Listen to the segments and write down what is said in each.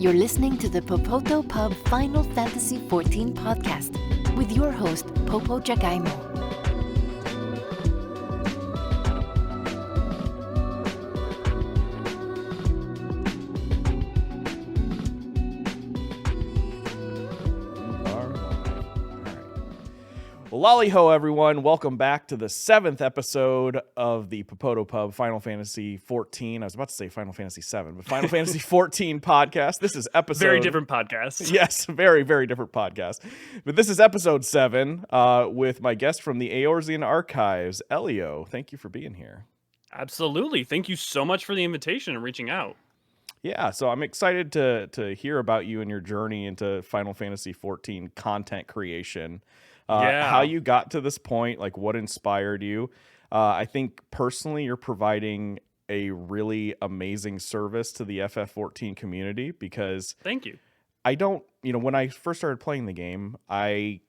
You're listening to the Popoto Pub Final Fantasy XIV podcast with your host, Popo Jagaimo. Lolly-ho, everyone. Welcome back to the 7th episode of the Popoto Pub Final Fantasy XIV. I was about to say Final Fantasy VII, but Final Fantasy XIV podcast. This is episode... Very different podcast. Yes, very, very different podcast. But this is episode 7 with my guest from the Eorzean archives, Elioaux. Thank you for being here. Absolutely. Thank you so much for the invitation and reaching out. Yeah, so I'm excited to hear about you and your journey into Final Fantasy XIV content creation. How you got to this point, like what inspired you. I think personally you're providing a really amazing service to the FF14 community because thank you. I don't, when I first started playing the game, I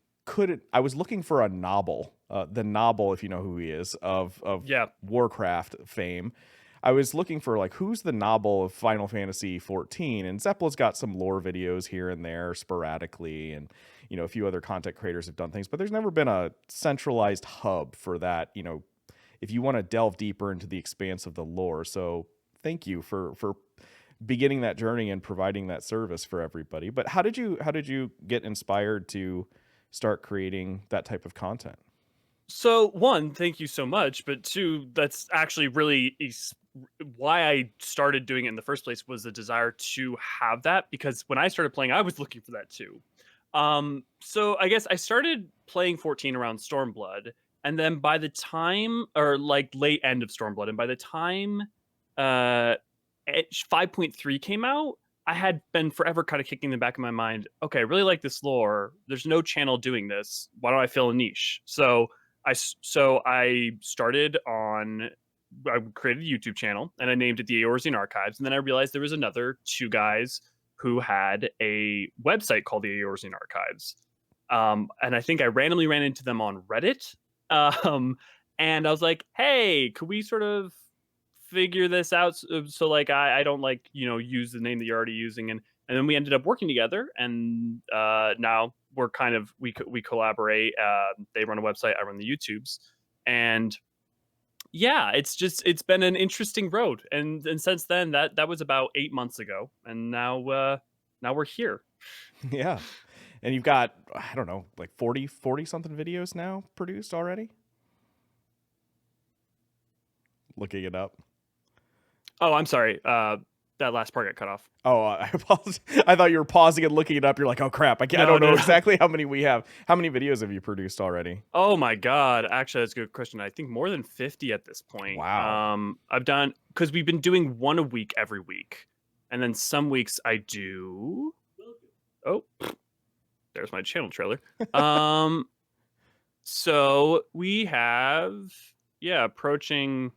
was looking for a Noble, the Noble, if you know who he is, of Warcraft fame. I was looking for like, who's the Noble of Final Fantasy XIV? And Zeppela's got some lore videos here and there sporadically, and a few other content creators have done things, but there's never been a centralized hub for that, if you want to delve deeper into the expanse of the lore. So thank you for beginning that journey and providing that service for everybody. But how did you get inspired to start creating that type of content? So one, thank you so much. But two, that's actually really why I started doing it in the first place, was the desire to have that, because when I started playing, I was looking for that too. So I guess I started playing 14 around Stormblood, and then by the time, or like late end of Stormblood, and by the time 5.3 came out, I had been forever kind of kicking in the back of my mind, okay, I really like this lore. There's no channel doing this. Why don't I fill a niche? So I started I created a YouTube channel, and I named it the Eorzean Archives, and then I realized there was another two guys who had a website called the Eorzean Archives. And I think I randomly ran into them on Reddit. And I was like, hey, could we sort of figure this out? So like, I don't like, use the name that you're already using. And then we ended up working together, and now we're we collaborate. They run a website, I run the YouTubes. And yeah, it's been an interesting road. And since then, that was about 8 months ago. And now we're here. Yeah. And you've got, I don't know, like 40 something videos now produced already? Looking it up. Oh, I'm sorry. That last part got cut off. Oh, I apologize. I thought you were pausing and looking it up. You're like, oh crap, I don't know exactly how many we have. How many videos have you produced already? Oh my God. Actually, that's a good question. I think more than 50 at this point. Wow. I've done, because we've been doing one a week every week. And then some weeks I do. Oh, there's my channel trailer. So we have, approaching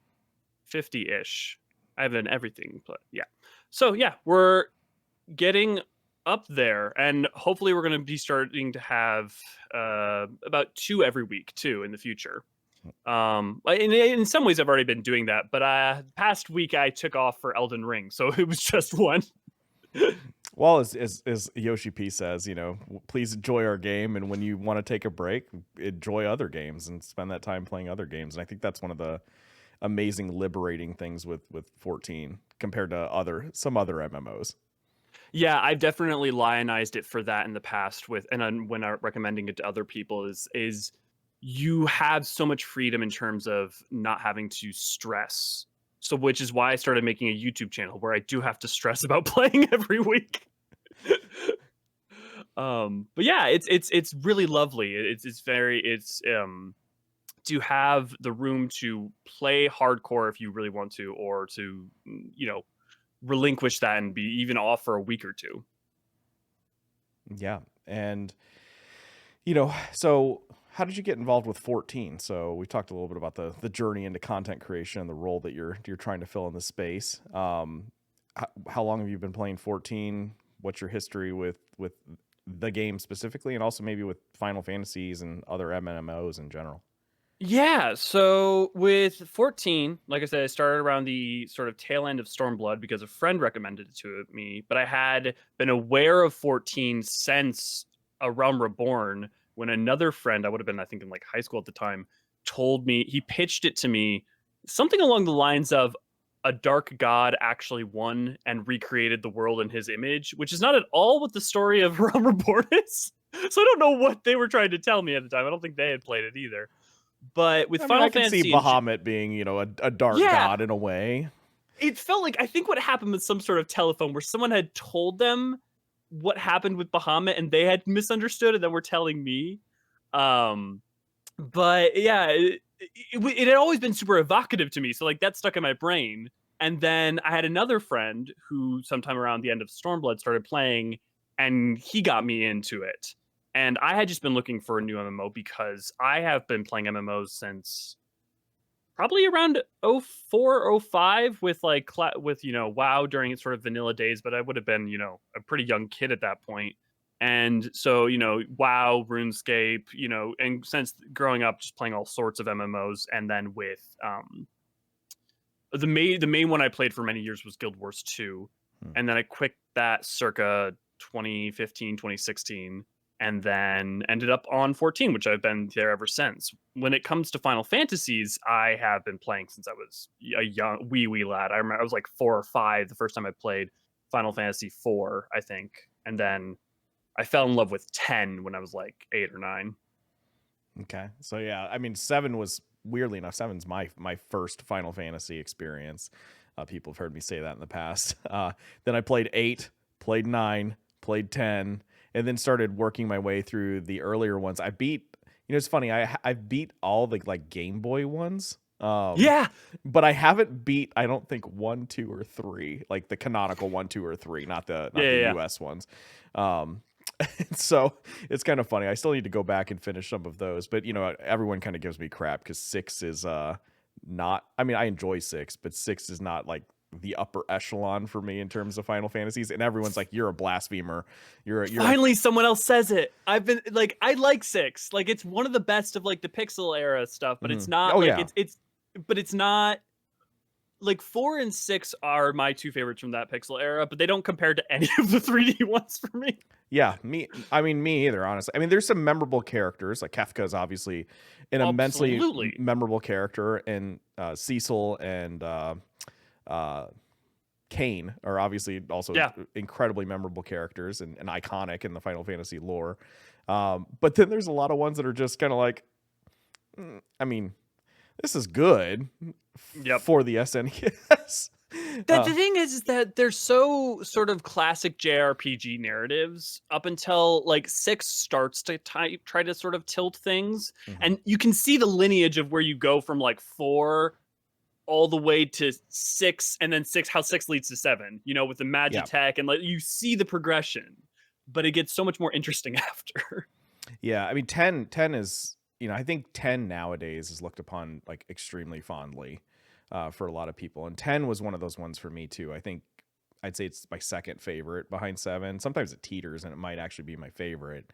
50-ish. I have an everything, but yeah. So yeah, we're getting up there, and hopefully we're going to be starting to have about 2 every week too in the future. In some ways I've already been doing that, but past week I took off for Elden Ring, so it was just one. Well, as Yoshi P says, please enjoy our game, and when you want to take a break, enjoy other games and spend that time playing other games. And I think that's one of the amazing, liberating things with 14 compared to some other MMOs. Yeah, I've definitely lionized it for that in the past when I'm recommending it to other people is you have so much freedom in terms of not having to stress. So which is why I started making a YouTube channel where I do have to stress about playing every week. But yeah, it's really lovely. It's to have the room to play hardcore if you really want to, or to, relinquish that and be even off for a week or two. Yeah. And, so how did you get involved with 14? So we talked a little bit about the journey into content creation and the role that you're trying to fill in the space. How long have you been playing 14? What's your history with the game specifically, and also maybe with Final Fantasies and other MMOs in general? Yeah, so with 14, like I said, I started around the sort of tail end of Stormblood because a friend recommended it to me, but I had been aware of 14 since A Realm Reborn when another friend, I would have been, I think, in like high school at the time, told me, he pitched it to me, something along the lines of a dark god actually won and recreated the world in his image, which is not at all what the story of Realm Reborn is. So I don't know what they were trying to tell me at the time. I don't think they had played it either. But with I mean, Final I can see Fantasy, Bahamut being, a dark yeah, god in a way. it felt like, I think what happened with some sort of telephone where someone had told them what happened with Bahamut and they had misunderstood and then were telling me. But yeah, it had always been super evocative to me, so like that stuck in my brain. And then I had another friend who sometime around the end of Stormblood started playing, and he got me into it. And I had just been looking for a new MMO because I have been playing MMOs since probably around 04, 05 with like WoW during its sort of vanilla days, but I would have been, a pretty young kid at that point. And so, WoW, RuneScape, and since growing up just playing all sorts of MMOs, and then with the main one I played for many years was Guild Wars 2. And then I quit that circa 2015, 2016, and then ended up on 14, which I've been there ever since. When it comes to Final Fantasies, I have been playing since I was a young wee lad. I remember I was like 4 or 5 the first time I played Final Fantasy 4, I think. And then I fell in love with 10 when I was like 8 or 9. Okay. So yeah, I mean, 7 was, weirdly enough, 7's my first Final Fantasy experience. People have heard me say that in the past. Then I played 8, played 9, played 10, and then started working my way through the earlier ones. I beat, it's funny, I beat all the like Game Boy ones. Yeah, but I haven't beat, I don't think 1, 2, or 3, like the canonical 1, 2, or 3, not the US ones. So it's kind of funny. I still need to go back and finish some of those, but everyone kind of gives me crap because 6 is not, I mean, I enjoy 6, but 6 is not like the upper echelon for me in terms of Final Fantasies, and everyone's like, you're a blasphemer. You're finally someone else says it. I've been like, I like 6. Like, it's one of the best of like the pixel era stuff, but it's not but it's not like 4 and 6 are my 2 favorites from that pixel era, but they don't compare to any of the 3D ones for me. Yeah, me either, honestly. I mean, there's some memorable characters. Like Kefka is obviously an immensely memorable character, and Cecil and Kain are obviously also incredibly memorable characters and iconic in the Final Fantasy lore. But then there's a lot of ones that are just kind of like, I mean, this is good for the SNES. The thing is that they're so sort of classic JRPG narratives up until like 6 starts to try to sort of tilt things. And you can see the lineage of where you go from like 4 all the way to 6, and then 6, how 6 leads to 7, with the Magitech, and like you see the progression, but it gets so much more interesting after. Yeah, I mean 10 is, I think 10 nowadays is looked upon like extremely fondly for a lot of people, and 10 was one of those ones for me too. I think I'd say it's my second favorite behind 7. Sometimes it teeters and it might actually be my favorite,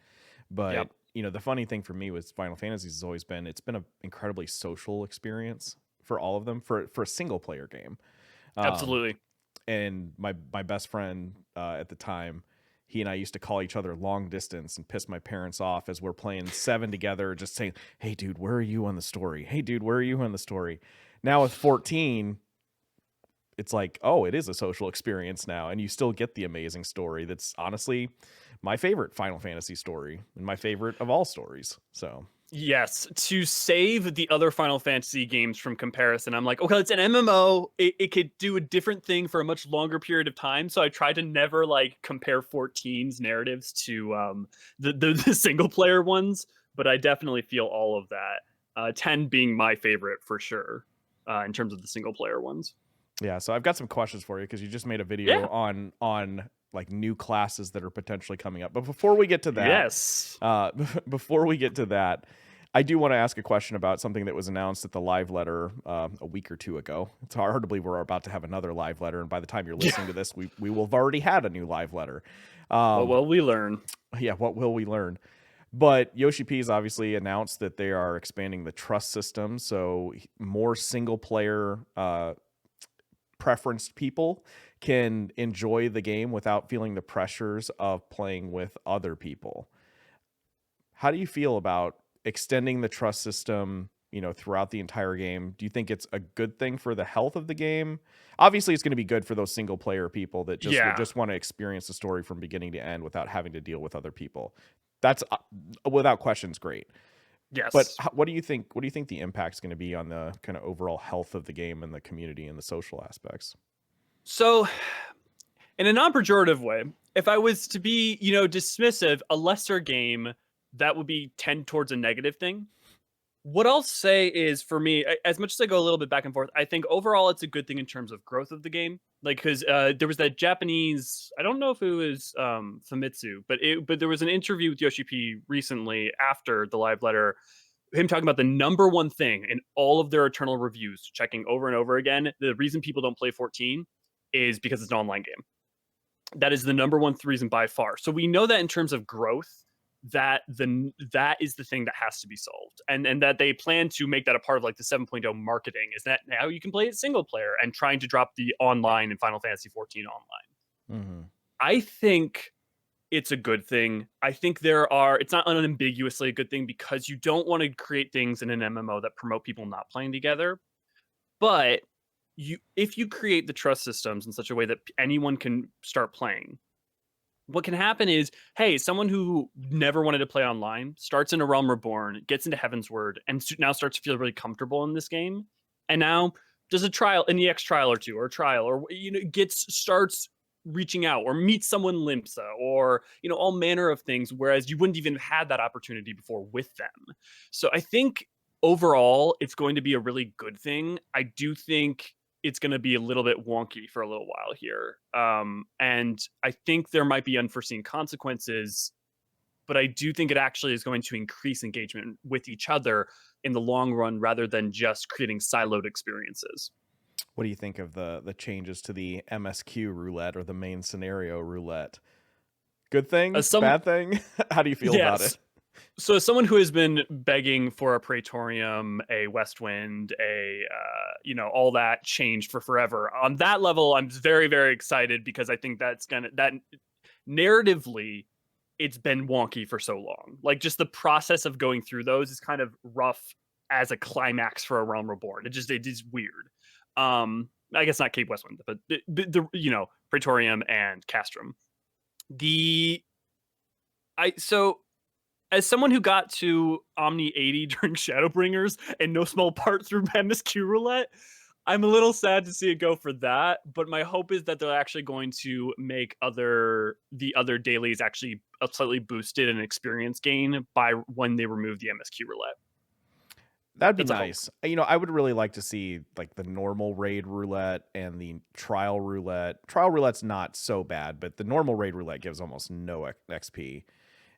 but the funny thing for me with Final Fantasies has always been, it's been an incredibly social experience for all of them, for a single player game. Absolutely. And my best friend at the time, he and I used to call each other long distance and piss my parents off as we're playing 7 together, just saying, hey dude, where are you on the story? Hey dude, where are you on the story? Now with 14, it's like, oh, it is a social experience now, and you still get the amazing story that's honestly my favorite Final Fantasy story and my favorite of all stories. So yes, to save the other Final Fantasy games from comparison, I'm like, okay, it's an MMO. It could do a different thing for a much longer period of time. So I tried to never like compare 14's narratives to the single player ones, but I definitely feel all of that. 10 being my favorite for sure in terms of the single player ones. Yeah, so I've got some questions for you because you just made a video on like new classes that are potentially coming up. But before we get to that, before we get to that, I do want to ask a question about something that was announced at the live letter a week or 2 ago. It's hard to believe we're about to have another live letter, and by the time you're listening to this, we will have already had a new live letter. What will we learn? Yeah, what will we learn? But Yoshi P's obviously announced that they are expanding the trust system, so more single player preferenced people can enjoy the game without feeling the pressures of playing with other people. How do you feel about extending the trust system, throughout the entire game? Do you think it's a good thing for the health of the game? Obviously, it's going to be good for those single player people that just want to experience the story from beginning to end without having to deal with other people. That's without questions great. Yes. But what do you think? What do you think the impact's going to be on the kind of overall health of the game and the community and the social aspects? So, in a non-pejorative way, if I was to be, dismissive, a lesser game, that would be tend towards a negative thing. What I'll say is, for me, as much as I go a little bit back and forth, I think overall it's a good thing in terms of growth of the game. Like, because there was that Japanese, I don't know if it was Famitsu, but there was an interview with Yoshi P recently after the live letter, him talking about the number one thing in all of their eternal reviews, checking over and over again, the reason people don't play 14 is because it's an online game. That is the number one reason by far. So we know that in terms of growth, that is the thing that has to be solved, and that they plan to make that a part of like the 7.0 marketing, is that now you can play it single player, and trying to drop the online in Final Fantasy 14 online. Mm-hmm. I think it's a good thing. I think it's not unambiguously a good thing, because you don't want to create things in an MMO that promote people not playing together. But if you create the trust systems in such a way that anyone can start playing, what can happen is, hey, someone who never wanted to play online starts in A Realm Reborn, gets into Heavensward, and now starts to feel really comfortable in this game, and now does a trial, an EX trial or two, or a trial, or starts reaching out, or meets someone Limsa, or all manner of things, whereas you wouldn't even have had that opportunity before with them. So I think overall it's going to be a really good thing. I do think it's going to be a little bit wonky for a little while here. And I think there might be unforeseen consequences, but I do think it actually is going to increase engagement with each other in the long run, rather than just creating siloed experiences. What do you think of the changes to the MSQ roulette, or the main scenario roulette? Good thing? Bad thing? How do you feel about it? So as someone who has been begging for a Praetorium, a Westwind, all that change for forever, on that level, I'm very, very excited, because I think that narratively, it's been wonky for so long. Like, just the process of going through those is kind of rough as a climax for A Realm Reborn. It is weird. I guess not Cape Westwind, but the Praetorium and Castrum. As someone who got to Omni 80 during Shadowbringers, and no small part through MSQ Roulette, I'm a little sad to see it go for that. But my hope is that they're actually going to make the other dailies actually a slightly boosted and experience gain by when they remove the MSQ Roulette. That'd be nice. I would really like to see like the normal raid roulette and the trial roulette. Trial roulette's not so bad, but the normal raid roulette gives almost no XP.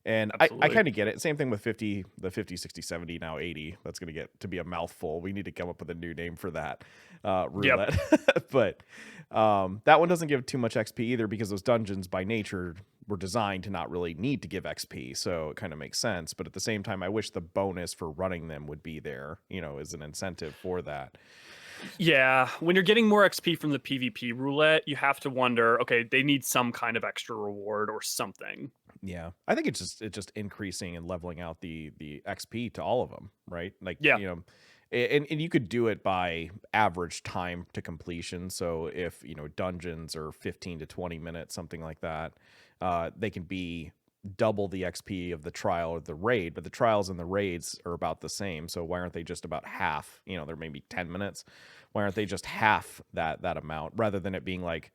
And I kind of get it. Same thing with 50, 60, 70, now 80. That's going to get to be a mouthful. We need to come up with a new name for that roulette. Yep. But that one doesn't give too much XP either, because those dungeons by nature were designed to not really need to give XP. So it kind of makes sense. But at the same time, I wish the bonus for running them would be there, as an incentive for that. Yeah, when you're getting more XP from the PvP roulette, you have to wonder, okay, they need some kind of extra reward or something. Yeah, I think it's just increasing and leveling out the XP to all of them, right? Like, and you could do it by average time to completion. So if dungeons are 15 to 20 minutes, something like that, they can be double the XP of the trial or the raid, but the trials and the raids are about the same. So why aren't they just about half? They're maybe 10 minutes. Why aren't they just half that amount, rather than it being like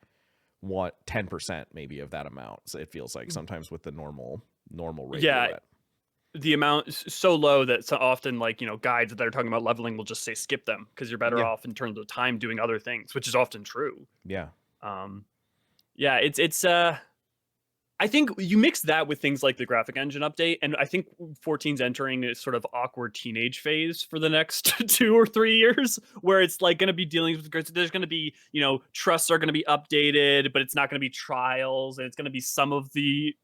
10% maybe of that amount? So it feels like sometimes with the normal raid. Yeah, the amount is so low that so often, like, guides that are talking about leveling will just say skip them, because you're better off in terms of time doing other things, which is often true. It's I think you mix that with things like the graphic engine update, and I think 14's entering a sort of awkward teenage phase for the next 2 or 3 years, where it's like going to be dealing with, there's going to be, trusts are going to be updated, but it's not going to be trials, and it's going to be some of the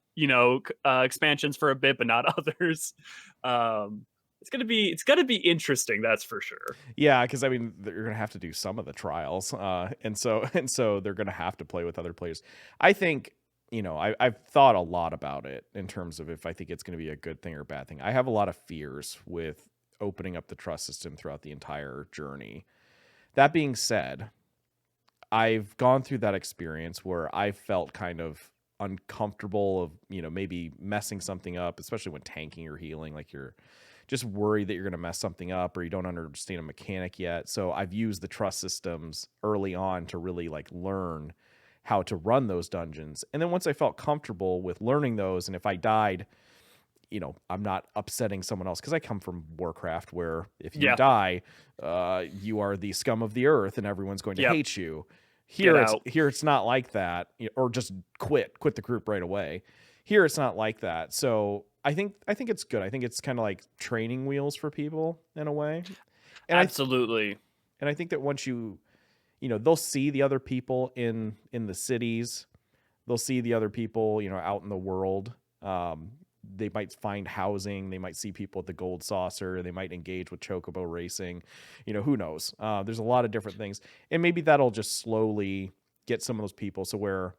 expansions for a bit, but not others. It's gonna be interesting, that's for sure. Yeah, because I mean, they're gonna have to do some of the trials, and so they're gonna have to play with other players. I think, I've thought a lot about it in terms of if I think it's gonna be a good thing or a bad thing. I have a lot of fears with opening up the trust system throughout the entire journey. That being said, I've gone through that experience where I felt kind of uncomfortable of, maybe messing something up, especially when tanking or healing, like you're just worried that you're going to mess something up or you don't understand a mechanic yet. So I've used the trust systems early on to really like learn how to run those dungeons. And then once I felt comfortable with learning those, and if I died, I'm not upsetting someone else, because I come from Warcraft where if you die, you are the scum of the earth and everyone's going to hate you. Here it's not like that, or just quit the group right away. Here it's not like that. So I think it's good. I think it's kind of like training wheels for people in a way. And absolutely. And I think that once they'll see the other people in the cities, they'll see the other people, out in the world. They might find housing. They might see people at the Gold Saucer. They might engage with Chocobo racing. Who knows? There's a lot of different things. And maybe that'll just slowly get some of those people. So where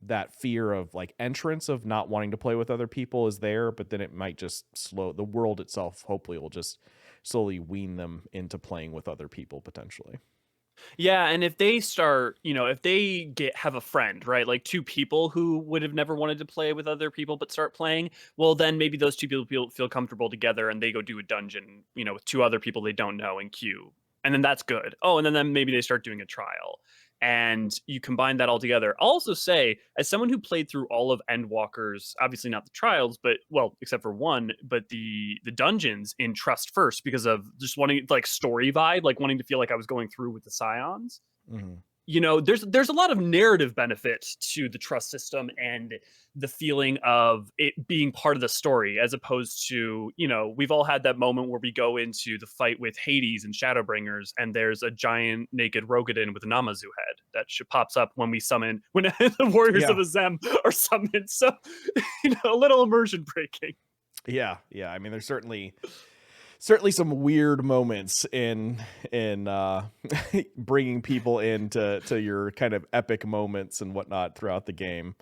that fear of like entrance of not wanting to play with other people is there, but then it might just the world itself, hopefully, will just slowly wean them into playing with other people potentially. Yeah, and if they start, if they have a friend, right, like two people who would have never wanted to play with other people but start playing, well, then maybe those two people feel comfortable together and they go do a dungeon, with two other people they don't know in queue, and then that's good. Oh, and then maybe they start doing a trial, and you combine that all together. I'll also say, as someone who played through all of Endwalker's, obviously not the trials, but well, except for one, but the dungeons in Trust first, because of just wanting like story vibe, like wanting to feel like I was going through with the Scions. Mm-hmm. There's a lot of narrative benefits to the trust system and the feeling of it being part of the story, as opposed to, we've all had that moment where we go into the fight with Hades and Shadowbringers, and there's a giant naked Rogadin with a Namazu head that pops up when the Warriors of Azem are summoned. So, a little immersion breaking. Yeah. I mean, there's certainly some weird moments in bringing people into your kind of epic moments and whatnot throughout the game.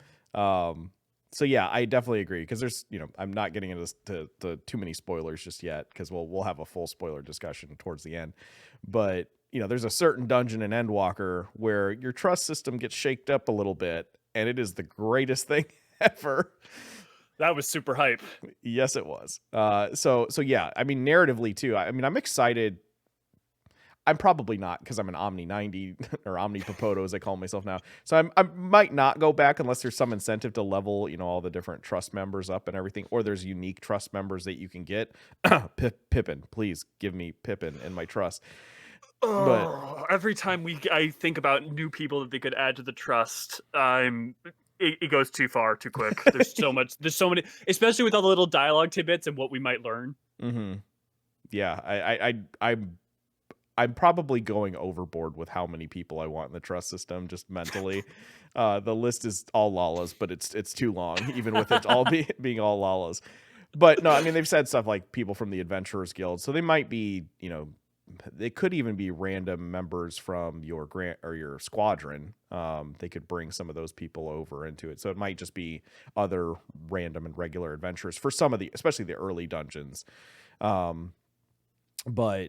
So yeah, I definitely agree, because there's, I'm not getting into too many spoilers just yet, because we'll have a full spoiler discussion towards the end. But there's a certain dungeon in Endwalker where your trust system gets shaked up a little bit, and it is the greatest thing ever. That was super hype. Yes, it was. So yeah, I mean, narratively too. I mean, I'm excited. I'm probably not, because I'm an Omni 90 or Omni Popoto, as I call myself now. So I might not go back unless there's some incentive to level, all the different trust members up and everything, or there's unique trust members that you can get. Pippin, please give me Pippin in my trust. But every time I think about new people that they could add to the trust, it goes too far, too quick. There's so many, especially with all the little dialogue tidbits and what we might learn. Mm-hmm. Yeah, I'm probably going overboard with how many people I want in the trust system, just mentally. The list is all Lalas, but it's too long, even with it all being all Lalas. But no, I mean, they've said stuff like people from the Adventurers Guild, so they might be, they could even be random members from your your squadron. They could bring some of those people over into it, so it might just be other random and regular adventurers for some of especially the early dungeons. But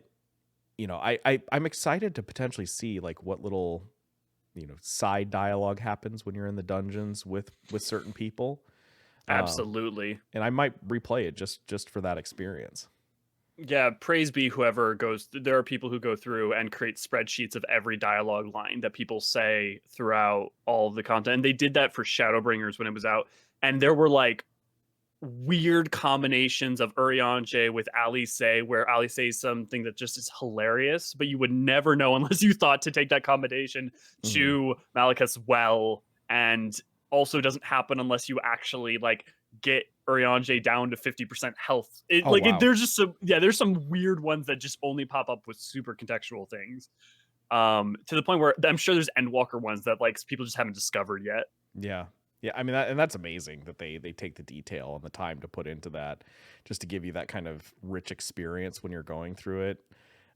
I'm excited to potentially see like what little, side dialogue happens when you're in the dungeons with certain people. Absolutely. And I might replay it just for that experience. Yeah, praise be whoever goes. There are people who go through and create spreadsheets of every dialogue line that people say throughout all of the content. And they did that for Shadowbringers when it was out. And there were like weird combinations of Eorzean with Alice, where Alice says something that just is hilarious, but you would never know unless you thought to take that combination to Malekith's well, and also doesn't happen unless you actually like get Eorzean down to 50% health. There's just there's some weird ones that just only pop up with super contextual things. To the point where I'm sure there's Endwalker ones that like people just haven't discovered yet. Yeah. Yeah, I mean, and that's amazing that they take the detail and the time to put into that, just to give you that kind of rich experience when you're going through it.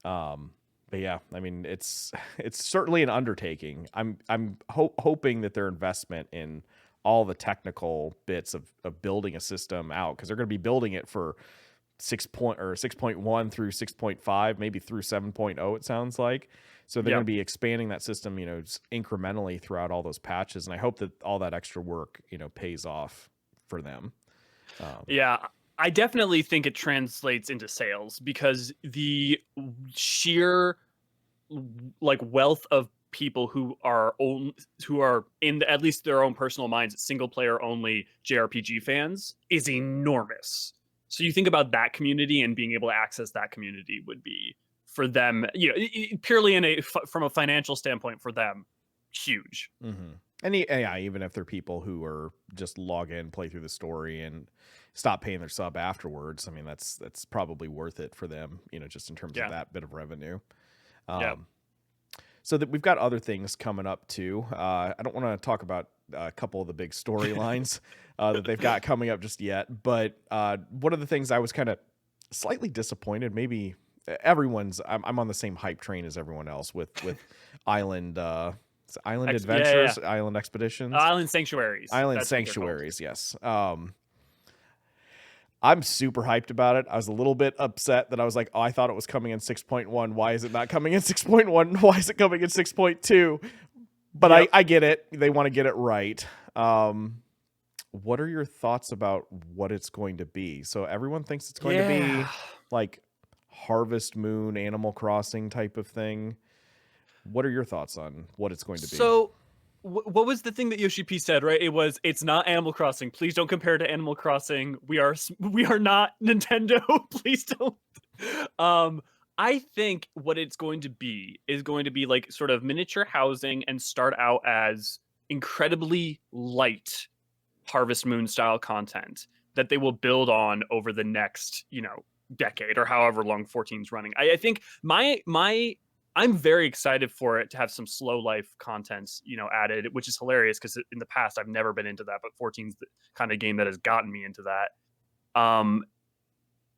But yeah, I mean, it's certainly an undertaking. I'm hoping that their investment in all the technical bits of building a system out, because they're going to be building it for 6.1 through 6.5, maybe through 7.0, it sounds like. So they're going to be expanding that system, incrementally throughout all those patches. And I hope that all that extra work, pays off for them. Yeah, I definitely think it translates into sales, because the sheer wealth of people who are in at least their own personal minds single player only JRPG fans is enormous. So you think about that community, and being able to access that community would be, for them, purely from a financial standpoint, for them, huge. Mm-hmm. And yeah, even if they're people who are just log in, play through the story, and stop paying their sub afterwards, I mean, that's probably worth it for them, just in terms of that bit of revenue. So that we've got other things coming up too. I don't want to talk about a couple of the big storylines that they've got coming up just yet, but one of the things I was kind of slightly disappointed, maybe I'm on the same hype train as everyone else with Island Adventures, Island Expeditions, Island Sanctuaries. Island Sanctuaries, yes. I'm super hyped about it. I was a little bit upset that I was like, oh, I thought it was coming in 6.1. Why is it not coming in 6.1? Why is it coming in 6.2? But I get it. They want to get it right. What are your thoughts about what it's going to be? So everyone thinks it's going to be like Harvest Moon, Animal Crossing type of thing. What are your thoughts on what it's going to be? So what was the thing that Yoshi P said, right? It's not Animal Crossing. Please don't compare it to Animal Crossing. We are not Nintendo. Please don't. I think what it's going to be is going to be like sort of miniature housing, and start out as incredibly light Harvest Moon style content that they will build on over the next, decade, or however long 14's running. I think I'm very excited for it to have some slow life content, added, which is hilarious, because in the past I've never been into that, but 14's the kind of game that has gotten me into that.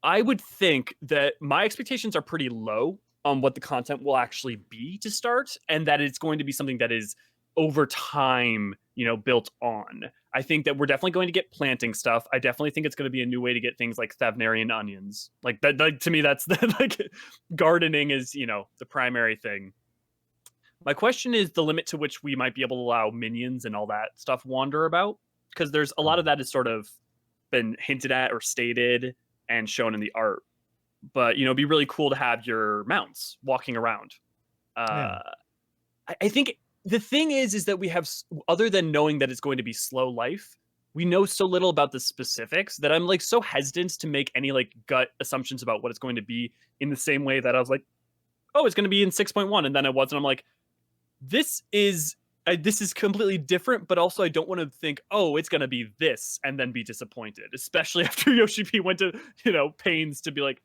I would think that my expectations are pretty low on what the content will actually be to start, and that it's going to be something that is over time, built on. I think that we're definitely going to get planting stuff. I definitely think it's going to be a new way to get things like Thavnarian onions. Like that, to me, that's like gardening is, the primary thing. My question is the limit to which we might be able to allow minions and all that stuff wander about, because there's a lot of that is sort of been hinted at or stated and shown in the art. But, it'd be really cool to have your mounts walking around. I think the thing is that we have, other than knowing that it's going to be slow life, we know so little about the specifics that I'm like so hesitant to make any like gut assumptions about what it's going to be, in the same way that I was like, oh, it's going to be in 6.1. And then it wasn't. I'm like, this is completely different, but also I don't want to think, oh, it's going to be this and then be disappointed, especially after Yoshi P went to, pains to be like,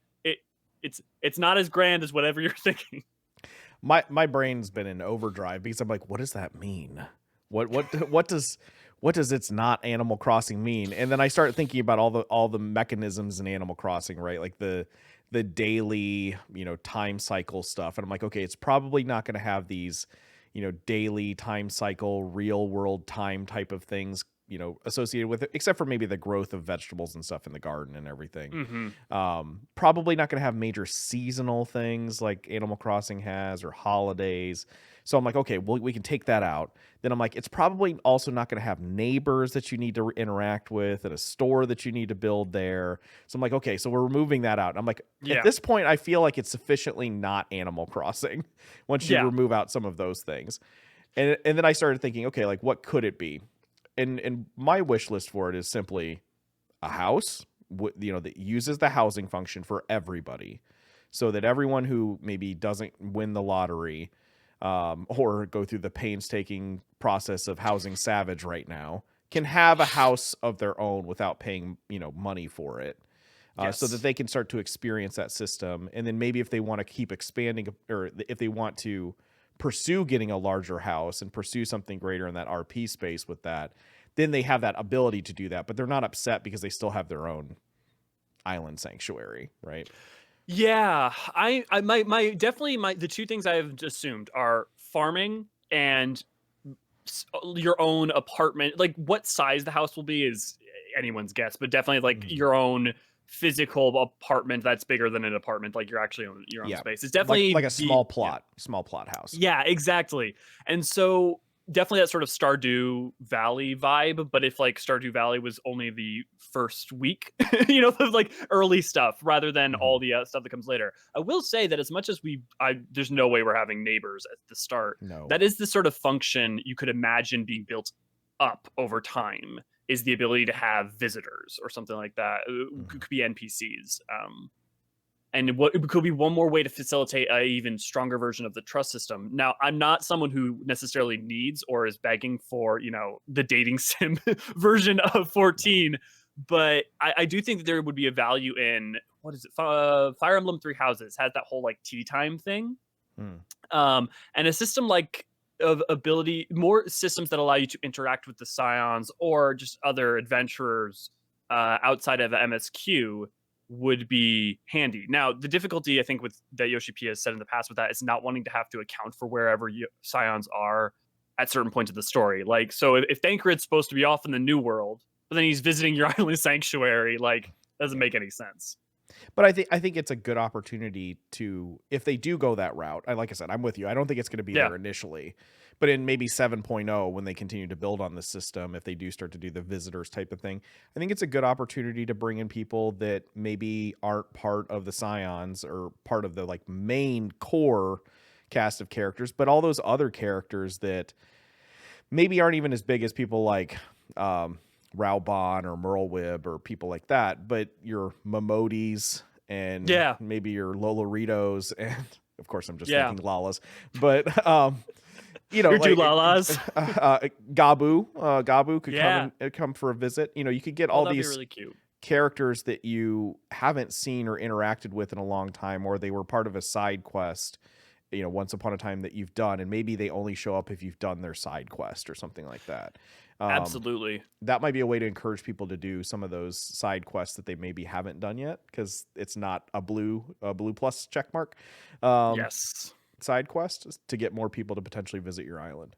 it's not as grand as whatever you're thinking. My brain's been in overdrive, because I'm like, what does that mean? What does it's not Animal Crossing mean? And then I start thinking about all the mechanisms in Animal Crossing, right? Like the daily, time cycle stuff. And I'm like, okay, it's probably not going to have these, daily time cycle, real world time type of things, associated with it, except for maybe the growth of vegetables and stuff in the garden and everything. Mm-hmm. Probably not going to have major seasonal things like Animal Crossing has, or holidays. So I'm like, okay, well, we can take that out. Then I'm like, it's probably also not going to have neighbors that you need to interact with, and a store that you need to build there. So I'm like, okay, so we're removing that out. And I'm like, at this point, I feel like it's sufficiently not Animal Crossing once you remove out some of those things. And then I started thinking, okay, like what could it be? And my wish list for it is simply a house, that uses the housing function for everybody, so that everyone who maybe doesn't win the lottery, or go through the painstaking process of housing Savage right now, can have a house of their own without paying, money for it. So that they can start to experience that system. And then maybe if they want to keep expanding, or if they want to pursue getting a larger house and pursue something greater in that RP space with that, then they have that ability to do that, but they're not upset because they still have their own island sanctuary, right? Yeah, the two things I've assumed are farming and your own apartment. Like what size the house will be is anyone's guess, but definitely like your own physical apartment that's bigger than an apartment, like you're actually on your own space. It's definitely like a small plot house. Yeah, exactly. And so definitely that sort of Stardew Valley vibe, but if like Stardew Valley was only the first week, like early stuff rather than all the stuff that comes later. I will say that as much as there's no way we're having neighbors at the start. No. That is the sort of function you could imagine being built up over time, is the ability to have visitors or something like that. It could be NPCs. And what could be one more way to facilitate an even stronger version of the trust system. Now, I'm not someone who necessarily needs or is begging for, the dating sim version of 14, but I do think that there would be a value in, what is it? Fire Emblem Three Houses has that whole like tea time thing. And a system like of ability, more systems that allow you to interact with the Scions or just other adventurers outside of MSQ would be handy. Now, the difficulty I think that Yoshi P has said in the past with that is not wanting to have to account for wherever Scions are at certain points of the story. Like, so if Thancred's supposed to be off in the New World, but then he's visiting your island sanctuary, like, doesn't make any sense. But I think it's a good opportunity to, if they do go that route. Like I said, I'm with you. I don't think it's going to be there initially, but in maybe 7.0, when they continue to build on the system, if they do start to do the visitors type of thing, I think it's a good opportunity to bring in people that maybe aren't part of the Scions or part of the like main core cast of characters, but all those other characters that maybe aren't even as big as people like Raubon or Merlwyb or people like that, but your Momodis and maybe your Loloritos, and of course I'm just thinking Lalas, but your like, Lalas. Gabu could come for a visit. You could get all these really cute characters that you haven't seen or interacted with in a long time, or they were part of a side quest once upon a time that you've done, and maybe they only show up if you've done their side quest or something like that. Absolutely. That might be a way to encourage people to do some of those side quests that they maybe haven't done yet, because it's not a blue plus check mark. Side quest to get more people to potentially visit your island.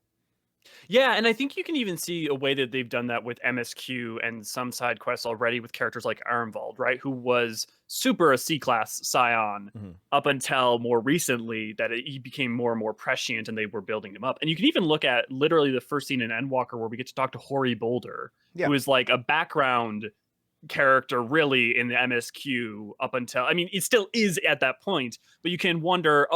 Yeah, and I think you can even see a way that they've done that with MSQ and some side quests already with characters like Armvald, right? Who was super a C-class Scion up until more recently that he became more and more prescient and they were building him up. And you can even look at literally the first scene in Endwalker where we get to talk to Hori Boulder, who is like a background character really in the MSQ up until, I mean, it still is at that point, but you can wonder,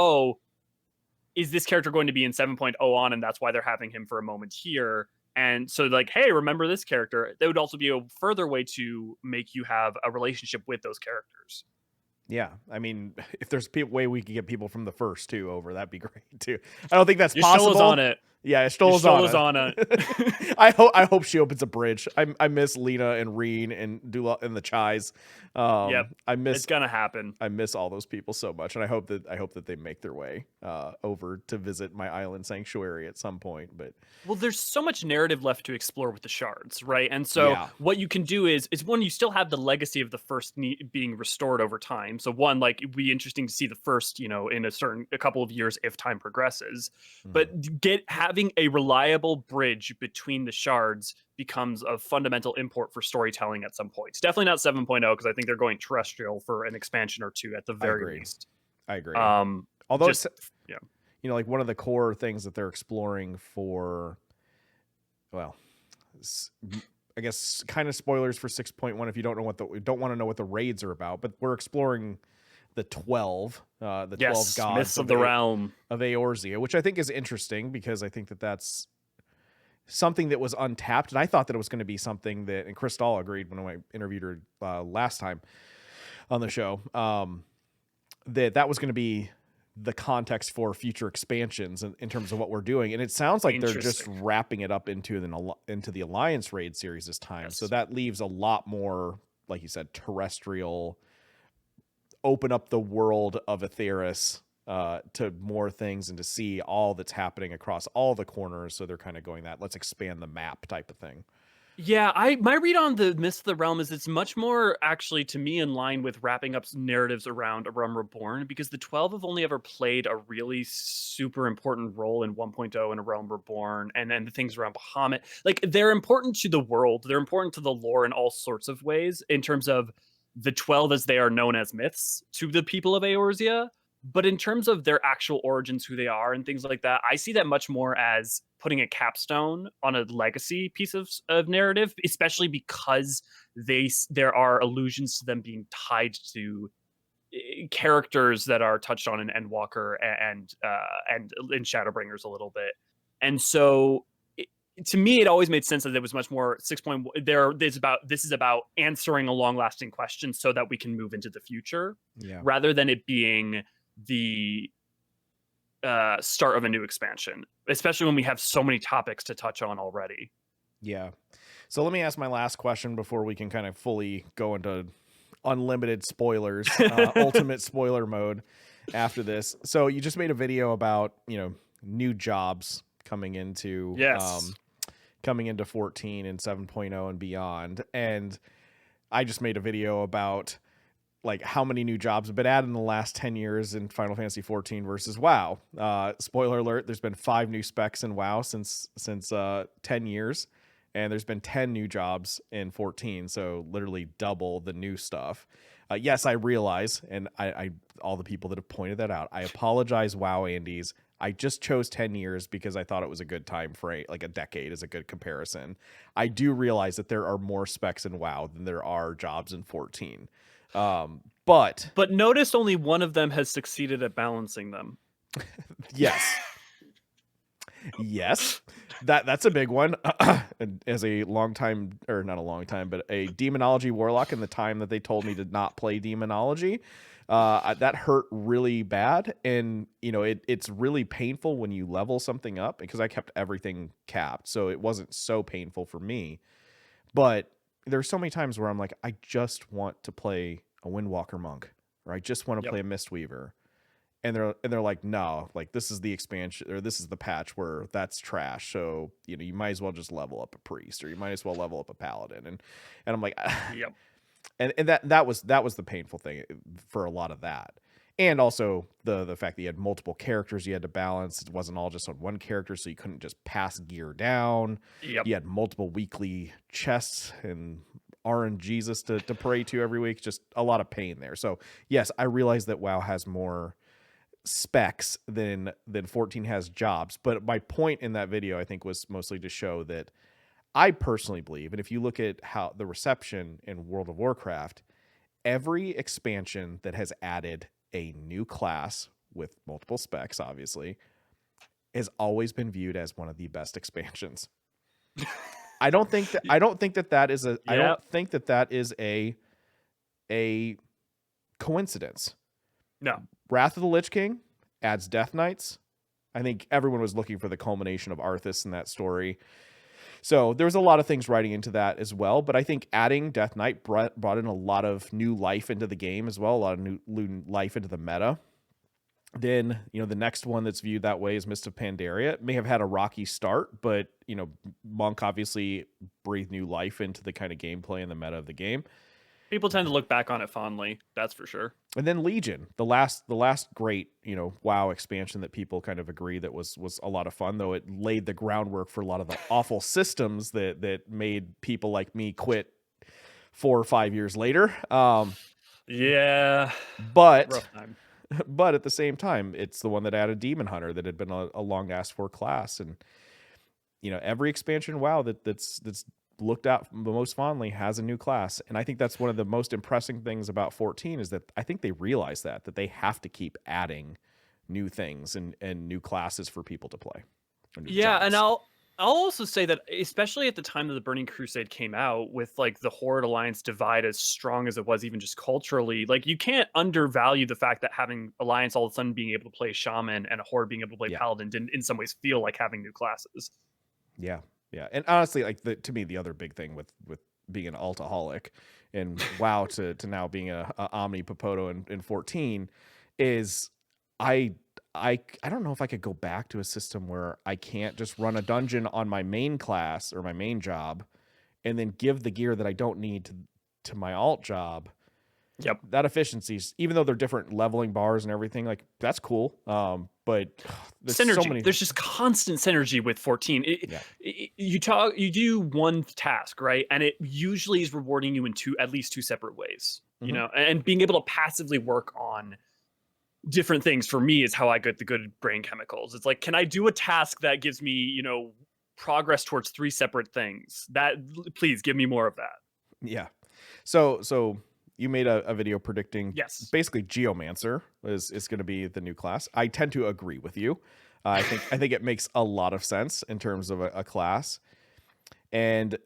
is this character going to be in 7.0 on, and that's why they're having him for a moment here? And so like, hey, remember this character? That would also be a further way to make you have a relationship with those characters. Yeah, I mean, if there's a way we could get people from the first two over, that'd be great too. I don't think that's possible. Yashtola's on it. Yeah, Yashtola's on it. I hope she opens a bridge. I miss Lena and Reen and Dula and the Chais. It's gonna happen. I miss all those people so much, and I hope that they make their way over to visit my island sanctuary at some point. But there's so much narrative left to explore with the shards, right? And so what you can do is one, you still have the legacy of the first being restored over time. So one, like, it'd be interesting to see the first, in a couple of years if time progresses. But having a reliable bridge between the shards becomes a fundamental import for storytelling at some point. It's definitely not 7.0, because I think they're going terrestrial for an expansion or two at the very least. I agree. Although like one of the core things that they're exploring for, well, I guess kind of spoilers for 6.1 if you don't want to know what the raids are about, but we're exploring the 12 gods myths of the realm of Eorzea, which I think is interesting, because I think that that's something that was untapped, and I thought that it was going to be something that, and Crystal agreed when I interviewed her last time on the show, that was going to be the context for future expansions in terms of what we're doing, and it sounds like they're just wrapping it up into the Alliance raid series this time. So that leaves a lot more, like you said, terrestrial, open up the world of Aetheris to more things and to see all that's happening across all the corners. So they're kind of going that let's expand the map type of thing. Yeah, my read on the Mist of the Realm is it's much more actually to me in line with wrapping up narratives around A Realm Reborn, because the 12 have only ever played a really super important role in 1.0 and A Realm Reborn, and then the things around Bahamut. Like, they're important to the world, they're important to the lore in all sorts of ways, in terms of the 12 as they are known as myths to the people of Eorzea. But in terms of their actual origins, who they are, and things like that, I see that much more as putting a capstone on a legacy piece of narrative, especially because there are allusions to them being tied to characters that are touched on in Endwalker and in Shadowbringers a little bit. And so to me, it always made sense that it was much more 6.1. This is about answering a long-lasting question so that we can move into the future, rather than it being the start of a new expansion, especially when we have so many topics to touch on already. Yeah. So let me ask my last question before we can kind of fully go into unlimited spoilers, ultimate spoiler mode after this. So you just made a video about, new jobs coming into coming into 14 and 7.0 and beyond. And I just made a video about like how many new jobs have been added in the last 10 years in Final Fantasy 14 versus WoW. Spoiler alert, there's been 5 new specs in WoW since 10 years, and there's been 10 new jobs in 14, so literally double the new stuff. Yes, I realize, and I all the people that have pointed that out, I apologize, WoW Andes. I just chose 10 years because I thought it was a good time frame, like a decade is a good comparison. I do realize that there are more specs in WoW than there are jobs in 14. But notice only one of them has succeeded at balancing them. Yes. Yes. That's a big one. As a long time, or not a long time, but a demonology warlock, in the time that they told me to not play demonology, that hurt really bad. And it's really painful when you level something up, because I kept everything capped, so it wasn't so painful for me. But there's so many times where I'm like, I just want to play a Windwalker monk, or I just want to play a Mistweaver, and they're like, no, like this is the expansion, or this is the patch where that's trash. So you might as well just level up a priest, or you might as well level up a paladin, and I'm like, yep. And that was the painful thing for a lot of that. And also the fact that you had multiple characters you had to balance. It wasn't all just on one character, so you couldn't just pass gear down. Yep. You had multiple weekly chests and RNGesus to pray to every week. Just a lot of pain there. So yes, I realize that WoW has more specs than 14 has jobs. But my point in that video, I think, was mostly to show that I personally believe, and if you look at how the reception in World of Warcraft, every expansion that has added a new class with multiple specs, obviously, has always been viewed as one of the best expansions. I don't think that is a coincidence. No. Wrath of the Lich King adds Death Knights. I think everyone was looking for the culmination of Arthas in that story. So there was a lot of things writing into that as well. But I think adding Death Knight brought in a lot of new life into the game as well, a lot of new life into the meta. Then, the next one that's viewed that way is Mist of Pandaria. It may have had a rocky start, but, Monk obviously breathed new life into the kind of gameplay and the meta of the game. People tend to look back on it fondly, that's for sure. And then Legion, the last great, WoW expansion that people kind of agree that was a lot of fun, though it laid the groundwork for a lot of the awful systems that made people like me quit 4 or 5 years later. Yeah. But rough time. But at the same time, it's the one that added Demon Hunter that had been a long asked for class. And every expansion WoW that's looked at the most fondly has a new class. And I think that's one of the most impressive things about 14 is that I think they realize that they have to keep adding new things and new classes for people to play. Yeah, jobs. And I'll also say that, especially at the time that the Burning Crusade came out, with like the Horde Alliance divide as strong as it was, even just culturally, like you can't undervalue the fact that having Alliance all of a sudden being able to play Shaman and a Horde being able to play Paladin didn't in some ways feel like having new classes. Yeah. Yeah. And honestly, like to me, the other big thing with being an altaholic and WoW to now being a Omni Popoto in 14 is I I don't know if I could go back to a system where I can't just run a dungeon on my main class or my main job and then give the gear that I don't need to my alt job. Yep. That efficiency's, even though they're different leveling bars and everything, like that's cool. But there's synergy. so many. There's just constant synergy with 14. You do one task, right? And it usually is rewarding you in at least two separate ways. You know, and being able to passively work on different things for me is how I get the good brain chemicals. It's like, can I do a task that gives me, you know, progress towards three separate things? That, please give me more of that. Yeah. So you made a video predicting, yes, basically Geomancer is going to be the new class. I tend to agree with you. I think it makes a lot of sense in terms of a class. And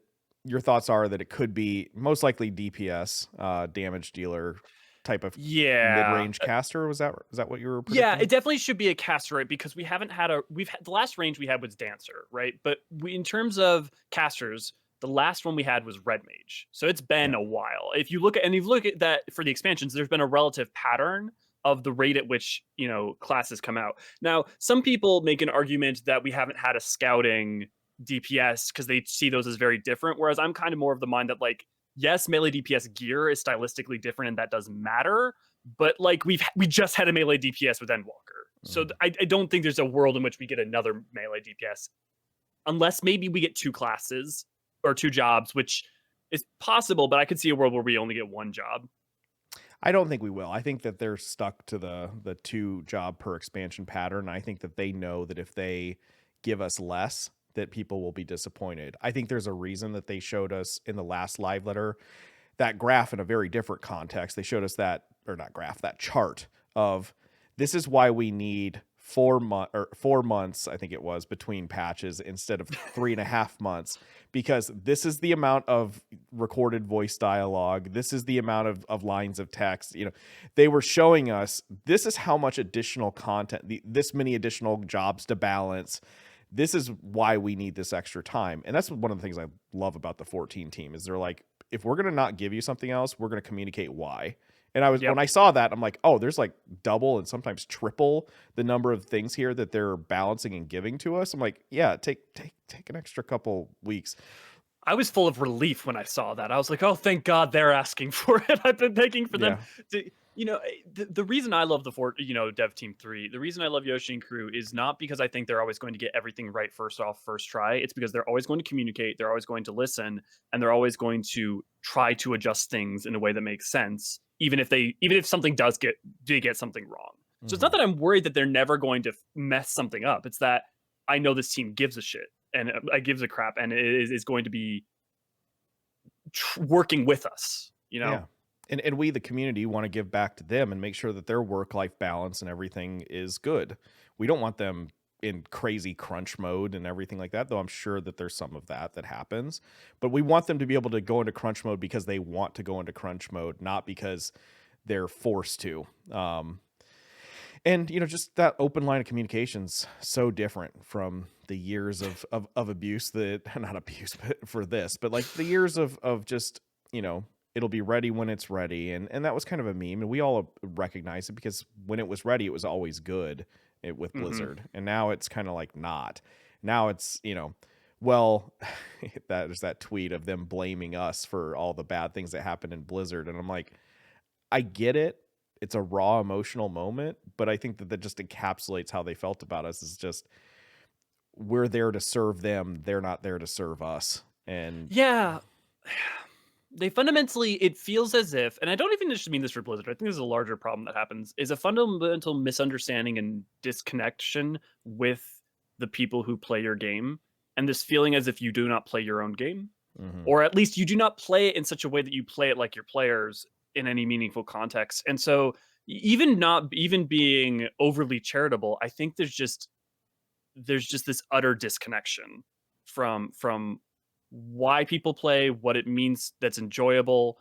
your thoughts are that it could be most likely DPS, damage dealer type of mid-range caster. Is that what you were predicting? Yeah, it definitely should be a caster, right? Because we haven't had the last range we had was Dancer, right? But in terms of casters, the last one we had was Red Mage. So it's been a while. If you look at that for the expansions, there's been a relative pattern of the rate at which, you know, classes come out. Now, some people make an argument that we haven't had a scouting DPS because they see those as very different. Whereas I'm kind of more of the mind that, like, yes, melee DPS gear is stylistically different and that does matter. But like we just had a melee DPS with Endwalker. So I don't think there's a world in which we get another melee DPS. Unless maybe we get two classes or two jobs, which is possible, but I could see a world where we only get one job. I don't think we will. I think that they're stuck to the 2 job per expansion pattern. I think that they know that if they give us less, that people will be disappointed. I think there's a reason that they showed us in the last live letter that graph in a very different context. They showed us that, or not graph, that chart of this is why we need 4 months, I think it was, between patches instead of 3.5 months, because this is the amount of recorded voice dialogue. This is the amount of lines of text. You know, they were showing us this is how much additional content, this many additional jobs to balance. This is why we need this extra time. And that's one of the things I love about the 14 team is they're like, if we're going to not give you something else, we're going to communicate why. And when I saw that, I'm like, oh, there's like double and sometimes triple the number of things here that they're balancing and giving to us. I'm like, yeah, take an extra couple weeks. I was full of relief when I saw that. I was like, oh, thank God they're asking for it. I've been begging for them to, you know, the reason I love Dev Team 3, the reason I love Yoshi and crew is not because I think they're always going to get everything right first try. It's because they're always going to communicate, they're always going to listen, and they're always going to try to adjust things in a way that makes sense, even if something does get something wrong. So it's not that I'm worried that they're never going to mess something up. It's that I know this team gives a shit and gives a crap, and it is going to be working with us, you know? Yeah. And we, the community, want to give back to them and make sure that their work-life balance and everything is good. We don't want them in crazy crunch mode and everything like that, though I'm sure that there's some of that happens. But we want them to be able to go into crunch mode because they want to go into crunch mode, not because they're forced to. And, you know, just that open line of communication's so different from the years of abuse that, not abuse but for this, but like the years of just, you know, it'll be ready when it's ready. And that was kind of a meme. And we all recognize it because when it was ready, it was always good with Blizzard. And now it's kind of like not. Now it's, you know, well, there's that tweet of them blaming us for all the bad things that happened in Blizzard. And I'm like, I get it. It's a raw emotional moment, but I think that just encapsulates how they felt about us. Is just, we're there to serve them. They're not there to serve us. And yeah, they fundamentally, it feels as if, and I don't even just mean this for Blizzard, I think there's a larger problem that happens, is a fundamental misunderstanding and disconnection with the people who play your game. And this feeling as if you do not play your own game, or at least you do not play it in such a way that you play it like your players in any meaningful context. And so even being overly charitable, I think there's just this utter disconnection from why people play, what it means that's enjoyable,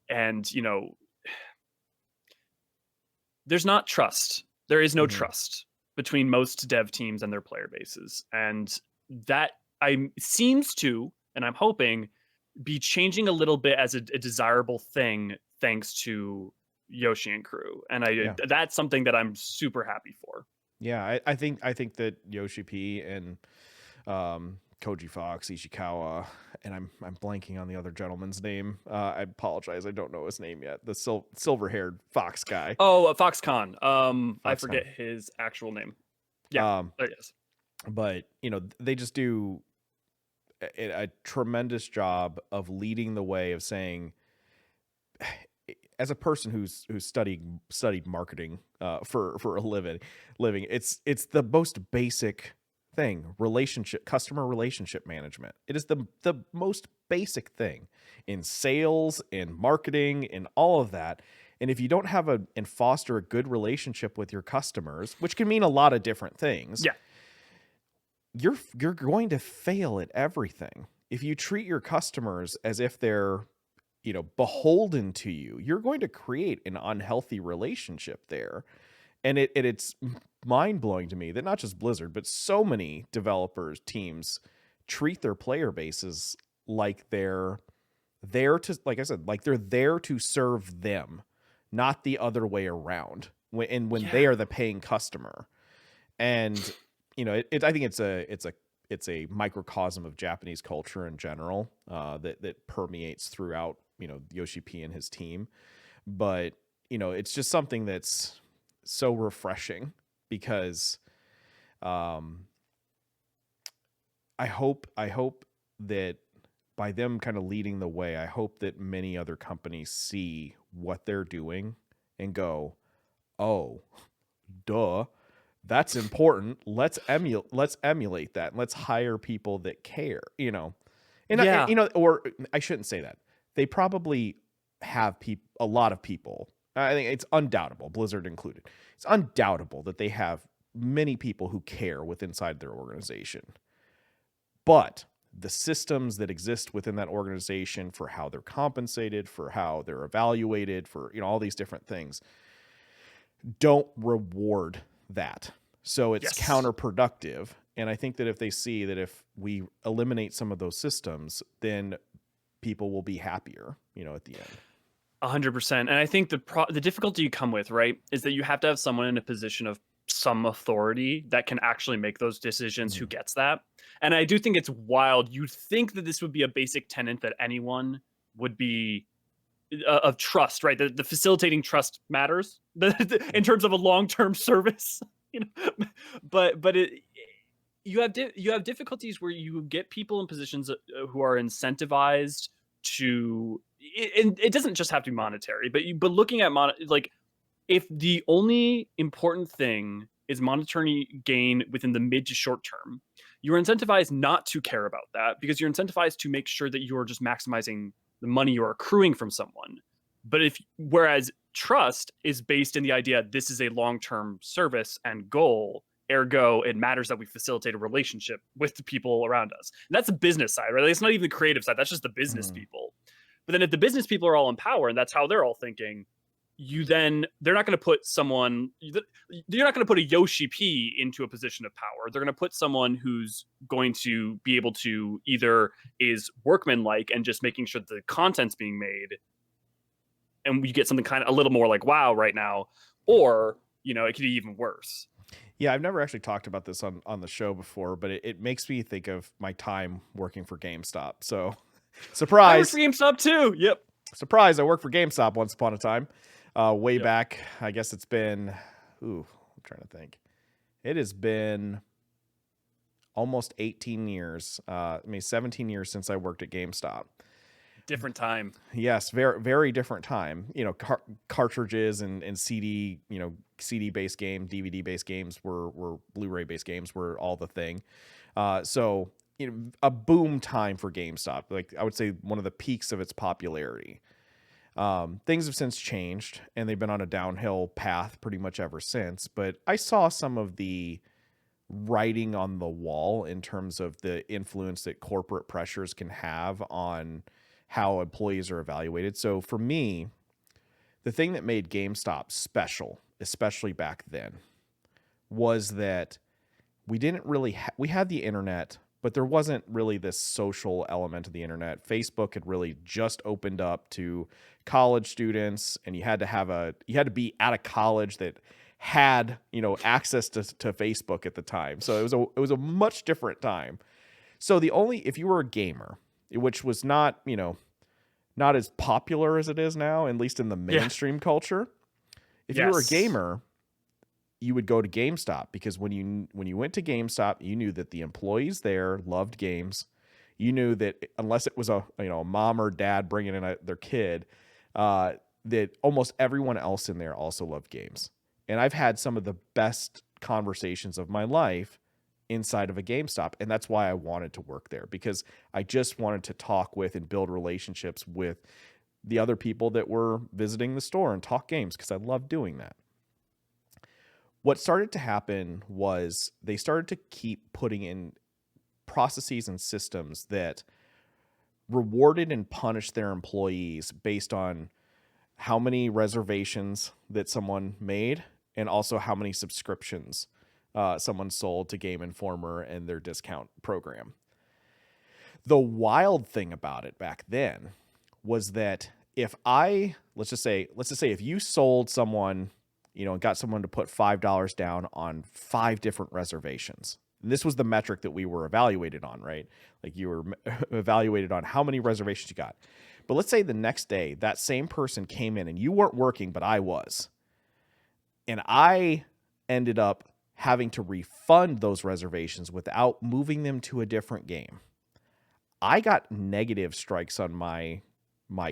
and you know, there's not trust. There is no trust between most dev teams and their player bases. And that seems to, and I'm hoping, be changing a little bit as a desirable thing, thanks to Yoshi and crew, and Yeah. that's something that I'm super happy for. Yeah, I think that Yoshi P and Koji Fox, Ishikawa, and I'm blanking on the other gentleman's name. I apologize, I don't know his name yet. The silver-haired fox guy. Oh, Foxconn. I Foxconn. forget his actual name. Yeah, yes. But they just do a tremendous job of leading the way, of saying, as a person who's studied marketing for a living, it's the most basic thing. Customer relationship management. It is the most basic thing in sales, in marketing, in all of that. And if you don't have and foster a good relationship with your customers, which can mean a lot of different things, yeah, you're going to fail at everything. If you treat your customers as if they're beholden to you, you're going to create an unhealthy relationship there. And it's mind-blowing to me that not just Blizzard, but so many developers, teams treat their player bases like they're there to, like I said, like they're there to serve them, not the other way around. When they are the paying customer. And I think it's a microcosm of Japanese culture in general, that permeates throughout Yoshi P and his team. But it's just something that's so refreshing, because I hope that by them kind of leading the way, I hope that many other companies see what they're doing and go, oh, duh, that's important. Let's emulate that. Let's hire people that care, or I shouldn't say that. They probably have a lot of people. I think it's undoubtable, Blizzard included. It's undoubtable that they have many people who care inside their organization. But the systems that exist within that organization, for how they're compensated, for how they're evaluated, for all these different things, don't reward that. So it's counterproductive. And I think that if they see that if we eliminate some of those systems, then people will be happier, at the end. 100%. And I think the difficulty you come with, right, is that you have to have someone in a position of some authority that can actually make those decisions, who gets that. And I do think it's wild. You'd think that this would be a basic tenet that anyone would be of trust, right? The facilitating trust matters in terms of a long-term service, but you have difficulties where you get people in positions who are incentivized to, and it doesn't just have to be monetary, but looking at if the only important thing is monetary gain within the mid to short term, you're incentivized not to care about that, because you're incentivized to make sure that you're just maximizing the money you're accruing from someone. But whereas trust is based in the idea this is a long-term service and goal, ergo it matters that we facilitate a relationship with the people around us. And that's the business side, right? Like, it's not even the creative side. That's just the business people. But then if the business people are all in power and that's how they're all thinking, they're not going to put you're not going to put a Yoshi P into a position of power. They're going to put someone who's going to be able to either is workmanlike and just making sure that the content's being made, and you get something kind of a little more like WoW right now, or it could be even worse. Yeah, I've never actually talked about this on the show before, but it makes me think of my time working for GameStop. So, surprise! I work for GameStop too. Yep. Surprise! I worked for GameStop once upon a time. Way back, I guess it's been, I'm trying to think. It has been almost 18 years, 17 years since I worked at GameStop. Different time. Yes, very, very different time. Cartridges and CD, CD-based game, DVD-based games were Blu-ray-based games were all the thing. So, a boom time for GameStop. Like, I would say one of the peaks of its popularity. Things have since changed, and they've been on a downhill path pretty much ever since. But I saw some of the writing on the wall in terms of the influence that corporate pressures can have on how employees are evaluated. So for me, the thing that made GameStop special, especially back then, was that we didn't really we had the internet, but there wasn't really this social element of the internet. Facebook had really just opened up to college students, and you had to be at a college that had, access to Facebook at the time. So it was a much different time. So if you were a gamer, which was not, not as popular as it is now, at least in the mainstream culture, if you were a gamer, you would go to GameStop, because when you went to GameStop, you knew that the employees there loved games. You knew that unless it was a mom or dad bringing in their kid, that almost everyone else in there also loved games. And I've had some of the best conversations of my life inside of a GameStop, and that's why I wanted to work there, because I just wanted to talk with and build relationships with the other people that were visiting the store and talk games, because I love doing that. What started to happen was they started to keep putting in processes and systems that rewarded and punished their employees based on how many reservations that someone made, and also how many subscriptions someone sold to Game Informer and their discount program. The wild thing about it back then was that let's just say if you sold someone, and got someone to put $5 down on 5 different reservations. And this was the metric that we were evaluated on, right? Like, you were evaluated on how many reservations you got. But let's say the next day that same person came in and you weren't working, but I was. And I ended up having to refund those reservations without moving them to a different game. I got negative strikes on my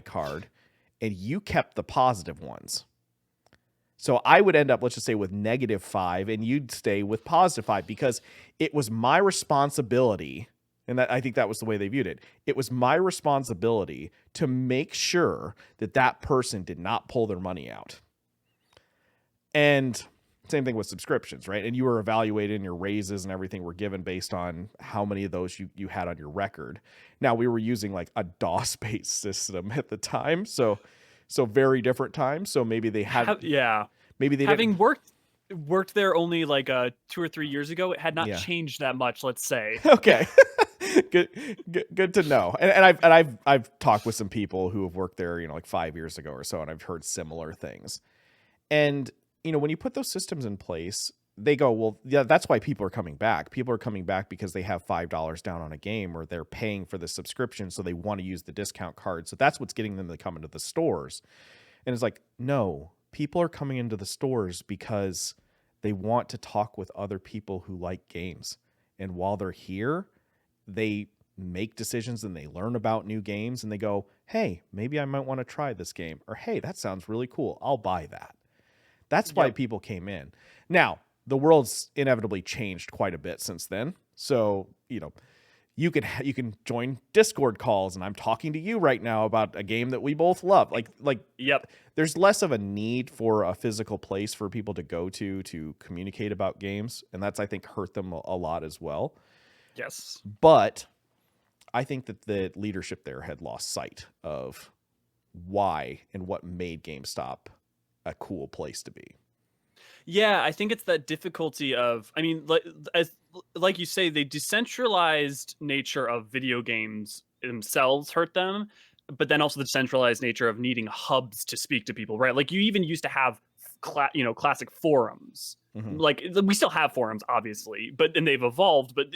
card, and you kept the positive ones. So I would end up, let's just say, with -5, and you'd stay with +5, because it was my responsibility. And I think that was the way they viewed it. It was my responsibility to make sure that that person did not pull their money out. And same thing with subscriptions, right? And you were evaluated, and your raises and everything were given based on how many of those you had on your record. Now, we were using like a DOS-based system at the time, so very different times. So maybe they had, maybe they having worked there only like 2 or 3 years ago, it had not changed that much, let's say. Okay. Good to know. And I've talked with some people who have worked there, like 5 years ago or so, and I've heard similar things. And when you put those systems in place, they go, well, yeah, that's why people are coming back. People are coming back because they have $5 down on a game, or they're paying for the subscription, so they want to use the discount card. So that's what's getting them to come into the stores. And it's like, no, people are coming into the stores because they want to talk with other people who like games. And while they're here, they make decisions and they learn about new games, and they go, hey, maybe I might want to try this game, or hey, that sounds really cool, I'll buy that. That's why people came in. Now, the world's inevitably changed quite a bit since then. So, you can join Discord calls, and I'm talking to you right now about a game that we both love. There's less of a need for a physical place for people to go to communicate about games, and that's, I think, hurt them a lot as well. Yes. But I think that the leadership there had lost sight of why and what made GameStop a cool place to be. Yeah, I think it's that difficulty of, like you say, the decentralized nature of video games themselves hurt them, but then also the decentralized nature of needing hubs to speak to people, right? Like, you even used to have classic forums. Mm-hmm. Like, we still have forums, obviously, and they've evolved, but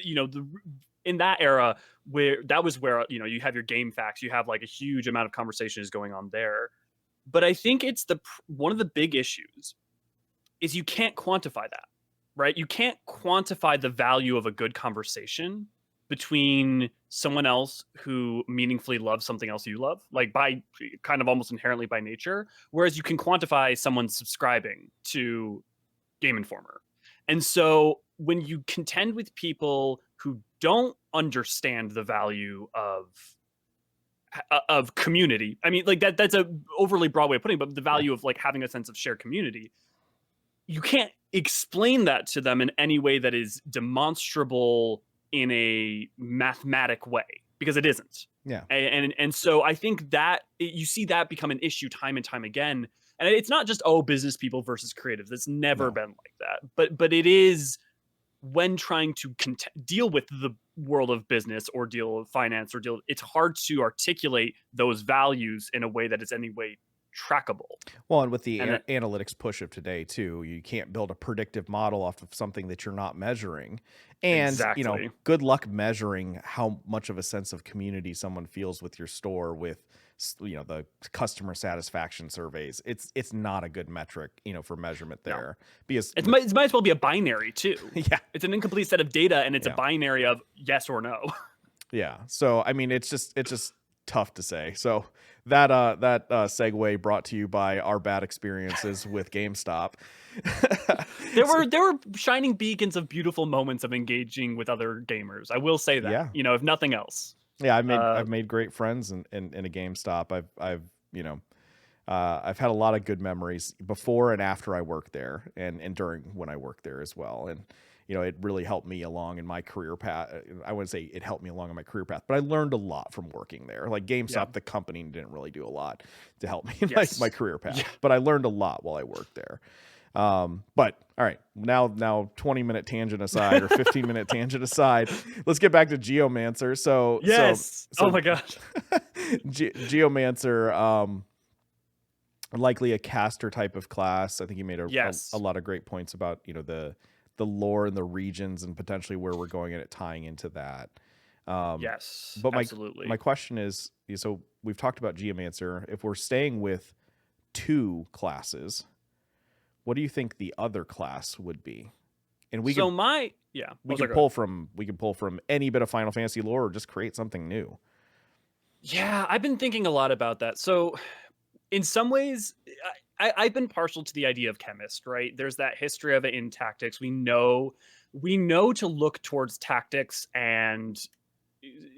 in that era, you have your game facts, you have like a huge amount of conversations going on there. But I think it's one of the big issues is you can't quantify that, right? You can't quantify the value of a good conversation between someone else who meaningfully loves something else you love, like by kind of almost inherently by nature, whereas you can quantify someone subscribing to Game Informer. And so when you contend with people who don't understand the value of community, that's a overly broad way of putting it, but the value of like having a sense of shared community, you can't explain that to them in any way that is demonstrable in a mathematic way, because it isn't. Yeah. And so I think that you see that become an issue time and time again. And it's not just, business people versus creatives. It's never been like that. But it is when trying to deal with the world of business or deal with finance or it's hard to articulate those values in a way that is any way trackable. Well, and with the analytics push of today too, you can't build a predictive model off of something that you're not measuring. And exactly. Good luck measuring how much of a sense of community someone feels with your store with the customer satisfaction surveys. It's not a good metric, for measurement there. No. Because it might as well be a binary too. Yeah. It's an incomplete set of data and it's a binary of yes or no. Yeah. So I mean it's just tough to say. So that segue brought to you by our bad experiences with GameStop. There were shining beacons of beautiful moments of engaging with other gamers. I will say that. Yeah. If nothing else. Yeah, I've made great friends in a GameStop. I've had a lot of good memories before and after I worked there, and during when I worked there as well. And it really helped me along in my career path. I wouldn't say it helped me along in my career path, but I learned a lot from working there. Like GameStop, the company didn't really do a lot to help me in my career path, but I learned a lot while I worked there. But all right, now 20-minute tangent aside or 15-minute tangent aside, let's get back to Geomancer. So oh my gosh, Geomancer, likely a caster type of class. I think you made a lot of great points about the lore and the regions and potentially where we're going and it tying into that. Yes, but absolutely. My question is, so we've talked about Geomancer. If we're staying with 2 classes, what do you think the other class would be? And we can pull from any bit of Final Fantasy lore or just create something new. Yeah, I've been thinking a lot about that. So in some ways, I've been partial to the idea of chemist, right? There's that history of it in tactics. We know to look towards tactics and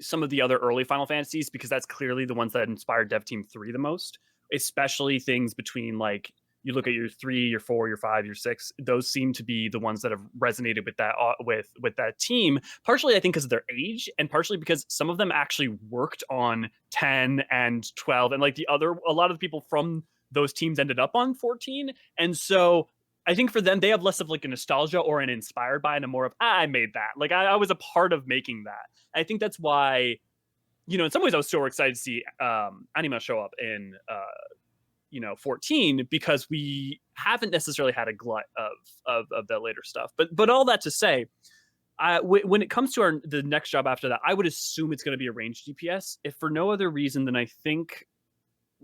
some of the other early Final Fantasies because that's clearly the ones that inspired Dev Team 3 the most, especially things between like you look at your 3, your 4, your 5, your 6. Those seem to be the ones that have resonated with that with that team. Partially, I think, because of their age, and partially because some of them actually worked on 10 and 12, and like a lot of the people from those teams ended up on 14, and so I think for them they have less of like a nostalgia or an inspired by, and a more of I made that. Like I was a part of making that. I think that's why, in some ways, I was so excited to see Anima show up in 14 because we haven't necessarily had a glut of that later stuff. But all that to say, when it comes to the next job after that, I would assume it's going to be a ranged DPS, if for no other reason than I think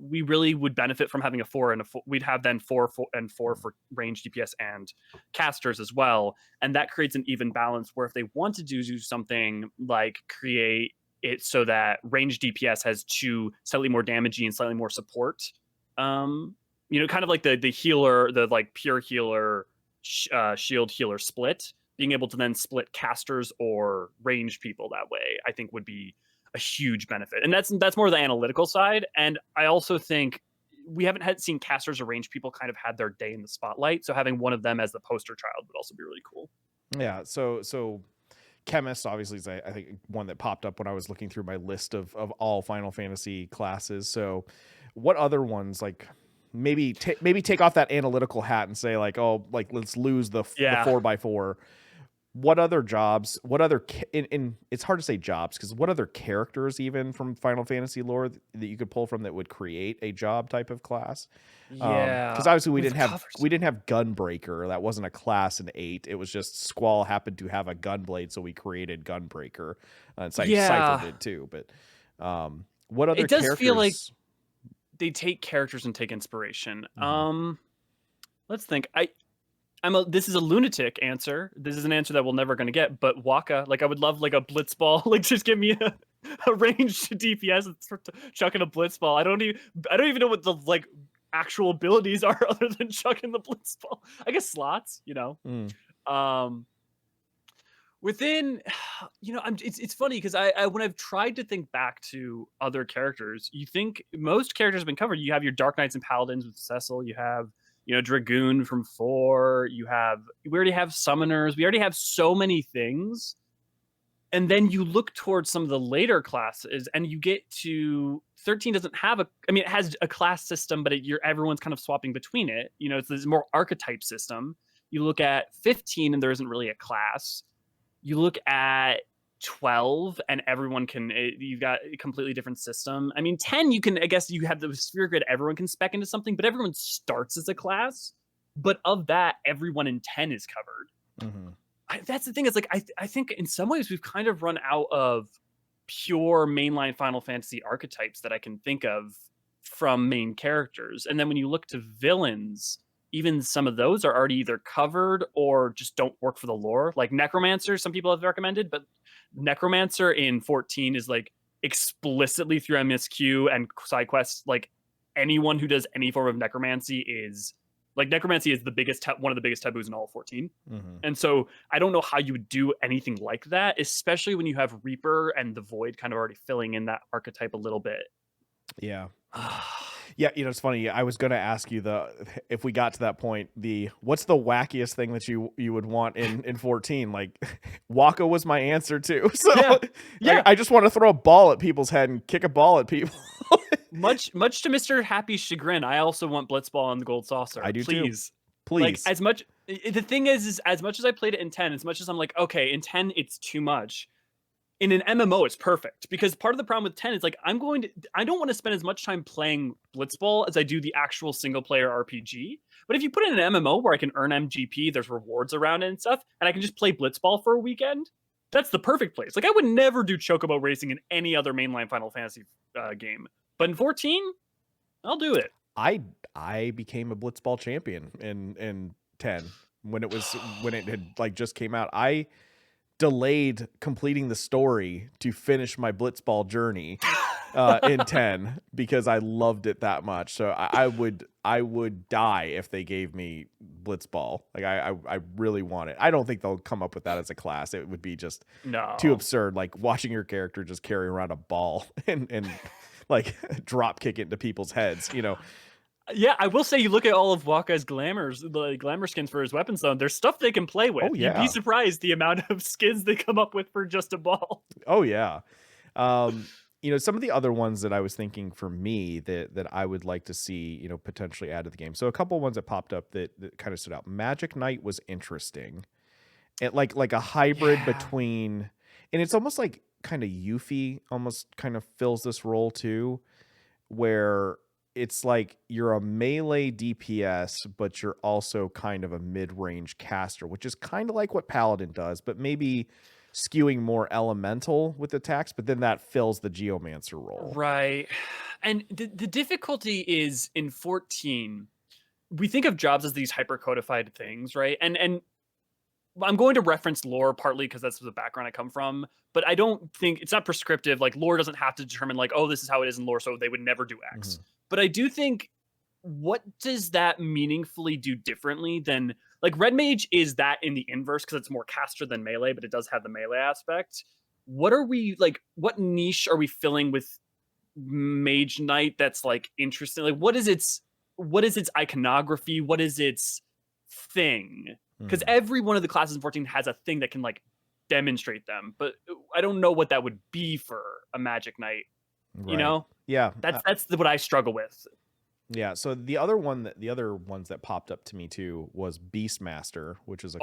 we really would benefit from having a 4 and a 4. We'd have then 4 and 4 for ranged DPS and casters as well, and that creates an even balance where if they want to do something like create it so that ranged DPS has 2 slightly more damagey and slightly more support, kind of like the healer, the like pure healer shield healer split, being able to then split casters or ranged people that way, I think would be a huge benefit. And that's more the analytical side. And I also think we haven't seen casters or ranged people kind of had their day in the spotlight. So having one of them as the poster child would also be really cool. Yeah. So Chemist obviously is I think one that popped up when I was looking through my list of all Final Fantasy classes. So what other ones, like maybe take off that analytical hat and say like, oh, like let's lose the 4x4. What other jobs, it's hard to say jobs because what other characters even from Final Fantasy lore that you could pull from that would create a job type of class? Yeah, because obviously we didn't have Gunbreaker. That wasn't a class in 8. It was just Squall happened to have a gunblade, so we created Gunbreaker. And Cypher did too. But what other characters? It does feel like they take characters and take inspiration. Let's think. This is a lunatic answer. This is an answer that we're never going to get, but Waka, like I would love like a blitzball, like just give me a ranged DPS and chucking a blitzball. I don't even know what the like actual abilities are other than chucking the blitzball. I guess slots, within, it's funny because I when I've tried to think back to other characters, you think most characters have been covered. You have your Dark Knights and Paladins with Cecil, you have Dragoon from 4, we already have summoners, we already have so many things. And then you look towards some of the later classes and you get to 13 doesn't have it has a class system, but everyone's kind of swapping between it. It's this more archetype system. You look at 15 and there isn't really a class. You look at 12 and everyone can, you've got a completely different system. I mean, 10, you can, I guess you have the sphere grid, everyone can spec into something, but everyone starts as a class. But of that, everyone in 10 is covered. That's the thing, is like, I think in some ways we've kind of run out of pure mainline Final Fantasy archetypes that I can think of from main characters. And then when you look to villains, even some of those are already either covered or just don't work for the lore. Like Necromancer, some people have recommended, but Necromancer in 14 is like explicitly through MSQ and side quests. Like anyone who does any form of necromancy is like, necromancy is the biggest one of the biggest taboos in all of 14. And so I don't know how you would do anything like that, especially when you have Reaper and the Void kind of already filling in that archetype a little bit. Yeah. Yeah, you know, it's funny. I was going to ask you if we got to that point, what's the wackiest thing that you would want in 14? Like, Waka was my answer too. So yeah. I just want to throw a ball at people's head and kick a ball at people. much to Mr. Happy's chagrin, I also want Blitzball on the Gold Saucer. I do Please. too. Please. Like, as much, the thing is as much as I played it in 10, as much as I'm like, okay, in 10 it's too much. In an MMO, it's perfect, because part of the problem with 10 is like, I don't want to spend as much time playing Blitzball as I do the actual single player RPG. But if you put it in an MMO where I can earn MGP, there's rewards around it and stuff, and I can just play Blitzball for a weekend, that's the perfect place. Like, I would never do Chocobo racing in any other mainline Final Fantasy game. But in 14, I'll do it. I became a Blitzball champion in 10 when it had like just came out. I delayed completing the story to finish my Blitzball journey in 10 because I loved it that much. So I would die if they gave me Blitzball. Like, I really want it. I don't think they'll come up with that as a class. It would be just too absurd. Like, watching your character just carry around a ball and like drop kick it into people's heads, you know. Yeah, I will say, you look at all of Waka's the glamour skins for his weapons, though, there's stuff they can play with. Oh, yeah. You'd be surprised the amount of skins they come up with for just a ball. Oh, yeah. You know, some of the other ones that I was thinking for me that I would like to see, you know, potentially add to the game. So a couple of ones that popped up that kind of stood out. Magic Knight was interesting. It like a hybrid between, and it's almost like kind of Yuffie almost kind of fills this role too, where it's like you're a melee DPS, but you're also kind of a mid-range caster, which is kind of like what Paladin does, but maybe skewing more elemental with attacks, but then that fills the Geomancer role. Right. And the difficulty is, in 14, we think of jobs as these hyper-codified things, right? And I'm going to reference lore partly because that's the background I come from, but I don't think it's not prescriptive. Like, lore doesn't have to determine like, oh, this is how it is in lore, so they would never do X. But I do think, what does that meaningfully do differently than, like, Red Mage is that in the inverse because it's more caster than melee, but it does have the melee aspect. What are we, like, what niche are we filling with Mage Knight that's like interesting? Like, what is its iconography? What is its thing? Because every one of the classes in 14 has a thing that can like demonstrate them, but I don't know what that would be for a Magic Knight. Right. You know? Yeah. That's what I struggle with. Yeah. So the other ones that popped up to me too was Beastmaster, which is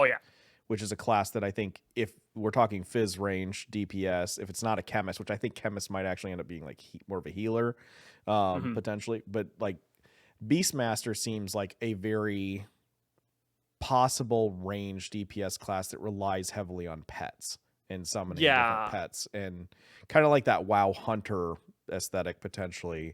a class that I think, if we're talking Fizz range DPS, if it's not a chemist, which I think chemist might actually end up being like more of a healer, potentially, but like Beastmaster seems like a very possible range DPS class that relies heavily on pets and summoning different pets, and kind of like that WoW Hunter aesthetic potentially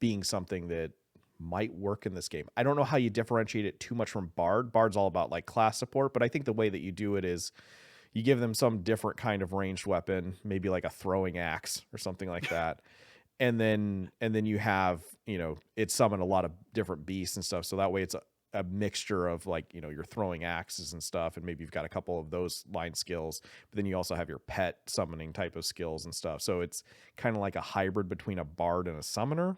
being something that might work in this game. I don't know how you differentiate it too much from Bard. Bard's all about like class support, but I think the way that you do it is you give them some different kind of ranged weapon, maybe like a throwing axe or something like that. And then you have, you know, it summon a lot of different beasts and stuff. So that way it's a mixture of like, you know, you're throwing axes and stuff, and maybe you've got a couple of those line skills, but then you also have your pet summoning type of skills and stuff. So it's kind of like a hybrid between a bard and a summoner.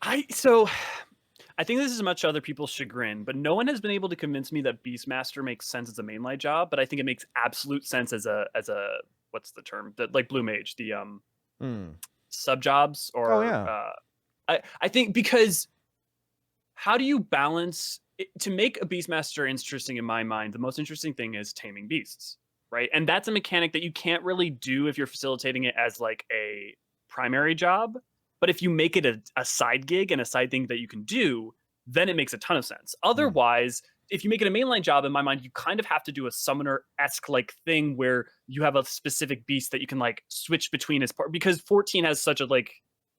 I think this is much to other people's chagrin, but no one has been able to convince me that Beastmaster makes sense as a mainline job, but I think it makes absolute sense as a what's the term? That like Blue Mage, the sub jobs, or I think, because how do you balance to make a Beastmaster interesting? In my mind, the most interesting thing is taming beasts, right? And that's a mechanic that you can't really do if you're facilitating it as like a primary job. But if you make it a side gig and a side thing that you can do, then it makes a ton of sense. Otherwise, if you make it a mainline job, in my mind, you kind of have to do a summoner-esque like thing where you have a specific beast that you can like switch between as part, because 14 has such a like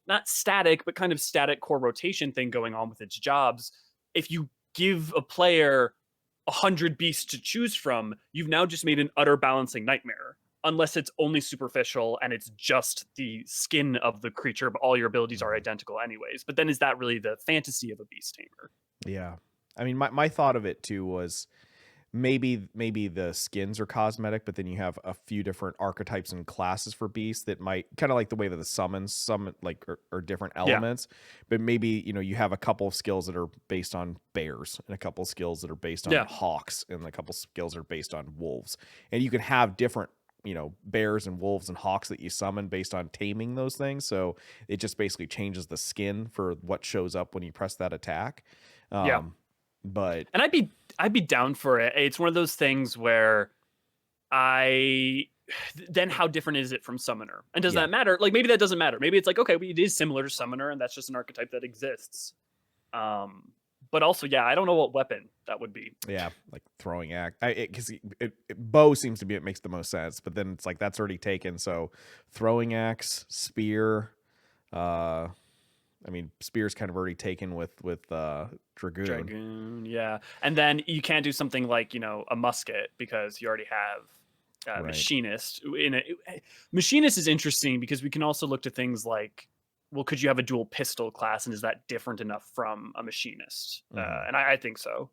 not static, but kind of static core rotation thing going on with its jobs. If you give a player 100 beasts to choose from, you've now just made an utter balancing nightmare. Unless it's only superficial and it's just the skin of the creature, but all your abilities are identical anyways. But then is that really the fantasy of a beast tamer? Yeah. I mean, my thought of it too was maybe the skins are cosmetic, but then you have a few different archetypes and classes for beasts that might kind of like the way that the summons like are different elements. But maybe, you know, you have a couple of skills that are based on bears and a couple of skills that are based on hawks and a couple of skills that are based on wolves. And you can have different, you know, bears and wolves and hawks that you summon based on taming those things. So it just basically changes the skin for what shows up when you press that attack. But and I'd be down for it. It's one of those things where then how different is it from summoner? And does that matter? Like maybe that doesn't matter. Maybe it's like, okay, it is similar to summoner and that's just an archetype that exists. But also, I don't know what weapon that would be. Yeah, like throwing axe. Because bow seems to be it makes the most sense, but then it's like that's already taken. So throwing axe, spear. I mean, spear's kind of already taken with dragoon. Dragoon, yeah. And then you can't do something like, you know, a musket because you already have machinist. Machinist is interesting because we can also look to things like, well, could you have a dual pistol class, and is that different enough from a machinist? And I think so.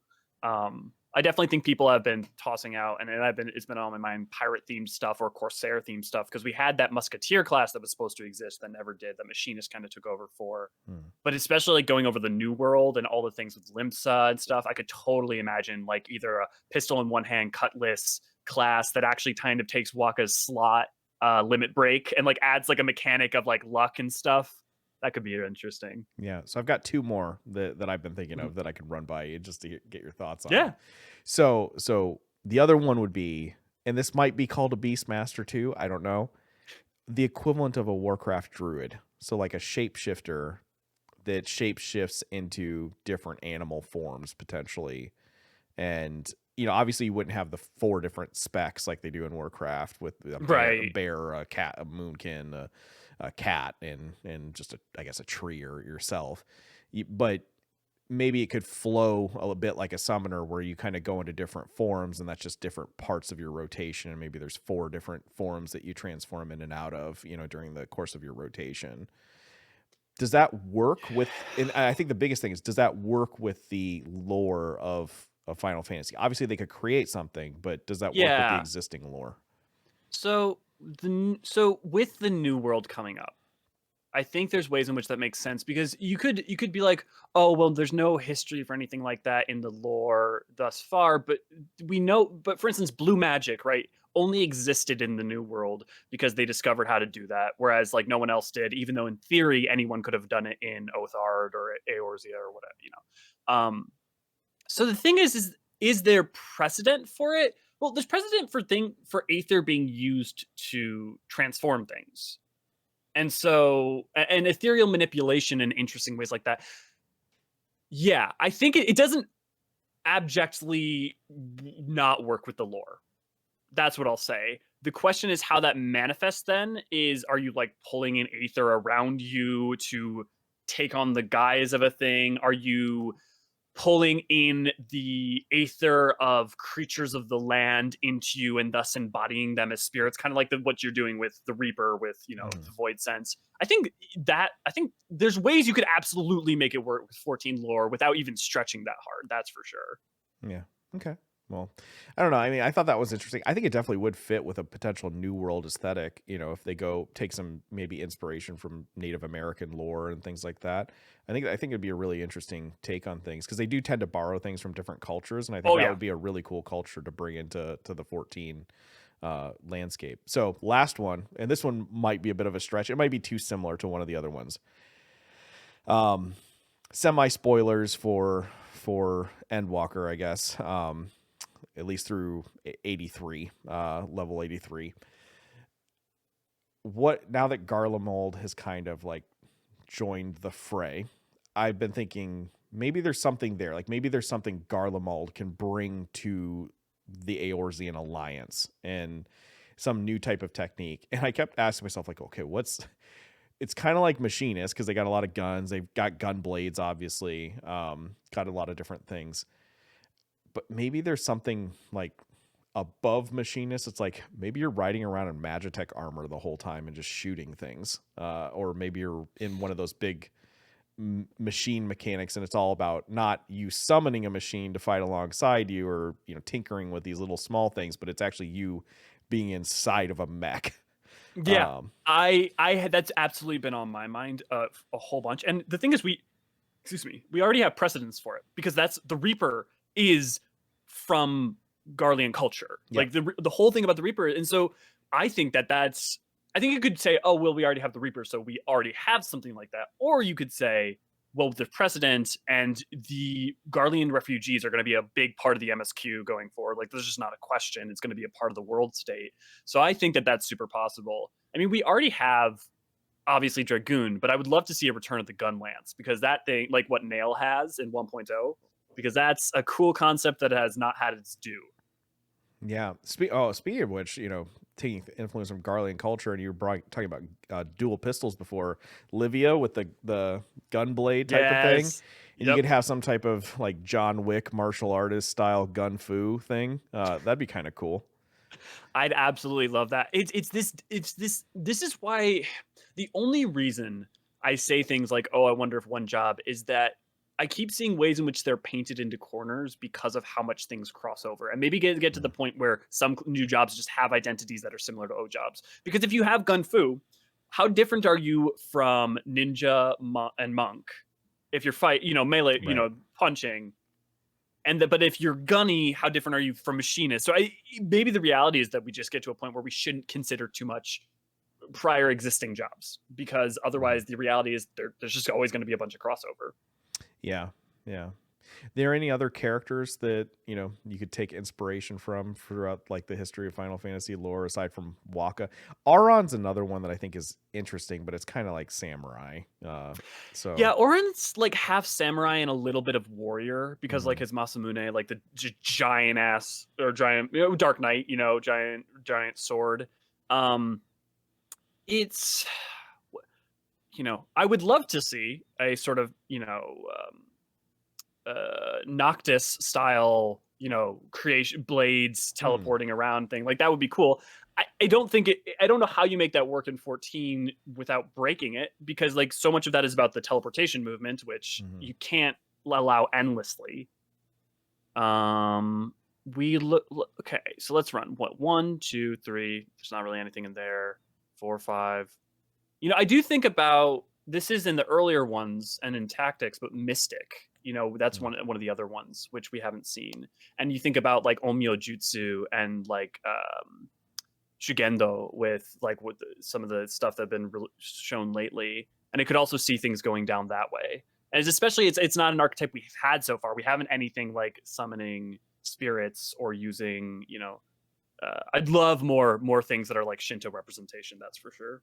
I definitely think people have been tossing out, and it's been on my mind, pirate themed stuff or Corsair themed stuff, because we had that musketeer class that was supposed to exist that never did, that machinist kind of took over for. But especially like going over the new world and all the things with Limsa and stuff, I could totally imagine like either a pistol in one hand cutlass class that actually kind of takes Waka's slot limit break and like adds like a mechanic of like luck and stuff. That could be interesting. Yeah. So I've got two more that I've been thinking of that I could run by you just to get your thoughts on. Yeah. So the other one would be, and this might be called a Beastmaster too, I don't know, the equivalent of a Warcraft druid. So like a shapeshifter that shapeshifts into different animal forms potentially. And, you know, obviously you wouldn't have the 4 different specs like they do in Warcraft with a bear, a cat, a moonkin, a cat, and just I guess a tree or yourself. But maybe it could flow a little bit like a summoner where you kind of go into different forms, and that's just different parts of your rotation. And maybe there's 4 different forms that you transform in and out of, you know, during the course of your rotation. Does that work with, and I think the biggest thing is, does that work with the lore of Final Fantasy? Obviously they could create something, but does that work with the existing lore? So with the new world coming up, I think there's ways in which that makes sense, because you could be like, oh, well, there's no history for anything like that in the lore thus far, but we know, but for instance, blue magic, right, only existed in the new world because they discovered how to do that, whereas like no one else did, even though in theory anyone could have done it in Oathard or Eorzea or whatever, you know. So the thing is there precedent for it? Well, there's precedent for Aether being used to transform things. And so, and ethereal manipulation in interesting ways like that. Yeah, I think it doesn't abjectly not work with the lore. That's what I'll say. The question is how that manifests then is, are you like pulling in Aether around you to take on the guise of a thing? Are you pulling in the Aether of creatures of the land into you and thus embodying them as spirits, kind of like what you're doing with the Reaper with, you know, the Void Sense. I think there's ways you could absolutely make it work with 14 lore without even stretching that hard. That's for sure. Yeah. Okay. Well, I don't know. I mean, I thought that was interesting. I think it definitely would fit with a potential new world aesthetic, you know, if they go take some maybe inspiration from Native American lore and things like that. I think it'd be a really interesting take on things, because they do tend to borrow things from different cultures, and I think that would be a really cool culture to bring into the 14 landscape. So last one, and this one might be a bit of a stretch. It might be too similar to one of the other ones. Semi spoilers for Endwalker, I guess. at least through 83, level 83. Now that Garlemald has kind of like joined the fray, I've been thinking maybe there's something there. Like maybe there's something Garlemald can bring to the Eorzean alliance and some new type of technique. And I kept asking myself, like, okay, it's kind of like machinists, because they got a lot of guns. They've got gun blades, obviously, got a lot of different things. But maybe there's something like above machinists. It's like maybe you're riding around in Magitech armor the whole time and just shooting things. Or maybe you're in one of those big machine mechanics, and it's all about not you summoning a machine to fight alongside you, or tinkering with these little small things, but it's actually you being inside of a mech. Yeah, I had, that's absolutely been on my mind a whole bunch. And the thing is, we already have precedence for it, because the Reaper is from Garlean culture. Yeah. Like the whole thing about the Reaper. And so I think I think you could say, oh, well, we already have the Reaper, so we already have something like that. Or you could say, well, there's precedent, and the Garlean refugees are going to be a big part of the MSQ going forward. Like, there's just not a question. It's going to be a part of the world state. So I think that's super possible. I mean, we already have, obviously, Dragoon, but I would love to see a return of the Gun Lance, because that thing, like what Nail has in 1.0, because that's a cool concept that has not had its due. Yeah. Speaking of which, taking influence from Garlean culture, and you were talking about dual pistols before, Livia with the gun blade type of thing. And you could have some type of like John Wick martial artist style gun fu thing. That'd be kind of cool. I'd absolutely love that. This is why the only reason I say things like, oh, I wonder if one job, is that I keep seeing ways in which they're painted into corners because of how much things cross over, and maybe get to the point where some new jobs just have identities that are similar to O jobs. Because if you have Gun Fu, how different are you from Ninja and Monk? If you're melee, right, punching, but if you're gunny, how different are you from Machinist? So maybe the reality is that we just get to a point where we shouldn't consider too much prior existing jobs, because otherwise the reality is there's just always going to be a bunch of crossover. Yeah. There are any other characters that you could take inspiration from throughout like the history of Final Fantasy lore, aside from Waka? Auron's another one that I think is interesting, but it's kind of like samurai. So yeah, Auron's like half samurai and a little bit of warrior, because like his Masamune, like the giant ass or giant Dark Knight, giant sword. It's I would love to see a sort of Noctis style creation, blades teleporting around thing. Like that would be cool. I don't know how you make that work in 14 without breaking it, because like so much of that is about the teleportation movement, which you can't allow endlessly. Okay, so let's run 1, 2, 3. There's not really anything in there. 4, 5. I do think about, this is in the earlier ones and in tactics, but Mystic, that's one of the other ones which we haven't seen. And you think about like Onmyo Jutsu and like Shugendo with some of the stuff that have been shown lately, and it could also see things going down that way. And especially it's not an archetype we've had so far. We haven't anything like summoning spirits or using I'd love more things that are like Shinto representation. That's for sure.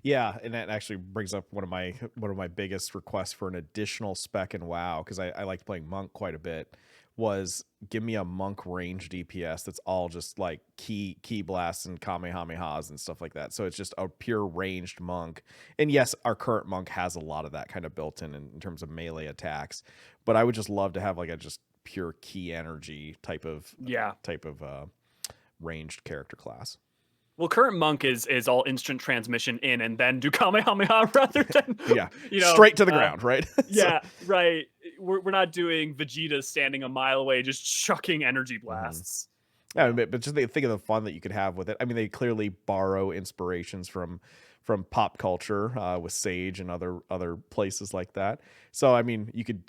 Yeah, and that actually brings up one of my biggest requests for an additional spec in WoW, because I liked playing Monk quite a bit. Was give me a Monk range DPS that's all just like key blasts and kamehamehas and stuff like that. So it's just a pure ranged Monk. And yes, our current Monk has a lot of that kind of built in terms of melee attacks. But I would just love to have like a just pure key energy type of ranged character class. Well, current Monk is all instant transmission in and then do Kamehameha rather than straight to the ground, right? Yeah, right. We're not doing Vegeta standing a mile away just chucking energy blasts. Yeah, but just think of the fun that you could have with it. I mean, they clearly borrow inspirations from pop culture with Sage and other places like that. So I mean, you could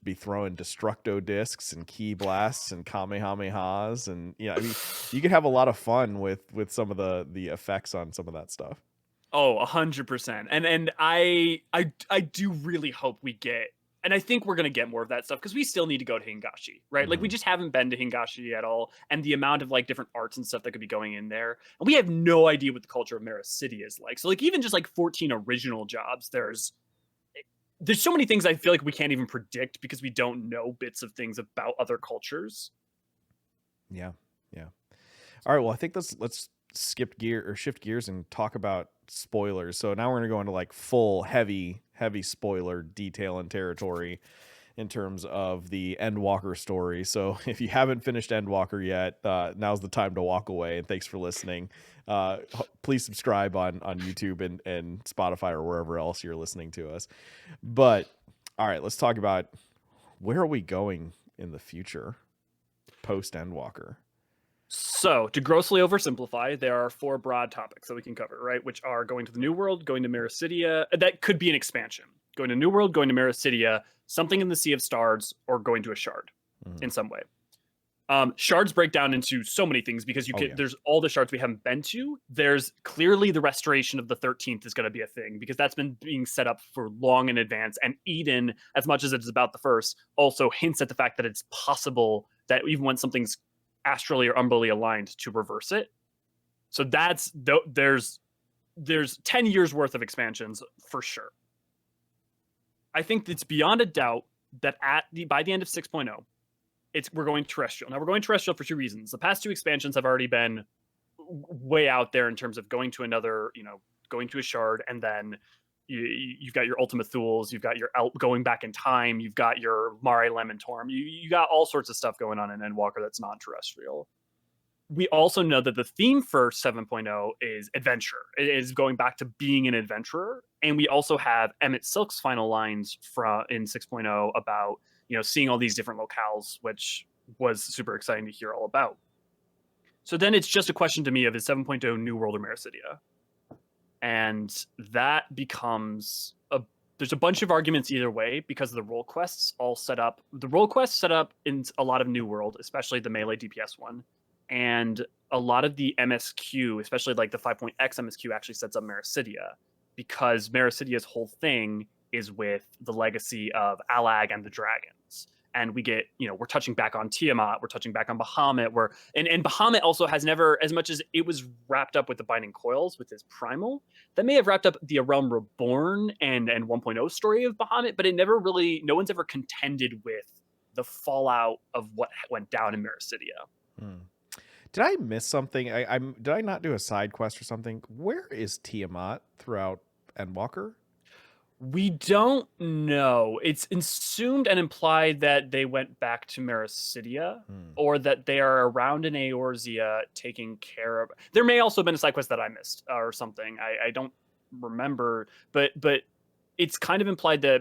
be throwing Destructo discs and key blasts and kamehamehas, and I mean, you could have a lot of fun with some of the effects on some of that stuff. Oh, 100%. And I do really hope we get And I think we're going to get more of that stuff because we still need to go to Hingashi, right? Like we just haven't been to Hingashi at all. And the amount of like different arts and stuff that could be going in there. And we have no idea what the culture of Mara City is like. So like even just like 14 original jobs, there's so many things I feel like we can't even predict because we don't know bits of things about other cultures. Yeah. All right. Well, I think let's shift gears and talk about spoilers. So now we're going to go into like full heavy spoiler detail and territory in terms of the Endwalker story. So if you haven't finished Endwalker yet, now's the time to walk away. And thanks for listening. Please subscribe on YouTube and Spotify or wherever else you're listening to us. But all right, let's talk about where are we going in the future post Endwalker. So, to grossly oversimplify, there are 4 broad topics that we can cover, right? Which are going to the New World, going to Meracidia. That could be an expansion. Going to New World, going to Meracidia, something in the Sea of Stars, or going to a shard in some way. Shards break down into so many things because there's all the shards we haven't been to. There's clearly the restoration of the 13th is going to be a thing because that's been being set up for long in advance. And Eden, as much as it's about the first, also hints at the fact that it's possible that even when something's astrally or umbrally aligned to reverse it. So there's 10 years worth of expansions for sure. I think it's beyond a doubt that by the end of 6.0, we're going terrestrial. Now we're going terrestrial for 2 reasons. The past 2 expansions have already been way out there in terms of going to another, going to a shard, and then you've got your Ultima Thules, you've got your going back in time, you've got your Mare Lamentorum, you got all sorts of stuff going on in Endwalker that's non-terrestrial. We also know that the theme for 7.0 is adventure. It is going back to being an adventurer. And we also have Emmett Silk's final lines in 6.0 about, seeing all these different locales, which was super exciting to hear all about. So then it's just a question to me of is 7.0 New World or Meracidia? And that becomes there's a bunch of arguments either way because the role quests all set up. The role quests set up in a lot of New World, especially the melee DPS one. And a lot of the MSQ, especially like the 5.x MSQ, actually sets up Meracidia because Meracidia's whole thing is with the legacy of Alag and the dragons. And we get, we're touching back on Tiamat, we're touching back on Bahamut, and Bahamut also has never, as much as it was wrapped up with the Binding Coils with his primal, that may have wrapped up the A Realm Reborn and 1.0 story of Bahamut, but it never really, no one's ever contended with the fallout of what went down in Meracidia. Did I miss something? Did I not do a side quest or something? Where is Tiamat throughout Endwalker? We don't know. It's assumed and implied that they went back to Meracidia or that they are around in Eorzea taking care of... There may also have been a side quest that I missed or something. I don't remember, but it's kind of implied that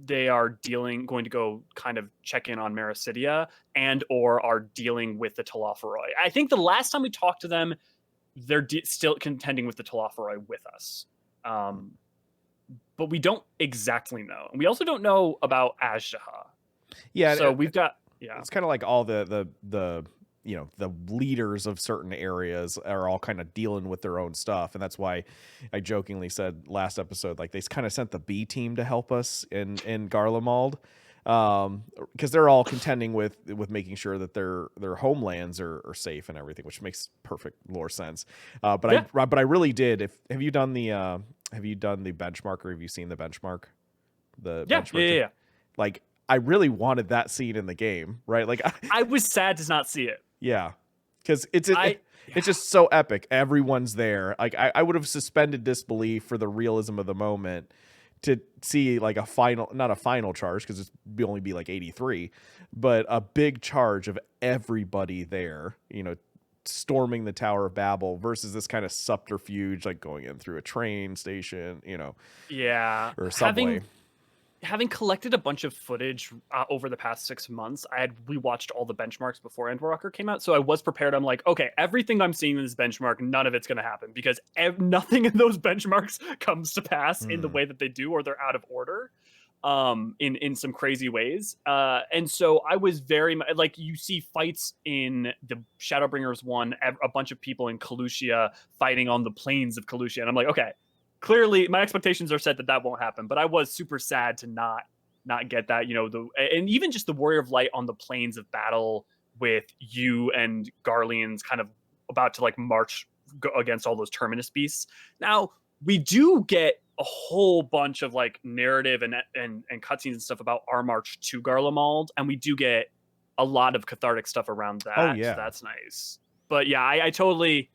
they are going to go kind of check in on Meracidia and or are dealing with the Telophoroi. I think the last time we talked to them, they're still contending with the Telophoroi with us. But we don't exactly know. And we also don't know about Azjaha. Yeah. So we've got, it's kind of like all the leaders of certain areas are all kind of dealing with their own stuff. And that's why I jokingly said last episode, like they kind of sent the B team to help us in Garlemald. Because they're all contending with making sure that their homelands are safe and everything, which makes perfect lore sense. But I really did. Have you done the benchmark, or have you seen the benchmark? Yeah. Like I really wanted that scene in the game, right? Like I was sad to not see it. Yeah, because it's just so epic. Everyone's there. Like I would have suspended disbelief for the realism of the moment to see like not a final charge because it'd only be like 83, but a big charge of everybody there, storming the Tower of Babel versus this kind of subterfuge, like going in through a train station, or a subway. Having collected a bunch of footage over the past 6 months, we watched all the benchmarks before Endwalker came out, so I was prepared. I'm like, okay, everything I'm seeing in this benchmark, none of it's going to happen because nothing in those benchmarks comes to pass in the way that they do, or they're out of order in some crazy ways. And so I was very like, you see fights in the Shadowbringers one, a bunch of people in Kalushia fighting on the plains of Kalushia, and I'm like, okay, clearly my expectations are set that won't happen, but I was super sad to not not get that. And even just the Warrior of Light on the plains of battle with you and Garleans kind of about to like march against all those Terminus beasts. Now we do get a whole bunch of like narrative and cutscenes and stuff about our march to Garlemald, and we do get a lot of cathartic stuff around that. Oh yeah, so that's nice. But yeah, I totally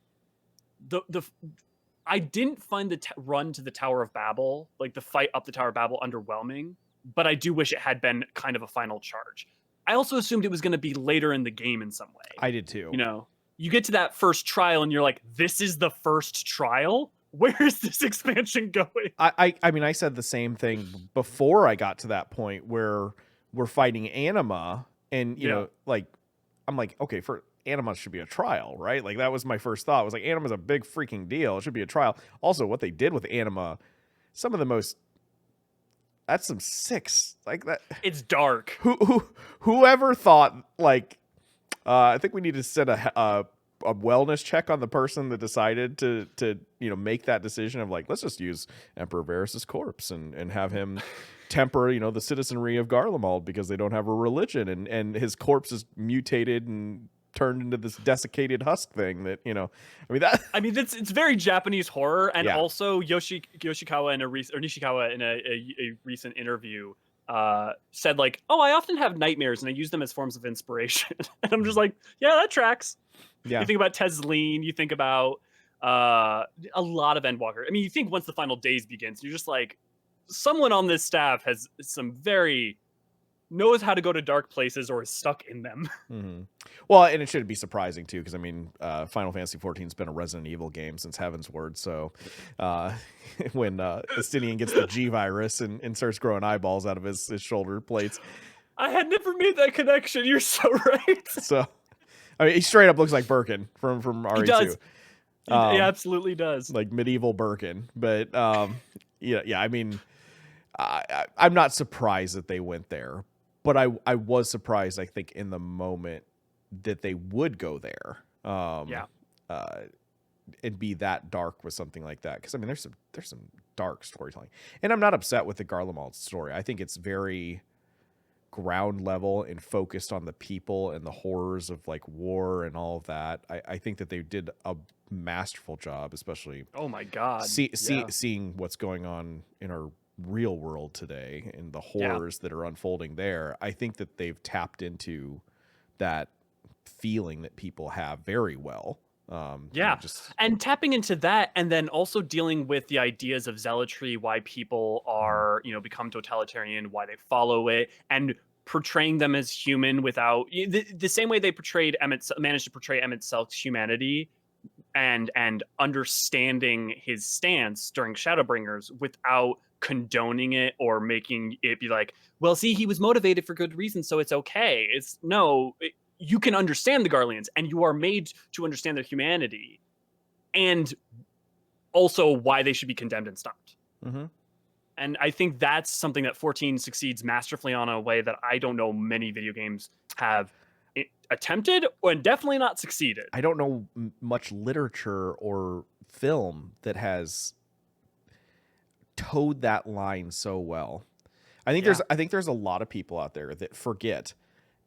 I didn't find the run to the Tower of Babel, like the fight up the Tower of Babel, underwhelming. But I do wish it had been kind of a final charge. I also assumed it was going to be later in the game in some way. I did too. You get to that first trial and you're like, this is the first trial? Where is this expansion going? I mean, I said the same thing before I got to that point where we're fighting Anima, and you know, like, I'm like, okay, for Anima should be a trial, right? Like, that was my first thought. I was like, Anima's a big freaking deal. It should be a trial. Also, what they did with Anima, some of the most, that's some six like that. It's dark. Whoever thought, like, I think we need to set a wellness check on the person that decided to make that decision of like, let's just use Emperor Varys' corpse and have him temper the citizenry of Garlemald because they don't have a religion, and his corpse is mutated and turned into this desiccated husk thing that it's very Japanese horror. And also Nishikawa in a recent interview said like, oh, I often have nightmares and I use them as forms of inspiration. And I'm just like, yeah, that tracks. You think about Tesleen, you think about a lot of Endwalker. I mean, you think once the final days begins, you're just like, someone on this staff has knows how to go to dark places or is stuck in them. Mm-hmm. Well, and it shouldn't be surprising too, because I mean, Final Fantasy XIV has been a Resident Evil game since Heaven's Word. So when Estinian gets the G virus and starts growing eyeballs out of his shoulder plates, I had never made that connection. You're so right. So, I mean, he straight up looks like Birkin from RE2. He does. He absolutely does. Like medieval Birkin. But yeah. I mean, I'm not surprised that they went there, but I was surprised, I think, in the moment that they would go there. And be that dark with something like that. Because I mean, there's some dark storytelling, and I'm not upset with the Garlemald story. I think it's very ground level and focused on the people and the horrors of like war and all of that. I think that they did a masterful job, especially oh my god, seeing what's going on in our real world today and the horrors that are unfolding there. I think that they've tapped into that feeling that people have very well. And tapping into that, and then also dealing with the ideas of zealotry, why people are become totalitarian, why they follow it, and portraying them as human without the same way they managed to portray Emmett Selk's humanity and understanding his stance during Shadowbringers without condoning it or making it be like, well, see, he was motivated for good reasons, so it's okay. You can understand the Garleans, and you are made to understand their humanity, and also why they should be condemned and stopped. Mm-hmm. And I think that's something that 14 succeeds masterfully on, a way that I don't know many video games have attempted, and definitely not succeeded. I don't know much literature or film that has towed that line so well. I think there's a lot of people out there that forget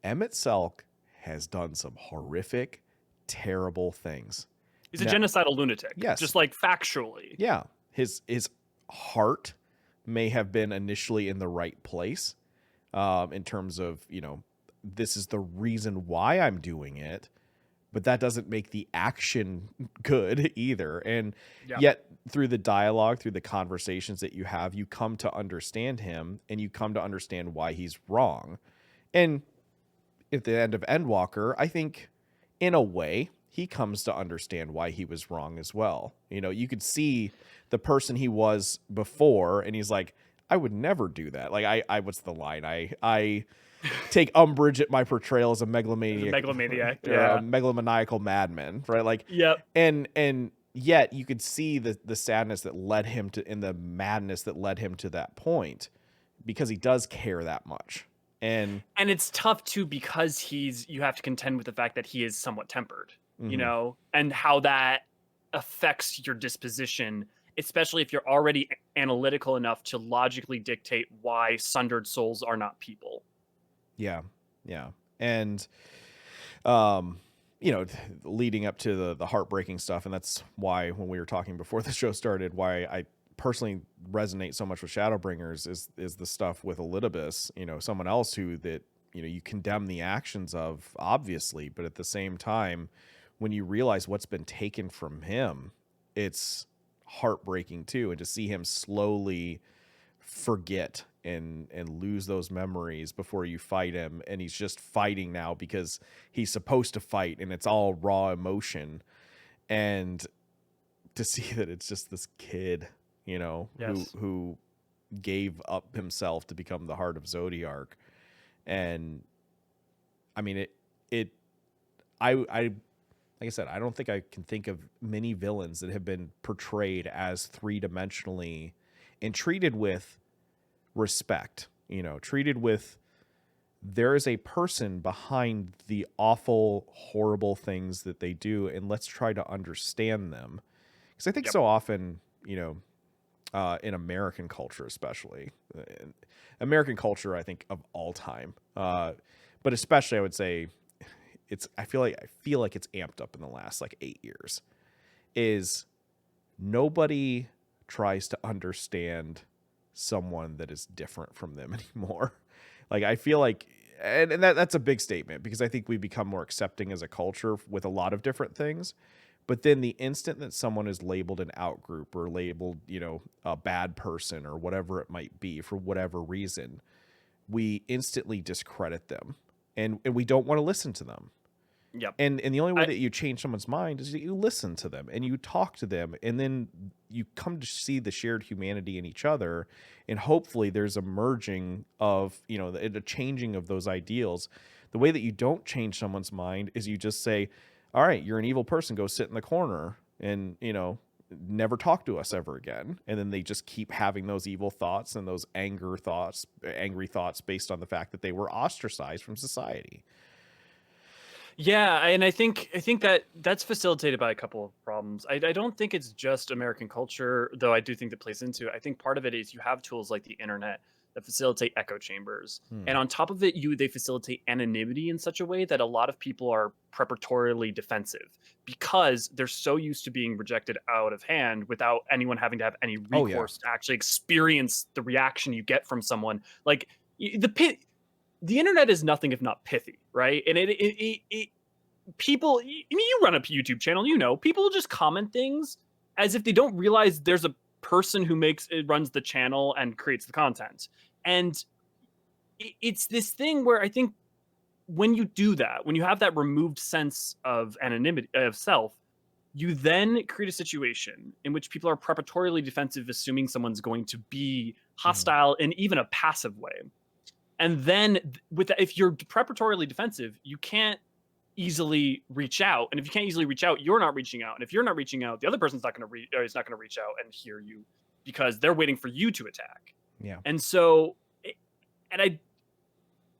Emmett Selk has done some horrific, terrible things. He's a genocidal lunatic. Yes. Just like factually. Yeah. His heart may have been initially in the right place, in terms of, this is the reason why I'm doing it, but that doesn't make the action good either. And yet through the dialogue, through the conversations that you have, you come to understand him, and you come to understand why he's wrong. And at the end of Endwalker, I think in a way he comes to understand why he was wrong as well. You could see the person he was before, and he's like, I would never do that. Like I what's the line? I take umbrage at my portrayal as a megalomaniac. A megalomaniacal madman, right? Like, and yet you could see the sadness that led him to, in the madness that led him to that point, because he does care that much. And it's tough too, because you have to contend with the fact that he is somewhat tempered, and how that affects your disposition especially if you're already analytical enough to logically dictate why sundered souls are not people. Yeah. And leading up to the heartbreaking stuff, and that's why when we were talking before the show started, why I personally resonate so much with Shadowbringers is the stuff with Elioux, someone else that you condemn the actions of, obviously, but at the same time, when you realize what's been taken from him, it's heartbreaking too. And to see him slowly forget and lose those memories before you fight him, and he's just fighting now because he's supposed to fight, and it's all raw emotion, and to see that it's just this kid, Yes. who gave up himself to become the Heart of Zodiark. And I mean, I like I said, I don't think I can think of many villains that have been portrayed as three-dimensionally and treated with respect, treated with, there is a person behind the awful, horrible things that they do, and let's try to understand them. Because I think so often, in American culture, especially American culture, I think of all time, but especially I would say I feel like it's amped up in the last 8 years, is nobody tries to understand someone that is different from them anymore. I feel like, and that's a big statement, because I think we become more accepting as a culture with a lot of different things. But then the instant that someone is labeled an outgroup or labeled, a bad person or whatever it might be for whatever reason, we instantly discredit them, and we don't want to listen to them. Yep. And the only way that you change someone's mind is that you listen to them and you talk to them, and then you come to see the shared humanity in each other, and hopefully there's a merging of, a changing of those ideals. The way that you don't change someone's mind is you just say, all right, you're an evil person, go sit in the corner and, never talk to us ever again. And then they just keep having those evil thoughts and those angry thoughts based on the fact that they were ostracized from society. Yeah, and I think that's facilitated by a couple of problems. I don't think it's just American culture, though I do think that plays into it. I think part of it is you have tools like the internet that facilitate echo chambers. And on top of it, they facilitate anonymity in such a way that a lot of people are preparatorily defensive because they're so used to being rejected out of hand without anyone having to have any recourse to actually experience the reaction you get from someone. The internet is nothing if not pithy, right? And it people, you run a YouTube channel, people just comment things as if they don't realize there's a person who runs the channel and creates the content. And it's this thing where I think when you do that, when you have that removed sense of anonymity of self, you then create a situation in which people are preparatorily defensive, assuming someone's going to be hostile in even a passive way. And then if you're preparatorily defensive, you can't easily reach out. And if you can't easily reach out, you're not reaching out. And if you're not reaching out, the other person's not going to is not going to reach out and hear you because they're waiting for you to attack. Yeah. And so,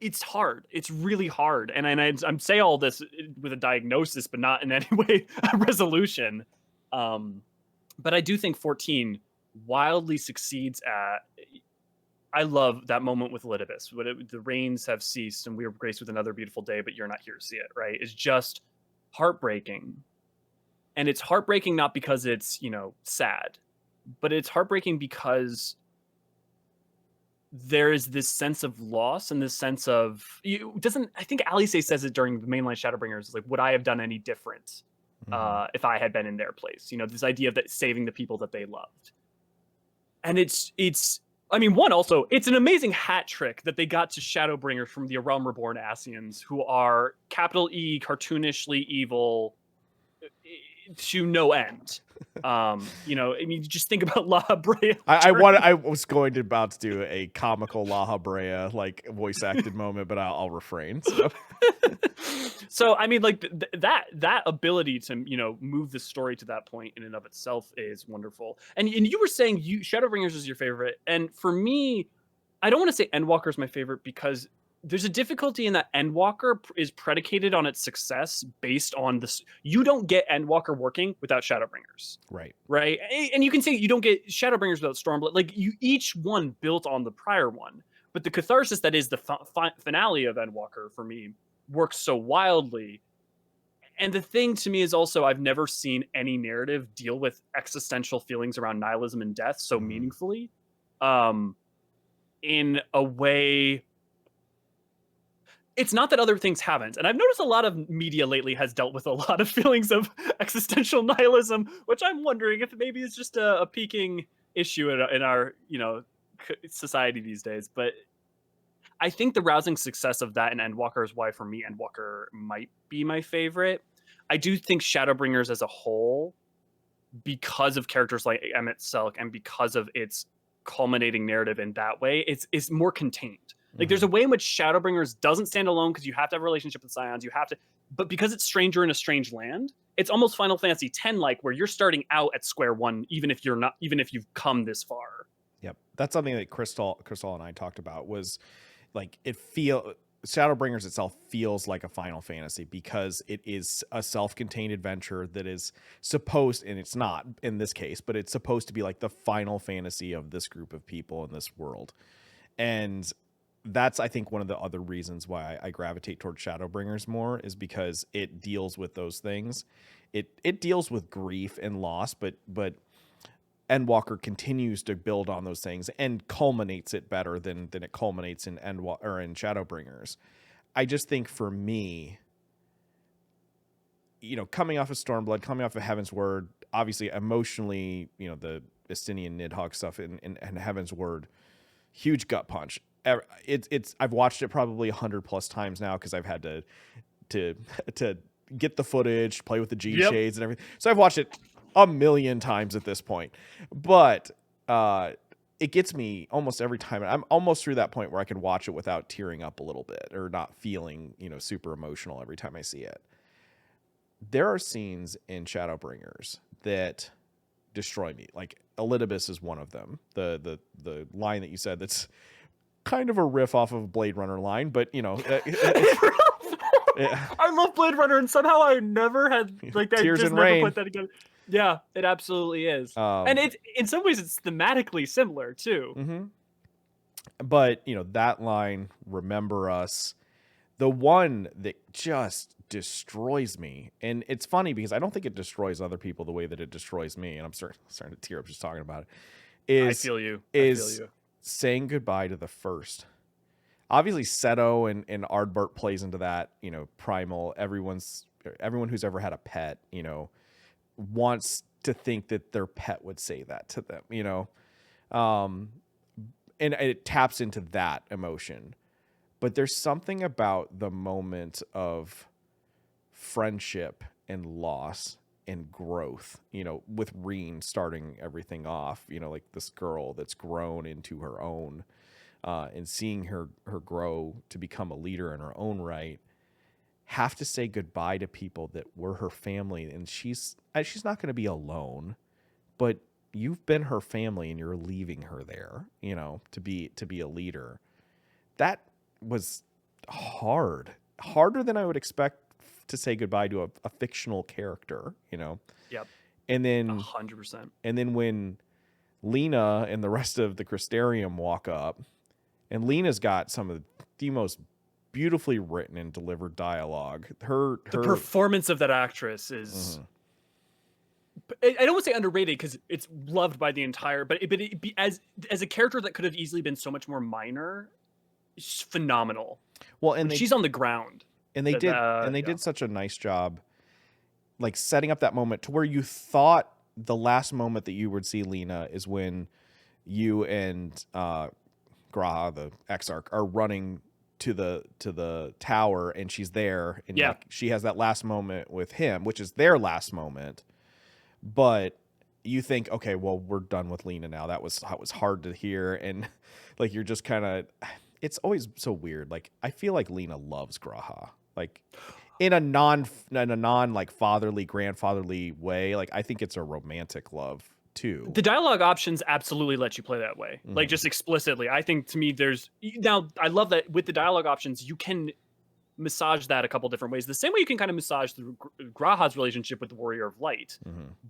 it's hard. It's really hard. And I'm saying all this with a diagnosis, but not in any way a resolution. But I do think 14 wildly succeeds at. I love that moment with Elioux. The rains have ceased and we are graced with another beautiful day, but you're not here to see it, right? It's just heartbreaking. And it's heartbreaking not because it's, sad, but it's heartbreaking because there is this sense of loss and this sense of, I think Alice says it during the mainline Shadowbringers, like, would I have done any different if I had been in their place? This idea of that saving the people that they loved. And it's an amazing hat trick that they got to Shadowbringers from the Realm Reborn Ascians, who are capital E cartoonishly evil to no end. Just think about La Habrea. I was about to do a comical La Habrea voice acted moment, but I'll refrain. So, so that ability to move the story to that point in and of itself is wonderful. And you were saying Shadowbringers is your favorite, and for me, I don't want to say Endwalker is my favorite because there's a difficulty in that Endwalker is predicated on its success based on this. You don't get Endwalker working without Shadowbringers. Right. Right. And you can say you don't get Shadowbringers without Stormblood. Like, each one built on the prior one. But the catharsis that is the finale of Endwalker for me works so wildly. And the thing to me is also, I've never seen any narrative deal with existential feelings around nihilism and death so meaningfully, in a way. It's not that other things haven't. And I've noticed a lot of media lately has dealt with a lot of feelings of existential nihilism, which I'm wondering if maybe it's just a peaking issue in our, society these days. But I think the rousing success of that in Endwalker is why, for me, Endwalker might be my favorite. I do think Shadowbringers as a whole, because of characters like Emmett Selk and because of its culminating narrative in that way, it's more contained. Like, there's a way in which Shadowbringers doesn't stand alone because you have to have a relationship with Scions. But because it's Stranger in a Strange Land, it's almost Final Fantasy X like, where you're starting out at square one, even if you've come this far. Yep, that's something that Crystal and I talked about. Was like, Shadowbringers itself feels like a Final Fantasy because it is a self-contained adventure that is supposed, and it's not in this case, but it's supposed to be like the Final Fantasy of this group of people in this world. And that's, I think, one of the other reasons why I gravitate towards Shadowbringers more, is because it deals with those things. It deals with grief and loss, but Endwalker continues to build on those things and culminates it better than it culminates in in Shadowbringers. I just think, for me, coming off of Stormblood, coming off of Heaven's Word, obviously emotionally, the Estinian Nidhogg stuff in Heaven's Word, huge gut punch. I've watched it probably 100+ times now because I've had to get the footage, play with the G shades and everything. So I've watched it a million times at this point, but it gets me almost every time. I'm almost through that point where I can watch it without tearing up a little bit or not feeling, super emotional every time I see it. There are scenes in Shadowbringers that destroy me. Like, Elidibus is one of them. The line that you said, that's kind of a riff off of a Blade Runner line, but I love Blade Runner, and somehow I never had like that. Tears just and never Rain. put that together. Yeah, it absolutely is, and it's, in some ways, it's thematically similar too. Mm-hmm. But that line, "Remember us," the one that just destroys me, and it's funny because I don't think it destroys other people the way that it destroys me, and I'm starting to tear up just talking about it. I feel you. Saying goodbye to the first. Obviously, Seto and Ardbert plays into that. Primal. Everyone who's ever had a pet, wants to think that their pet would say that to them. And it taps into that emotion. But there's something about the moment of friendship and loss and growth, with Reen starting everything off, like this girl that's grown into her own, and seeing her grow to become a leader in her own right, have to say goodbye to people that were her family. And she's not going to be alone, but you've been her family and you're leaving her there, to be a leader. That was harder than I would expect to say goodbye to a fictional character, Yep. And then 100%. And then when Lena and the rest of the Crystarium walk up, and Lena's got some of the most beautifully written and delivered dialogue. The performance of that actress is, I don't want to say underrated because it's loved by the entire, but as a character that could have easily been so much more minor, it's phenomenal. Well, and she's on the ground. And they did such a nice job, like, setting up that moment to where you thought the last moment that you would see Lena is when you and Graha, the Exarch, are running to the tower, and she's there, and like, she has that last moment with him, which is their last moment. But you think, okay, well, we're done with Lena now. That was hard to hear, and like, you're just kind of. It's always so weird. Like, I feel like Lena loves Graha, like, in a non like fatherly, grandfatherly way. Like, I think it's a romantic love too. The dialogue options absolutely let you play that way, like just explicitly. I think to me, I love that with the dialogue options, you can massage that a couple different ways. The same way you can kind of massage the Graha's relationship with the Warrior of Light.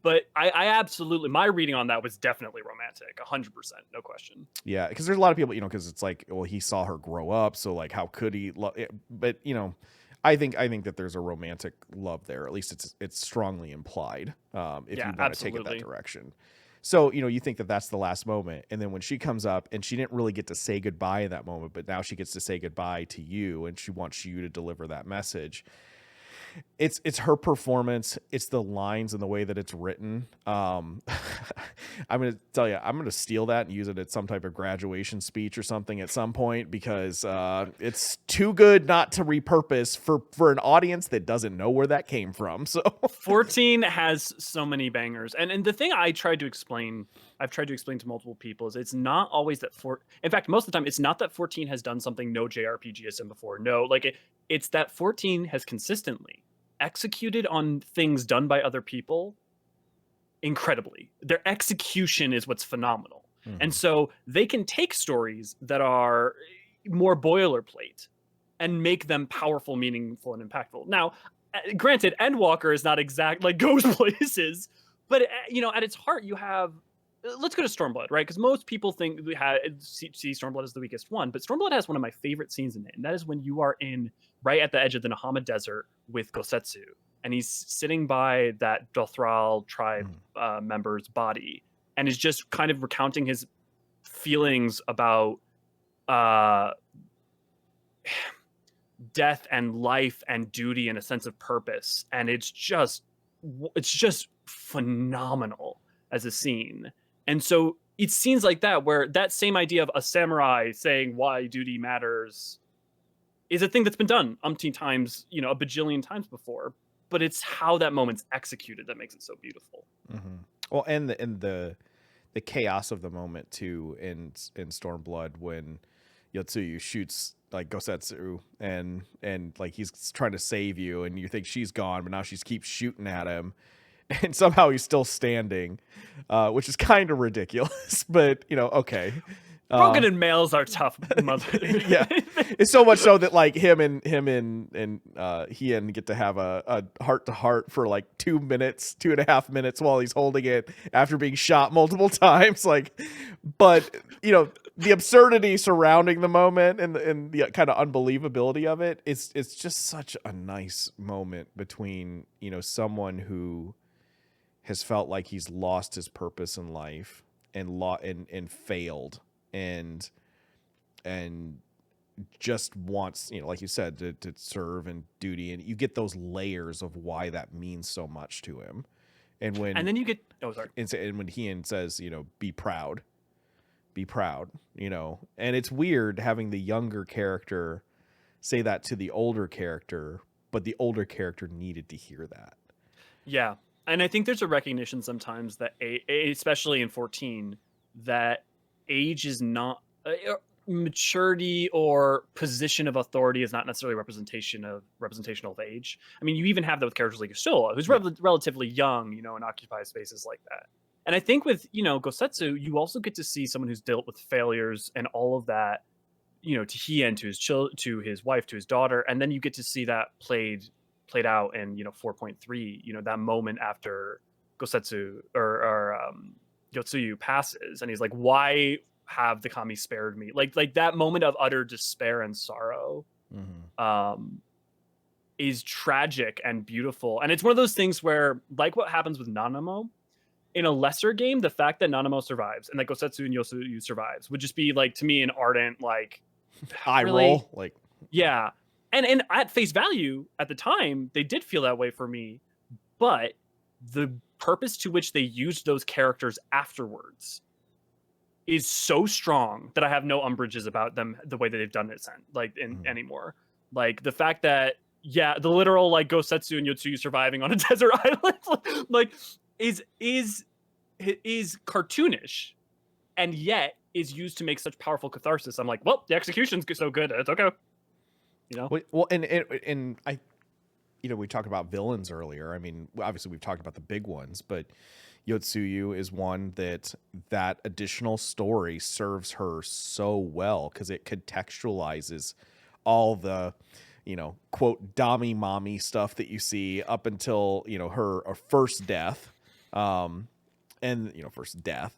But I absolutely, my reading on that was definitely romantic, 100%, no question. Yeah, because there's a lot of people, because it's like, well, he saw her grow up, so like, how could he? But I think that there's a romantic love there. At least it's strongly implied. If you want to take it that direction. So you think that that's the last moment, and then when she comes up, and she didn't really get to say goodbye in that moment, but now she gets to say goodbye to you, and she wants you to deliver that message. It's her performance. It's the lines and the way that it's written. I'm going to tell you, I'm going to steal that and use it at some type of graduation speech or something at some point, because it's too good not to repurpose for an audience that doesn't know where that came from. So 14 has so many bangers. And the thing I've tried to explain to multiple people is it's not always that in fact, most of the time, it's not that 14 has done something no JRPG has done before. No, like it's that 14 has consistently executed on things done by other people incredibly. Their execution is what's phenomenal. And so they can take stories that are more boilerplate and make them powerful, meaningful, and impactful. Now, granted, Endwalker is not exact, like goes places, but at its heart, you have. Let's go to Stormblood, right? Because most people think see Stormblood as the weakest one, but Stormblood has one of my favorite scenes in it, and that is when you are right at the edge of the Nahama Desert with Gosetsu, and he's sitting by that Dothral tribe member's body, and is just kind of recounting his feelings about death and life and duty and a sense of purpose, and it's just phenomenal as a scene. And so it's scenes like that where that same idea of a samurai saying why duty matters is a thing that's been done umpteen times, a bajillion times before, but it's how that moment's executed that makes it so beautiful. Well, and the chaos of the moment too in Stormblood, when Yotsuyu shoots like Gosetsu and like he's trying to save you, and you think she's gone, but now she keeps shooting at him. And somehow he's still standing, which is kind of ridiculous, but okay. Broken and males are tough, mother. Yeah, it's so much so that like him and Hien get to have a heart to heart for like 2.5 minutes while he's holding it after being shot multiple times. Like, but the absurdity surrounding the moment and the kind of unbelievability of it, it's just such a nice moment between someone who has felt like he's lost his purpose in life and failed and just wants, like you said, to serve and duty, and you get those layers of why that means so much to him. And then you get and when Hien says, be proud, and it's weird having the younger character say that to the older character, but the older character needed to hear that. Yeah. And I think there's a recognition sometimes that, especially in 14, that age is not maturity or position of authority is not necessarily representational of age. I mean, you even have that with characters like Elioaux, who's relatively young, and occupies spaces like that. And I think with Gosetsu, you also get to see someone who's dealt with failures and all of that, to Hien, to his wife, to his daughter, and then you get to see that played out in 4.3, that moment after Gosetsu or Yotsuyu passes, and he's like, why have the kami spared me? Like that moment of utter despair and sorrow is tragic and beautiful. And it's one of those things where, like what happens with Nanamo in a lesser game, the fact that Nanamo survives and that Gosetsu and Yotsuyu survives would just be like, to me, an ardent like eye roll. Like, yeah. And at face value, at the time, they did feel that way for me. But the purpose to which they used those characters afterwards is so strong that I have no umbrages about them the way that they've done it anymore. Like the fact that, the literal like Gosetsu and Yotsuyu surviving on a desert island like is cartoonish, and yet is used to make such powerful catharsis. I'm like, well, the execution's so good, it's okay. Well, and we talked about villains earlier. I mean, obviously we've talked about the big ones, but Yotsuyu is one that additional story serves her so well because it contextualizes all the, quote, Dami mommy stuff that you see up until, her first death. First death.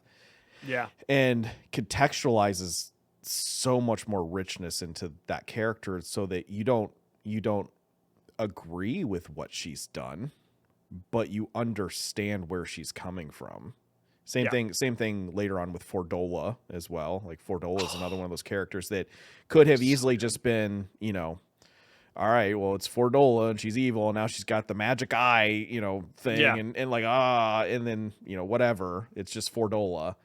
Yeah. And contextualizes so much more richness into that character so that you don't agree with what she's done, but you understand where she's coming from. Same thing later on with Fordola as well. Like Fordola is another one of those characters that could have easily just been, all right, well, it's Fordola and she's evil and now she's got the magic eye, thing and like, and then, whatever. It's just Fordola,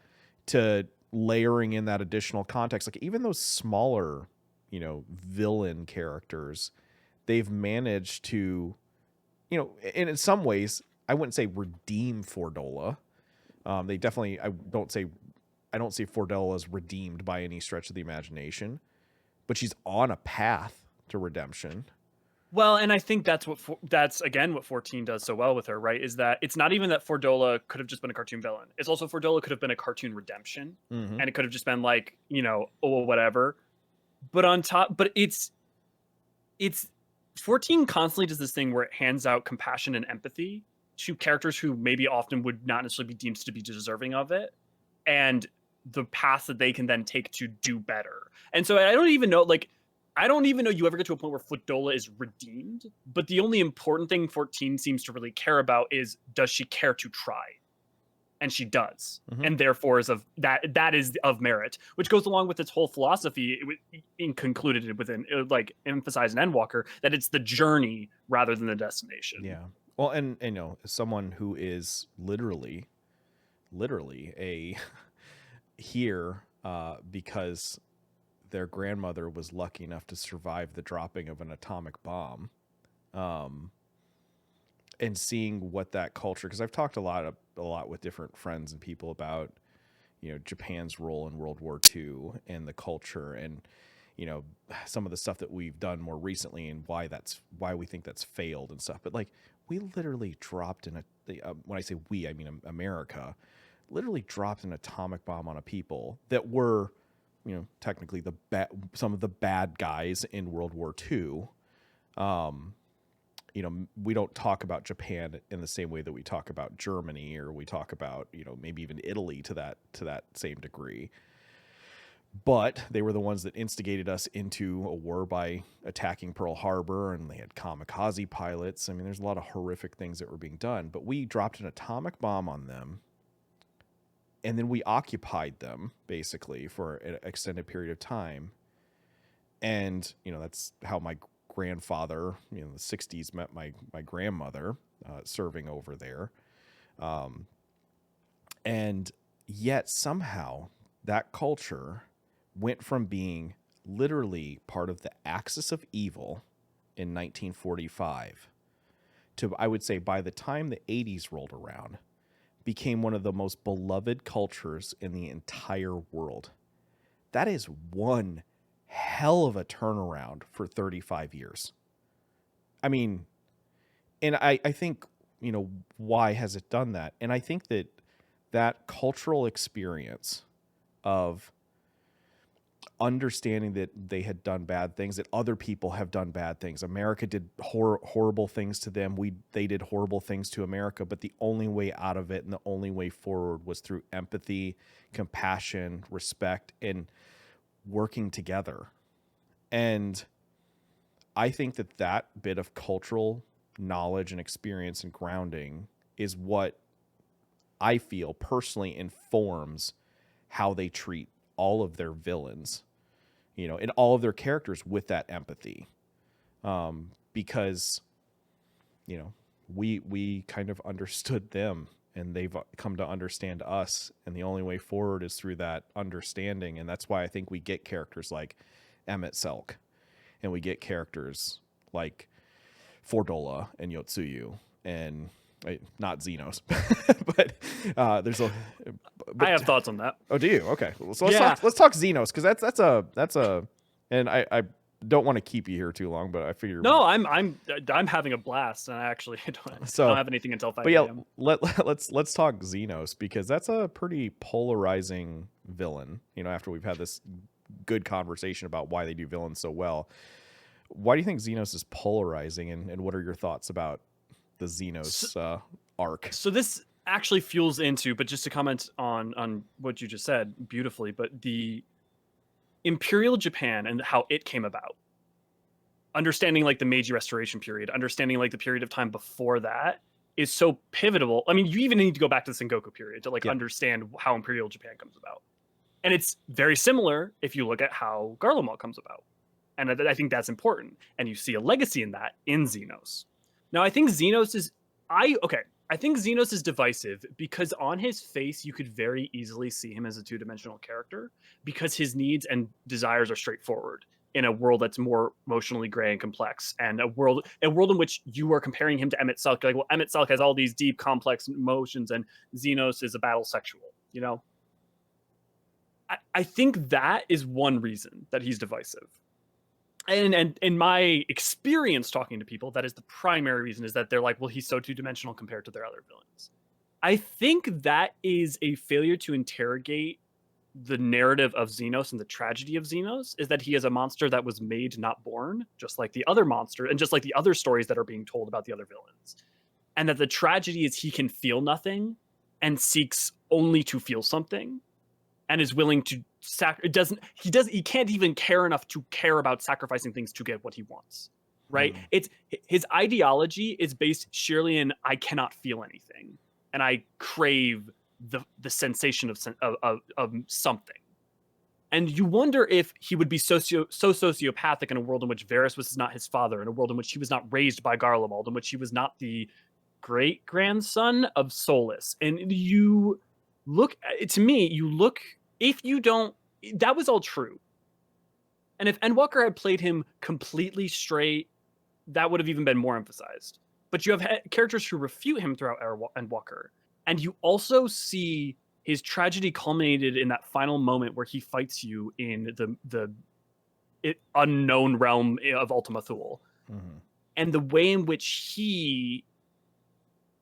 to layering in that additional context. Like even those smaller, villain characters, they've managed to, and in some ways, I wouldn't say redeem Fordola. They definitely, I don't see Fordola as redeemed by any stretch of the imagination, but she's on a path to redemption. Well, and I think that's again what 14 does so well with her, right? Is that it's not even that Fordola could have just been a cartoon villain. It's also Fordola could have been a cartoon redemption, and it could have just been like, whatever. But on top, but it's 14 constantly does this thing where it hands out compassion and empathy to characters who maybe often would not necessarily be deemed to be deserving of it, and the path that they can then take to do better. And so I don't even know you ever get to a point where Fordola is redeemed, but the only important thing 14 seems to really care about is, does she care to try? And she does. And therefore is that is of merit, which goes along with its whole philosophy concluded within, like, emphasize in Endwalker, that it's the journey rather than the destination. Yeah. Well, and as someone who is literally a here because their grandmother was lucky enough to survive the dropping of an atomic bomb, and seeing what that culture, because I've talked a lot with different friends and people about, Japan's role in World War II and the culture, and some of the stuff that we've done more recently and why we think that's failed and stuff. But like, we literally dropped when I say we, I mean America, literally dropped an atomic bomb on a people that were, technically some of the bad guys in World War II. We don't talk about Japan in the same way that we talk about Germany, or we talk about, maybe even Italy to that same degree. But they were the ones that instigated us into a war by attacking Pearl Harbor, and they had kamikaze pilots. I mean, there's a lot of horrific things that were being done, but we dropped an atomic bomb on them, and then we occupied them basically for an extended period of time. And, that's how my grandfather, in the 60s, met my grandmother, serving over there. And yet somehow that culture went from being literally part of the axis of evil in 1945 to, I would say, by the time the 80s rolled around, became one of the most beloved cultures in the entire world. That is one hell of a turnaround for 35 years. I mean, and I think, why has it done that? And I think that cultural experience of understanding that they had done bad things, that other people have done bad things. America did horrible things to them. They did horrible things to America, but the only way out of it and the only way forward was through empathy, compassion, respect, and working together. And I think that bit of cultural knowledge and experience and grounding is what I feel personally informs how they treat all of their villains, and all of their characters with that empathy. Because, we kind of understood them and they've come to understand us. And the only way forward is through that understanding. And that's why I think we get characters like Emmett Selk, and we get characters like Fordola and Yotsuyu, and not Xenos, but there's a. But, I have thoughts on that. Oh, do you? Okay, so let's talk Xenos, because that's a, and I don't want to keep you here too long, but I figure no, I'm having a blast, and I actually don't have anything until 5 But yeah, a.m. let's talk Xenos, because that's a pretty polarizing villain. After we've had this good conversation about why they do villains so well, why do you think Xenos is polarizing, and what are your thoughts about the Xenos arc? So this actually fuels into, but just to comment on what you just said beautifully, but the Imperial Japan and how it came about, understanding like the Meiji Restoration period, understanding like the period of time before that is so pivotal. I mean, you even need to go back to the Sengoku period to understand how Imperial Japan comes about. And it's very similar if you look at how Garlemald comes about. And I think that's important. And you see a legacy in that in Xenos. Now, I think Xenos is divisive because on his face, you could very easily see him as a two-dimensional character because his needs and desires are straightforward in a world that's more emotionally gray and complex, and a world in which you are comparing him to Emmett Salk. Like, well, Emmett Salk has all these deep, complex emotions, and Xenos is a battle sexual, I think that is one reason that he's divisive. And in my experience talking to people, that is the primary reason, is that they're like, well, he's so two-dimensional compared to their other villains. I think that is a failure to interrogate the narrative of Xenos and the tragedy of Xenos, is that he is a monster that was made, not born, just like the other monster, and just like the other stories that are being told about the other villains. And that the tragedy is he can feel nothing and seeks only to feel something, and is willing to he can't even care enough to care about sacrificing things to get what he wants, right? It's his ideology is based sheerly in, I cannot feel anything and I crave the sensation of something. And you wonder if he would be so sociopathic in a world in which Varys was not his father, in a world in which he was not raised by Garlemald, in which he was not the great grandson of Solus. And you look, to me, if you don't, that was all true. And if Endwalker had played him completely straight, that would have even been more emphasized. But you have characters who refute him throughout Endwalker. And you also see his tragedy culminated in that final moment where he fights you in the unknown realm of Ultima Thule. Mm-hmm. And the way in which he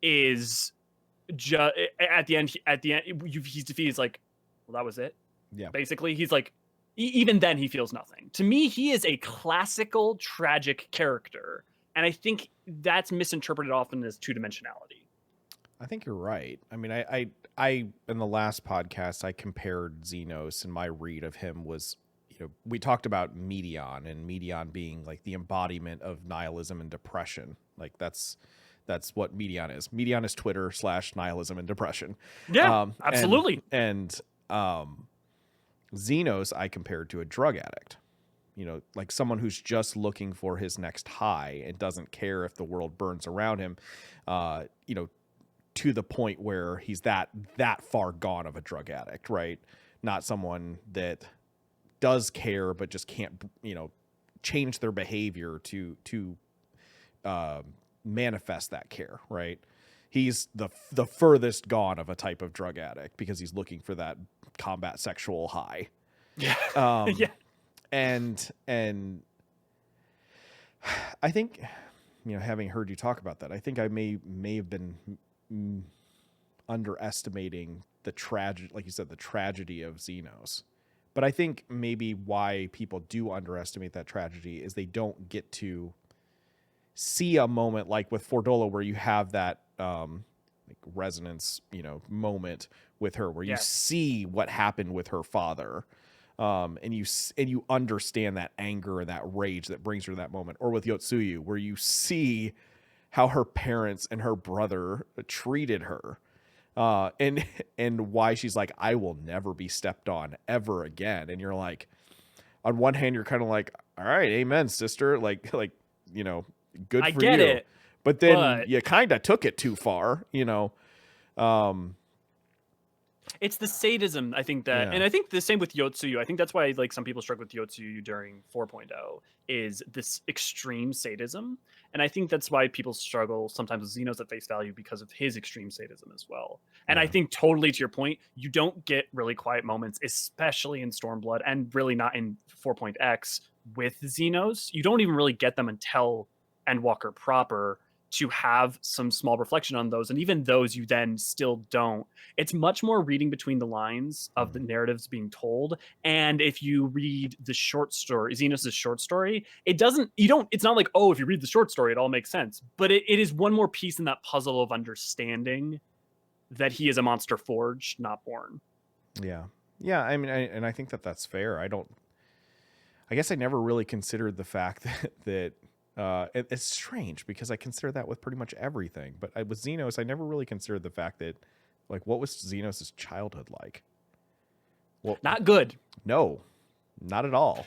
is at the end, he's defeated. He's like, well, that was it. Yeah. Basically, he's like, even then he feels nothing. To me, he is a classical tragic character. And I think that's misinterpreted often as two-dimensionality. I think you're right. I mean, I in the last podcast, I compared Xenos, and my read of him was, we talked about Medion, and Medion being like the embodiment of nihilism and depression. Like that's what Medion is. Medion is Twitter / nihilism and depression. Yeah, absolutely. And Xenos I compared to a drug addict. Like someone who's just looking for his next high and doesn't care if the world burns around him, to the point where he's that far gone of a drug addict, right? Not someone that does care but just can't, change their behavior to manifest that care, right? He's the furthest gone of a type of drug addict because he's looking for that combat sexual high. Yeah. Yeah. And I think, having heard you talk about that, I think I may have been underestimating the tragedy, like you said, the tragedy of Xenos. But I think maybe why people do underestimate that tragedy is they don't get to see a moment like with Fordolo where you have that like resonance, moment with her where you see what happened with her father. And you understand that anger and that rage that brings her to that moment, or with Yotsuyu, where you see how her parents and her brother treated her, and why she's like, I will never be stepped on ever again. And you're like, on one hand, you're kind of like, all right, amen, sister, like good I for get you. it, but then you kind of took it too far, It's the sadism, I think that, and I think the same with Yotsuyu. I think that's why like some people struggle with Yotsuyu during 4.0 is this extreme sadism, and I think that's why people struggle sometimes with Xenos at face value because of his extreme sadism as well. And I think totally to your point, you don't get really quiet moments, especially in Stormblood, and really not in 4.x with Xenos. You don't even really get them until Endwalker proper to have some small reflection on those. And even those you then still don't. It's much more reading between the lines of the narratives being told. And if you read the short story, Xenos' short story, it's not like, oh, if you read the short story, it all makes sense. But it is one more piece in that puzzle of understanding that he is a monster forged, not born. Yeah. Yeah. I mean, I think that's fair. I guess I never really considered the fact that it's strange because I consider that with pretty much everything. But with Xenos, I never really considered the fact that, like, what was Xenos' childhood like? Well, not good. No, not at all.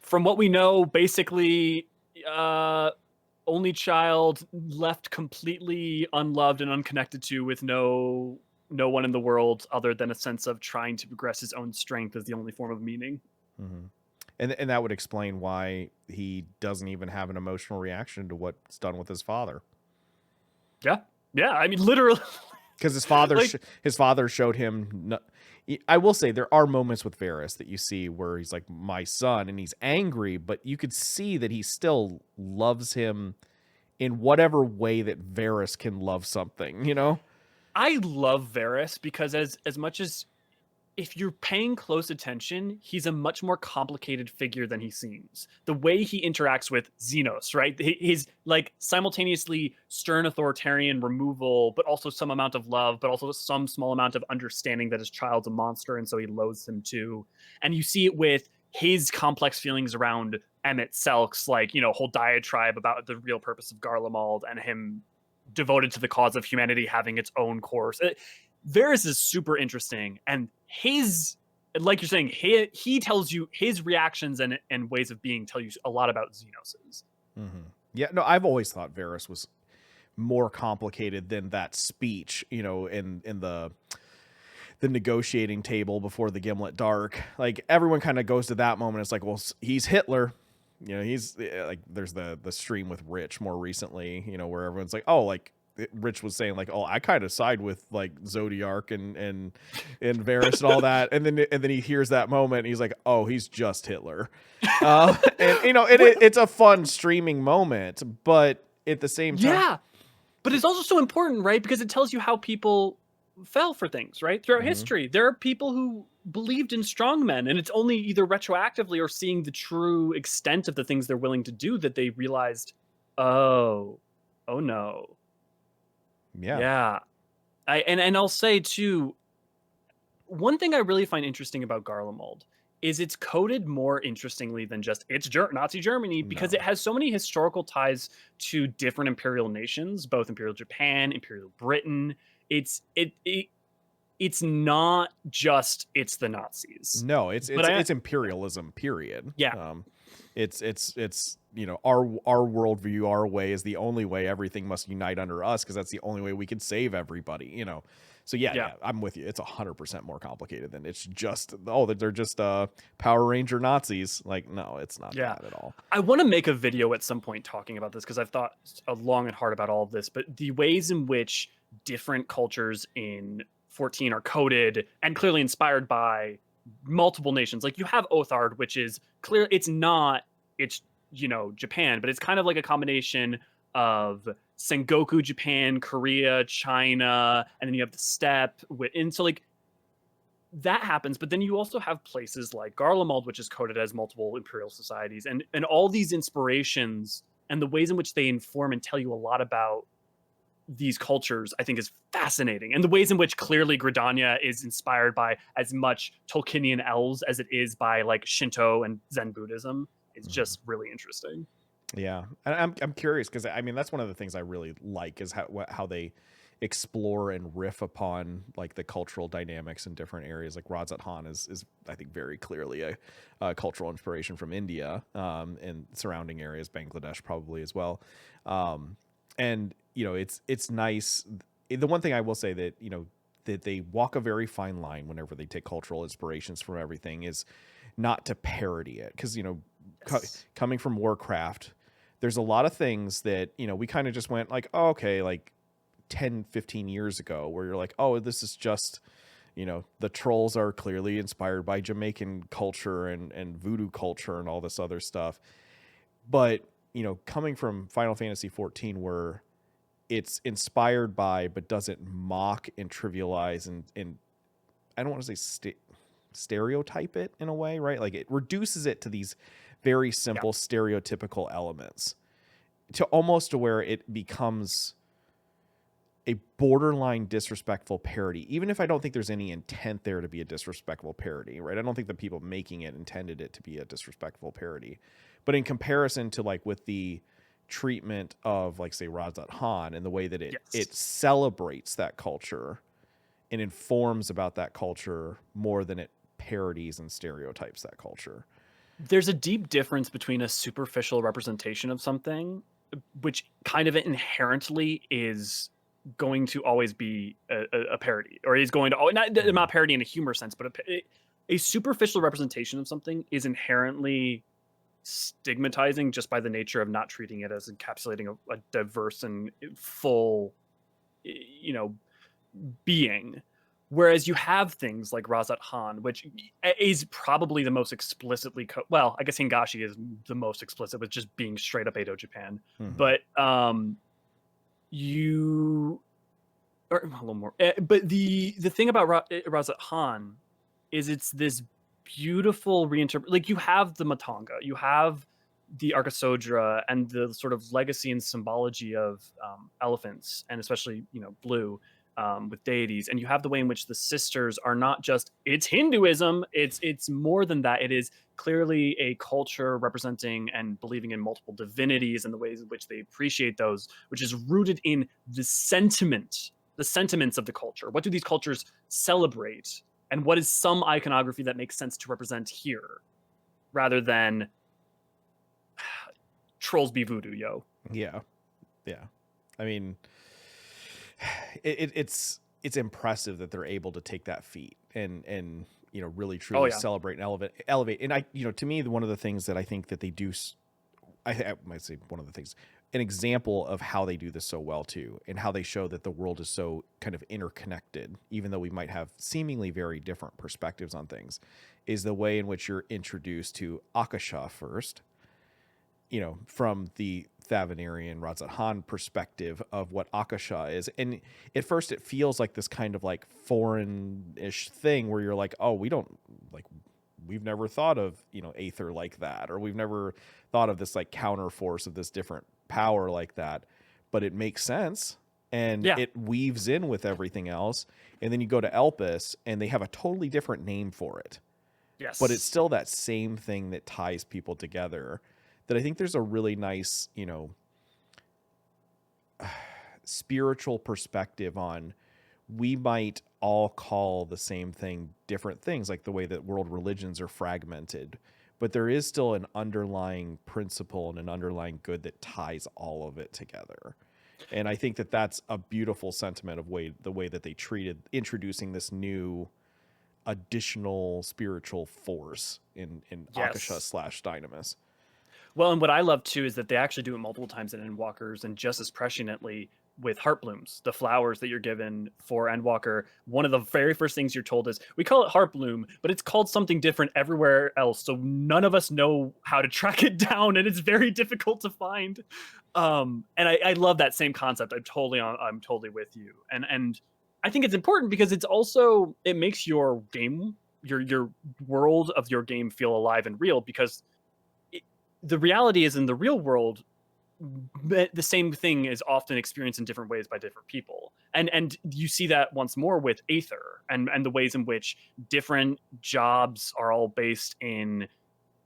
From what we know, basically, only child left completely unloved and unconnected to, with no one in the world other than a sense of trying to progress his own strength as the only form of meaning. Mm-hmm. And that would explain why he doesn't even have an emotional reaction to what's done with his father. Yeah. I mean, literally, because his father showed him. I will say there are moments with Varys that you see where he's like, my son, and he's angry, but you could see that he still loves him in whatever way that Varys can love something. You know, I love Varys because as much as, if you're paying close attention, he's a much more complicated figure than he seems. The way he interacts with Xenos, right? He's like simultaneously stern authoritarian removal, but also some amount of love, but also some small amount of understanding that his child's a monster, and so he loathes him too. And you see it with his complex feelings around Emmett Selk's, like, whole diatribe about the real purpose of Garlemald and him devoted to the cause of humanity having its own course. Varys is super interesting, and like you're saying, he tells you his reactions and ways of being tell you a lot about Xenos's. Mm-hmm. Yeah, no, I've always thought Varys was more complicated than that speech, in the negotiating table before the Gimlet Dark. Like, everyone kind of goes to that moment. It's like, well, he's Hitler. He's like, there's the stream with Rich more recently, where everyone's like, oh, like, Rich was saying, like, oh, I kind of side with, like, Zodiark and Varys and all that, and then he hears that moment and he's like, oh, he's just Hitler. And it's a fun streaming moment, but at the same time, but it's also so important, right? Because it tells you how people fell for things, right? Throughout history, there are people who believed in strongmen, and it's only either retroactively or seeing the true extent of the things they're willing to do that they realized, oh no. Yeah. And I'll say too, one thing I really find interesting about Garlemald is it's coded more interestingly than just it's Nazi Germany, because it has so many historical ties to different imperial nations, both Imperial Japan, Imperial Britain. It's not just it's the Nazis. No, it's imperialism, period. Yeah. It's our worldview, our way is the only way. Everything must unite under us because that's the only way we can save everybody. So yeah, I'm with you. It's 100% more complicated than it's just they're just Power Ranger Nazis. Like, no, it's not that at all. I want to make a video at some point talking about this because I've thought long and hard about all of this. But the ways in which different cultures in 14 are coded and clearly inspired by multiple nations. Like, you have Othard, which is clear. It's Japan, but it's kind of like a combination of Sengoku Japan, Korea, China, and then you have the steppe. And so, like, that happens. But then you also have places like Garlemald, which is coded as multiple imperial societies, and all these inspirations and the ways in which they inform and tell you a lot about these cultures, I think, is fascinating. And the ways in which clearly Gridania is inspired by as much Tolkienian elves as it is by, like, Shinto and Zen Buddhism. It's just really interesting. Yeah. And I'm curious because, I mean, that's one of the things I really like is how they explore and riff upon, like, the cultural dynamics in different areas. Like, Radzat Han is I think very clearly a cultural inspiration from India and surrounding areas, Bangladesh probably as well. And it's nice. The one thing I will say that that they walk a very fine line whenever they take cultural inspirations from everything is not to parody it, because coming from Warcraft, there's a lot of things that we kind of just went like, oh, okay, like 10-15 years ago, where you're like, oh, this is just the trolls are clearly inspired by Jamaican culture and voodoo culture and all this other stuff. But, coming from Final Fantasy XIV, where it's inspired by, but doesn't mock and trivialize and I don't want to say stereotype it in a way, right? Like, it reduces it to these very simple stereotypical elements to almost to where it becomes a borderline disrespectful parody, even if I don't think there's any intent there to be a disrespectful parody, right? I don't think the people making it intended it to be a disrespectful parody. But in comparison to, like, with the treatment of, like, say, Razat Han, and the way that it celebrates that culture and informs about that culture more than it parodies and stereotypes that culture. There's a deep difference between a superficial representation of something, which kind of inherently is going to always be a parody, or is going to not parody in a humor sense, but a superficial representation of something is inherently stigmatizing just by the nature of not treating it as encapsulating a diverse and full, being. Whereas you have things like Razat Han, which is probably the most explicitly well, I guess Hingashi is the most explicit with just being straight up Edo Japan. But or a little more. But the thing about Razat Han is it's this beautiful reinterpret. Like, you have the Matanga, you have the Arkasodra, and the sort of legacy and symbology of elephants, and especially blue. With deities, and you have the way in which the sisters are not just, it's Hinduism, it's more than that. It is clearly a culture representing and believing in multiple divinities, and the ways in which they appreciate those, which is rooted in the sentiments of the culture. What do these cultures celebrate, and what is some iconography that makes sense to represent here, rather than trolls be voodoo, yo. Yeah. I mean, it's impressive that they're able to take that feat and really truly celebrate and elevate. And to me, one of the things that I think that they do, I might say one of the things, an example of how they do this so well too, and how they show that the world is so kind of interconnected, even though we might have seemingly very different perspectives on things, is the way in which you're introduced to Akasha first, from the Thavanerian Razat Han perspective of what Akasha is. And at first it feels like this kind of like foreign-ish thing where you're like, oh, we've never thought of, Aether like that, or we've never thought of this like counter force of this different power like that. But it makes sense, and it weaves in with everything else. And then you go to Elpis, and they have a totally different name for it. Yes. But it's still that same thing that ties people together. That I think there's a really nice, spiritual perspective on. We might all call the same thing different things, like the way that world religions are fragmented, but there is still an underlying principle and an underlying good that ties all of it together. And I think that that's a beautiful sentiment of the way that they treated introducing this new additional spiritual force in Akasha / Dynamis. Well, and what I love too is that they actually do it multiple times in Endwalkers, and just as presciently with heart blooms, the flowers that you're given for Endwalker. One of the very first things you're told is, we call it heart bloom, but it's called something different everywhere else, so none of us know how to track it down, and it's very difficult to find. And I love that same concept. I'm totally with you, and I think it's important because it makes your game, your world of your game feel alive and real, because the reality is, in the real world, the same thing is often experienced in different ways by different people. And you see that once more with Aether and the ways in which different jobs are all based in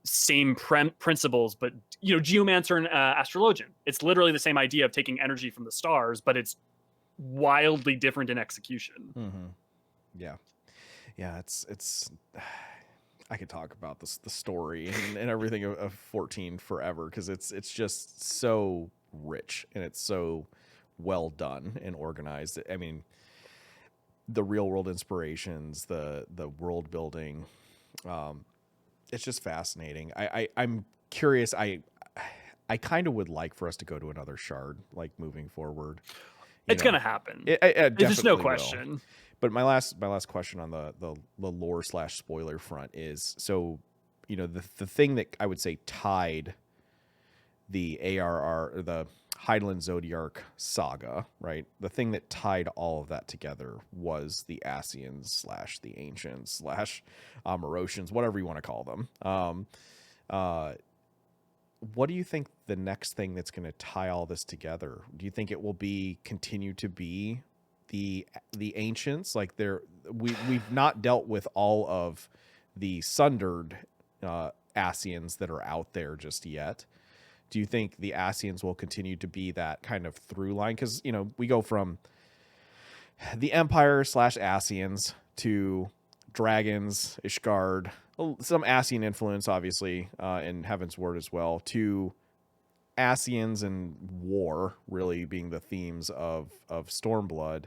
same principles, but geomancer and astrologian. It's literally the same idea of taking energy from the stars, but it's wildly different in execution. Mm-hmm. Yeah, it's I could talk about the story and everything of 14 forever, because it's just so rich and it's so well done and organized. I mean, the real world inspirations, the world building, it's just fascinating. I'm curious. I kind of would like for us to go to another shard, like, moving forward. It's going to happen. It There's no will. question. But my last question on the lore / spoiler front is, so, you know, the thing that I would say tied the ARR, or the Hydaelyn Zodiarch saga, right? The thing that tied all of that together was the Ascians / the Ancients / Marosians, whatever you want to call them. What do you think the next thing that's going to tie all this together? Do you think it will continue to be the Ancients? Like, we've not dealt with all of the sundered Ascians that are out there just yet. Do you think the Ascians will continue to be that kind of through line? Because, you know, we go from the Empire / Ascians to dragons, Ishgard, some Ascian influence, obviously, in Heaven's Word as well, to Ascians and war really being the themes of Stormblood,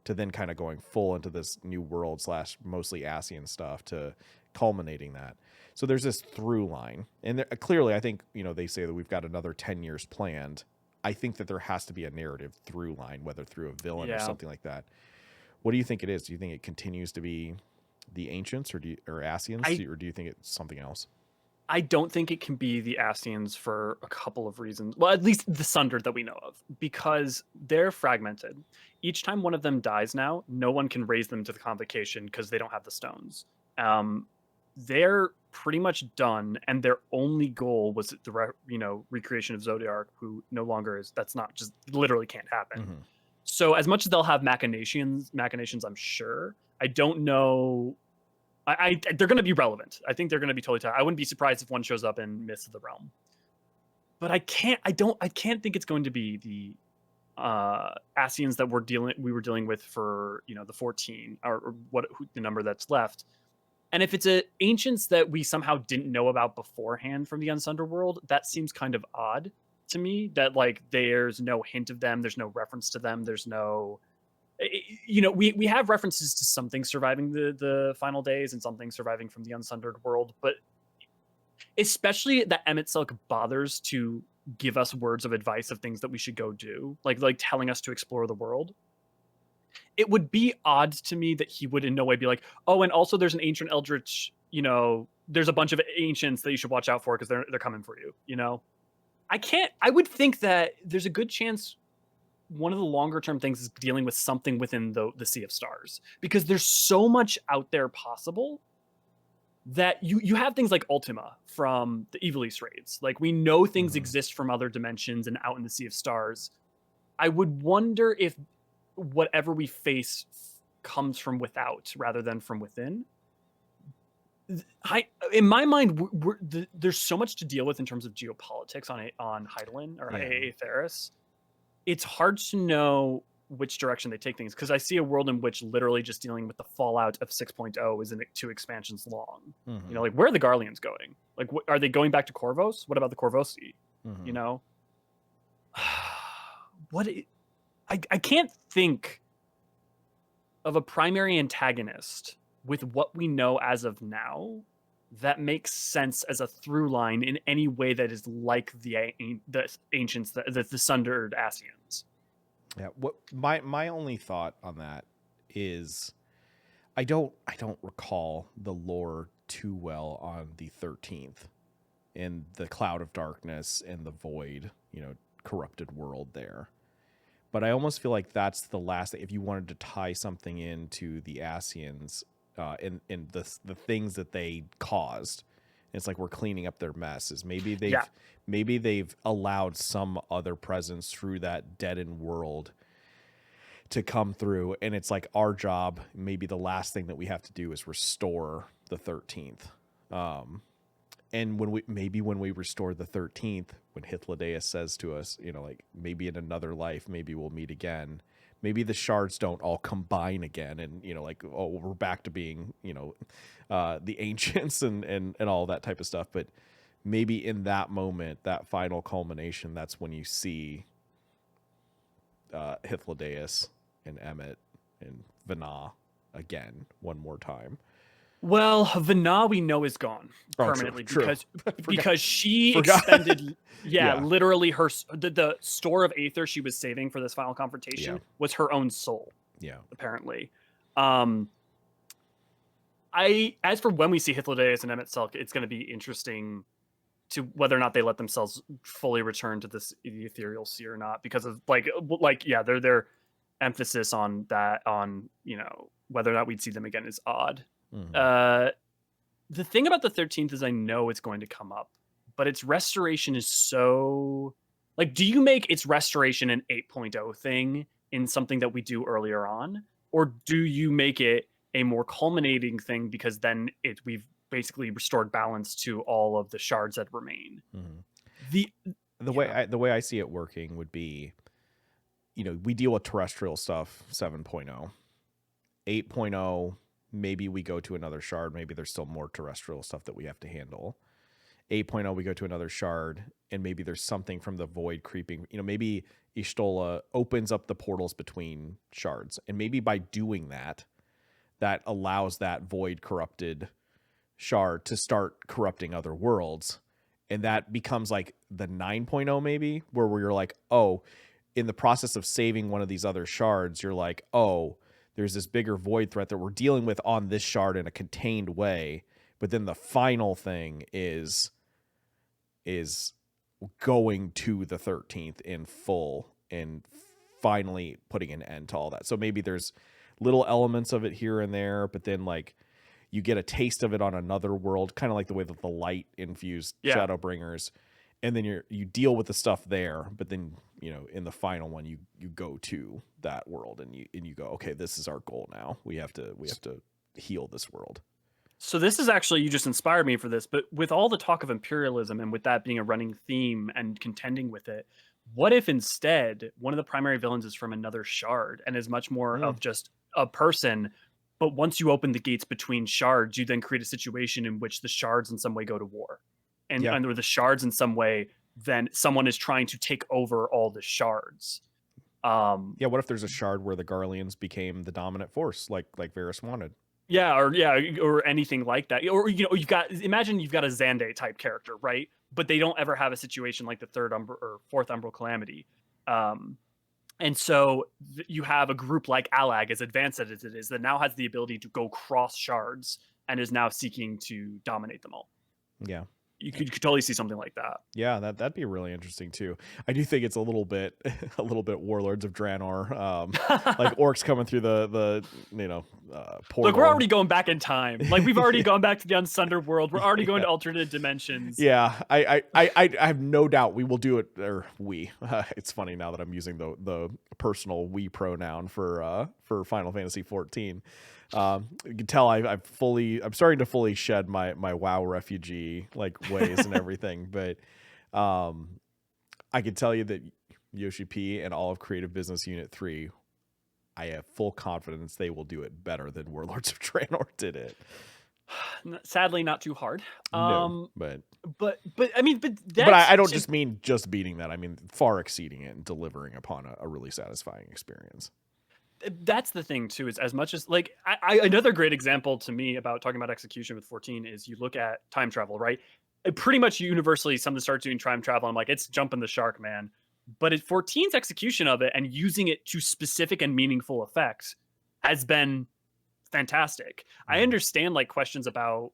to then kind of going full into this new world / mostly Ascian stuff, to culminating that. So there's this through line, and clearly, I think, you know, they say that we've got another 10 years planned. I think that there has to be a narrative through line, whether through a villain or something like that. What do you think it is? Do you think it continues to be the Ancients or Ascians, or do you think it's something else? I don't think it can be the Ascians for a couple of reasons. Well, at least the Sundered that we know of, because they're fragmented. Each time one of them dies now, no one can raise them to the convocation because they don't have the stones. They're pretty much done, and their only goal was the recreation of Zodiarch, who no longer is. That's not, just literally can't happen. Mm-hmm. So as much as they'll have machinations, I'm sure. I don't know. They're going to be relevant. I think they're going to be totally tied. I wouldn't be surprised if one shows up in Myths of the Realm. But I can't think it's going to be the Ascians that we were dealing with for, you know, the 14 or the number that's left. And if it's Ancients that we somehow didn't know about beforehand from the Unsundered world, that seems kind of odd to me, that like there's no hint of them, there's no reference to them, there's no, you know, we have references to something surviving the final days and something surviving from the Unsundered world, but especially that Emet-Selch bothers to give us words of advice of things that we should go do, like telling us to explore the world. It would be odd to me that he would in no way be like, oh, and also there's an ancient eldritch, you know, there's a bunch of Ancients that you should watch out for because they're coming for you, you know? I would think that there's a good chance one of the longer term things is dealing with something within the Sea of Stars, because there's so much out there possible that you have things like Ultima from the Evilise raids. Like, we know things exist from other dimensions and out in the Sea of Stars. I would wonder if whatever we face comes from without rather than from within. In my mind, there's so much to deal with in terms of geopolitics on Hydaelyn or Aetherus. It's hard to know which direction they take things, because I see a world in which literally just dealing with the fallout of 6.0 is in 2 expansions long. You know, like, where are the Garleans going? Like, are they going back to Corvos? What about the Corvosi? You know, I can't think of a primary antagonist with what we know as of now that makes sense as a through line in any way that is like the Ancients, the Sundered Ascians. Yeah. What my only thought on that is, I don't recall the lore too well on the 13th and the Cloud of Darkness and the Void, you know, corrupted world there. But I almost feel like that's the last, if you wanted to tie something into the Ascians, in the things that they caused. It's like we're cleaning up their messes. Maybe they've allowed some other presence through that deadened world to come through, and it's like our job, maybe the last thing that we have to do is restore the 13th. And when we restore the 13th, when Hythlodaeus says to us, you know, like, maybe in another life, maybe we'll meet again. Maybe the shards don't all combine again, and, you know, like, oh, we're back to being, you know, the Ancients and all that type of stuff. But maybe in that moment, that final culmination, that's when you see Hythlodaeus and Emmet and Vana again one more time. Well, Vana we know is gone permanently because she expended literally her the store of aether she was saving for this final confrontation was her own soul. Yeah. Apparently. As for when we see Hythlodaeus and Emmett Selk, it's going to be interesting to whether or not they let themselves fully return to the ethereal sea or not, because of their emphasis on that, on whether or not we'd see them again is odd. The thing about the 13th is I know it's going to come up, but its restoration is so do you make its restoration an 8.0 thing in something that we do earlier on, or do you make it a more culminating thing because then we've basically restored balance to all of the shards that remain? The way I see it working would be, we deal with terrestrial stuff 7.0, 8.0. Maybe we go to another shard. Maybe there's still more terrestrial stuff that we have to handle. 8.0, we go to another shard, and maybe there's something from the void creeping. Maybe Y'shtola opens up the portals between shards, and maybe by doing that, that allows that void corrupted shard to start corrupting other worlds. And that becomes like the 9.0 maybe, where you're like, oh, in the process of saving one of these other shards, you're like, oh, there's this bigger void threat that we're dealing with on this shard in a contained way. But then the final thing is going to the 13th in full and finally putting an end to all that. So maybe there's little elements of it here and there, but then you get a taste of it on another world, kind of like the way that the light infused Shadowbringers, and then you deal with the stuff there, but then in the final one you go to that world and you go, okay, this is our goal now. We have to heal this world. So this is actually, you just inspired me for this, but with all the talk of imperialism and with that being a running theme and contending with it, what if instead one of the primary villains is from another shard and is much more of just a person, but once you open the gates between shards, you then create a situation in which the shards in some way go to war. And under the shards in some way, then someone is trying to take over all the shards. What if there's a shard where the Garleans became the dominant force, like Varys wanted? Or anything like that. Or imagine you've got a Xande type character, right? But they don't ever have a situation like the fourth Umbral Calamity. And so you have a group like Allag, as advanced as it is, that now has the ability to go cross shards and is now seeking to dominate them all. Yeah. You could totally see something like that. Yeah, that'd be really interesting too. I do think it's a little bit Warlords of Draenor, like orcs coming through the portal. Look, we're already going back in time. Like we've already gone back to the Unsundered world. We're already going to alternate dimensions. Yeah, I have no doubt we will do it. Or we. It's funny now that I'm using the personal we pronoun for Final Fantasy 14. You can tell I'm starting to fully shed my WoW refugee ways and everything, but I can tell you that Yoshi P and all of Creative Business Unit 3, I have full confidence they will do it better than Warlords of Draenor did it. Sadly, not too hard. No, but I don't just mean just beating that. I mean far exceeding it and delivering upon a really satisfying experience. That's the thing too, is as much as another great example to me about talking about execution with 14 is you look at time travel, right? Pretty much universally, someone starts doing time travel. I'm like, it's jumping the shark, man. But 14's execution of it and using it to specific and meaningful effects has been fantastic. I understand questions about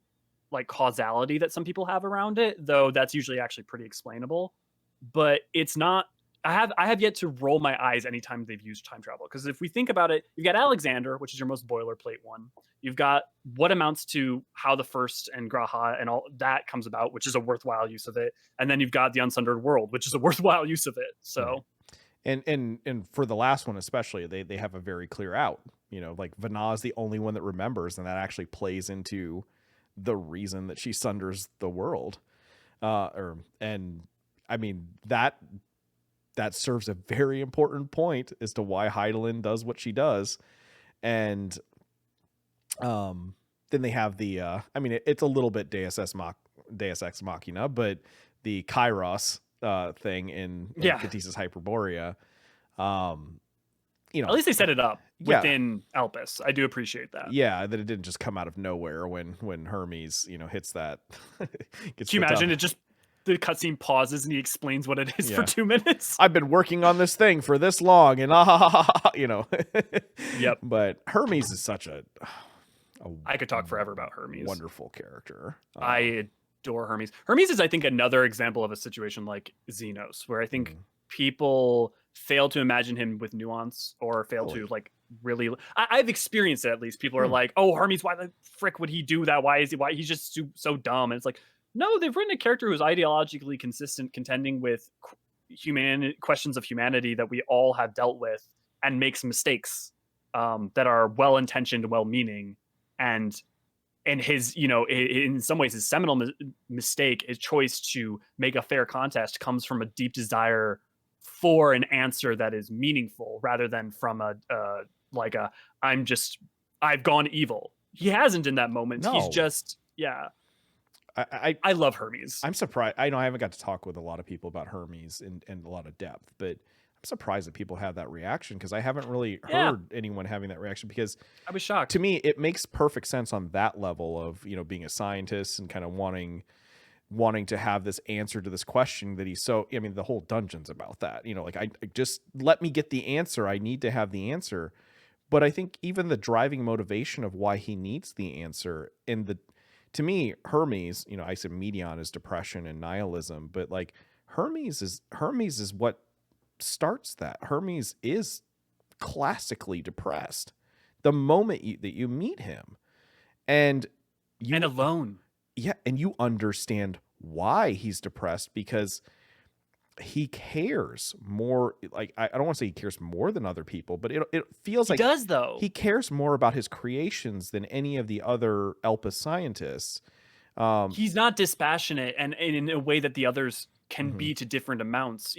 causality that some people have around it, though that's usually actually pretty explainable. But it's not. I have yet to roll my eyes anytime they've used time travel, because if we think about it, you've got Alexander, which is your most boilerplate one. You've got what amounts to how the First and Graha and all that comes about, which is a worthwhile use of it, and then you've got the Unsundered World, which is a worthwhile use of it. So, and for the last one especially, they have a very clear out. Vana is the only one that remembers, and that actually plays into the reason that she sunders the world. And I mean that serves a very important point as to why Hydaelyn does what she does. And then they have the it's a little bit Deus Ex Machina, but the Kairos thing in Catesis Hyperborea, at least they set it up within Elpis. I do appreciate that. Yeah, that it didn't just come out of nowhere when Hermes, hits that. Can you imagine it just the cutscene pauses and he explains what it is for 2 minutes? I've been working on this thing for this long, and Yep. But Hermes is such I could talk forever about Hermes. Wonderful character. I adore Hermes. Hermes is, I think, another example of a situation like Xenos, where I think people fail to imagine him with nuance or fail to like really. I've experienced it at least. People are like, "Oh, Hermes, why the frick would he do that? Why he's just so dumb?" And it's like, no, they've written a character who's ideologically consistent, contending with questions of humanity that we all have dealt with, and makes mistakes that are well-intentioned, well-meaning, and his, in some ways, his seminal mistake, his choice to make a fair contest, comes from a deep desire for an answer that is meaningful, rather than from I've gone evil. He hasn't in that moment. No. He's just I love Hermes. I'm surprised. I know I haven't got to talk with a lot of people about Hermes in a lot of depth, but I'm surprised that people have that reaction, because I haven't really heard anyone having that reaction, because I was shocked. To me, it makes perfect sense on that level of, being a scientist and kind of wanting to have this answer to this question that he's so, the whole dungeon's about that, I just let me get the answer. I need to have the answer. But I think even the driving motivation of why he needs the answer to me, Hermes, I said Medion is depression and nihilism, but like Hermes is what starts that. Hermes is classically depressed the moment that you meet him, and alone. Yeah, and you understand why he's depressed, because he cares more. Like, I don't want to say he cares more than other people, but it feels like he does, though. He cares more about his creations than any of the other Elpis scientists. He's not dispassionate, and in a way that the others can be to different amounts.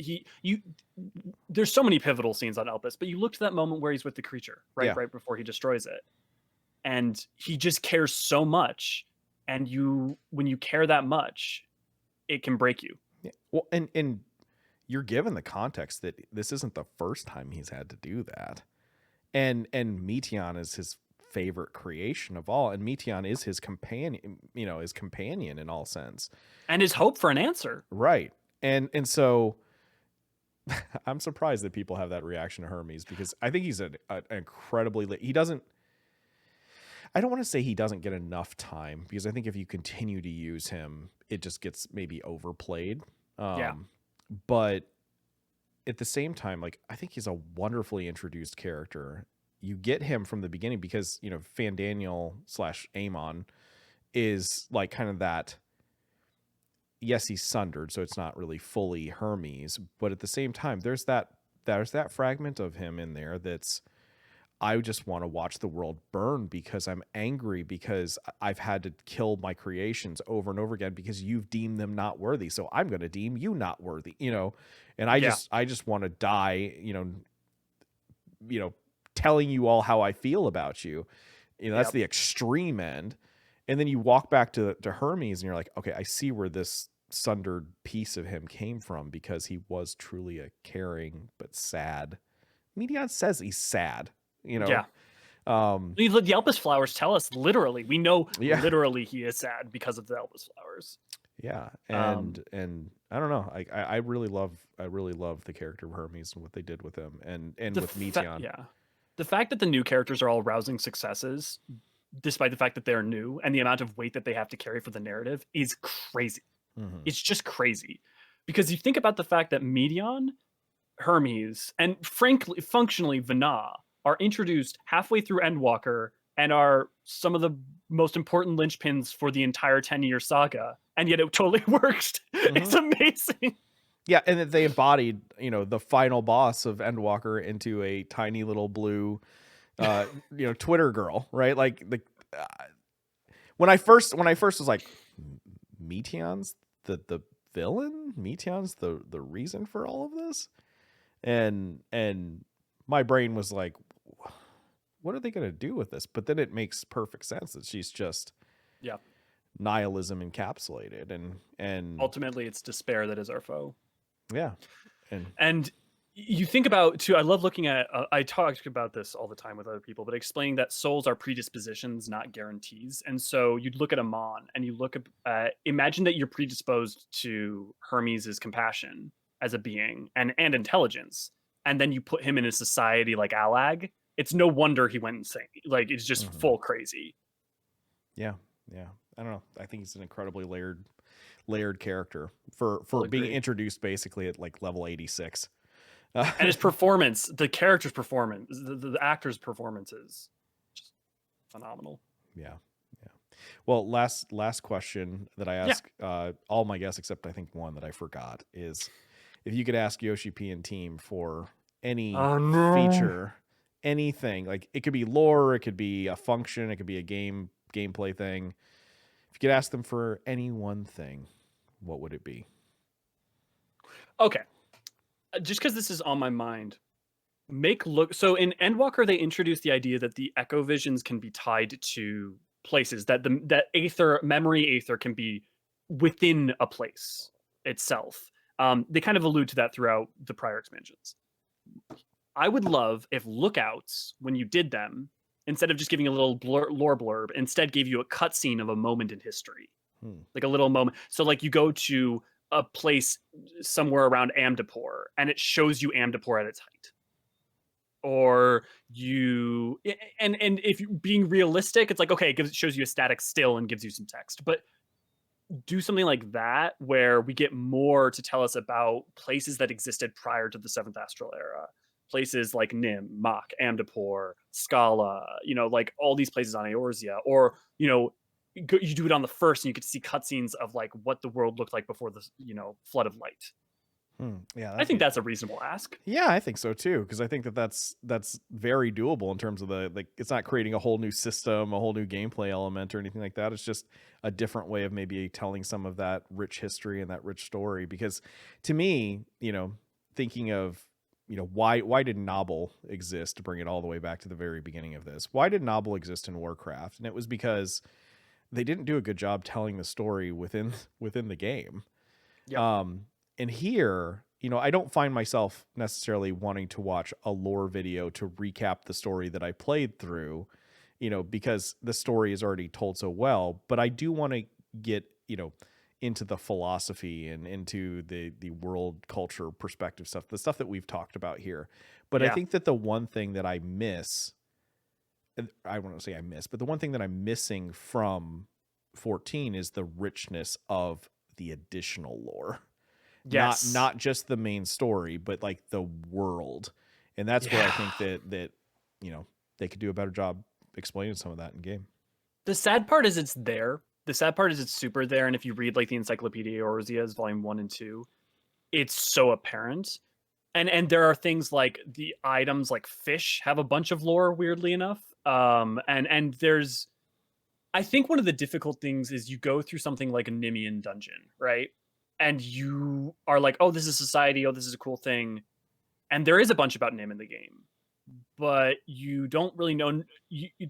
There's so many pivotal scenes on Elpis, but you look to that moment where he's with the creature, right before he destroys it, and he just cares so much. And when you care that much, it can break you. Yeah. Well, and you're given the context that this isn't the first time he's had to do that. And Meteon is his favorite creation of all. And Meteon is his companion, in all sense. And his hope for an answer. Right. And so I'm surprised that people have that reaction to Hermes, because I think he's an incredibly, I don't want to say he doesn't get enough time, because I think if you continue to use him, it just gets maybe overplayed. But at the same time, I think he's a wonderfully introduced character. You get him from the beginning because, Fandaniel / Amon is like kind of that. Yes, he's sundered, so it's not really fully Hermes, but at the same time, there's that fragment of him in there that's, I just want to watch the world burn because I'm angry, because I've had to kill my creations over and over again because you've deemed them not worthy. So I'm going to deem you not worthy, and I just want to die, telling you all how I feel about you. That's the extreme end. And then you walk back to Hermes and you're like, okay, I see where this sundered piece of him came from, because he was truly a caring but sad. Medion says he's sad. The Elpis flowers tell us literally. We know literally he is sad because of the Elpis flowers. Yeah, and I don't know. I really love the character of Hermes and what they did with him, and with Meteon. The fact that the new characters are all rousing successes, despite the fact that they're new, and the amount of weight that they have to carry for the narrative is crazy. It's just crazy, because you think about the fact that Meteon, Hermes, and frankly, functionally Vana are introduced halfway through Endwalker and are some of the most important linchpins for the entire 10-year saga, and yet it totally works. It's amazing. Yeah, and that they embodied, the final boss of Endwalker into a tiny little blue, Twitter girl, right? Like when I first was like, Meteon's the villain? Meteon's the reason for all of this? And my brain was like, what are they going to do with this? But then it makes perfect sense that she's just nihilism encapsulated, and ultimately it's despair that is our foe. Yeah. And you think about too, I love looking at I talk about this all the time with other people, but explaining that souls are predispositions, not guarantees. And so you'd look at Amon and you look at imagine that you're predisposed to Hermes' compassion as a being and intelligence, and then you put him in a society like Alag. It's no wonder he went insane. Like, it's just full crazy. Yeah I don't know, I think he's an incredibly layered character for being introduced basically at like level 86. And his performance, the character's performance, the actor's performance is just phenomenal. Yeah. Well, last question that I ask all my guests except I think one that I forgot is if you could ask Yoshi P and team for any feature, anything, like it could be lore, it could be a function, it could be a gameplay thing. If you could ask them for any one thing, what would it be? Okay. Just because this is on my mind, so in Endwalker they introduced the idea that the echo visions can be tied to places, that that memory aether can be within a place itself. They kind of allude to that throughout the prior expansions. I would love if lookouts, when you did them, instead of just giving a little lore blurb, instead gave you a cutscene of a moment in history, like a little moment. So like you go to a place somewhere around Amdapor and it shows you Amdapor at its height. Or you, and if you're being realistic, it's like, okay, it shows you a static still and gives you some text, but do something like that where we get more to tell us about places that existed prior to the 7th Astral Era. Places like Nim, Mach, Amdapor, Scala, like all these places on Eorzea, or, you do it on the first and you get to see cutscenes of like what the world looked like before the, flood of light. Yeah, I think that's a reasonable ask. Yeah, I think so too, because I think that's very doable in terms of it's not creating a whole new system, a whole new gameplay element or anything like that. It's just a different way of maybe telling some of that rich history and that rich story. Because to me, thinking of why did Nobble exist, to bring it all the way back to the very beginning of this? Why did Nobble exist in Warcraft? And it was because they didn't do a good job telling the story within the game. Yep. And here, I don't find myself necessarily wanting to watch a lore video to recap the story that I played through, because the story is already told so well. But I do want to get, into the philosophy and into the world culture perspective stuff, the stuff that we've talked about here. But I think that the one thing that I miss, I won't say I miss, but the one thing that I'm missing from 14 is the richness of the additional lore. Yes. Not just the main story, but like the world. And that's where I think that they could do a better job explaining some of that in game. The sad part is it's there. The sad part is it's super there. And if you read like the Encyclopedia Eorzea's volume 1 and 2, it's so apparent. And there are things like the items like fish have a bunch of lore, weirdly enough. And there's, I think one of the difficult things is you go through something like a Nimian dungeon, right? And you are like, oh, this is society. Oh, this is a cool thing. And there is a bunch about Nim in the game, but you don't really know.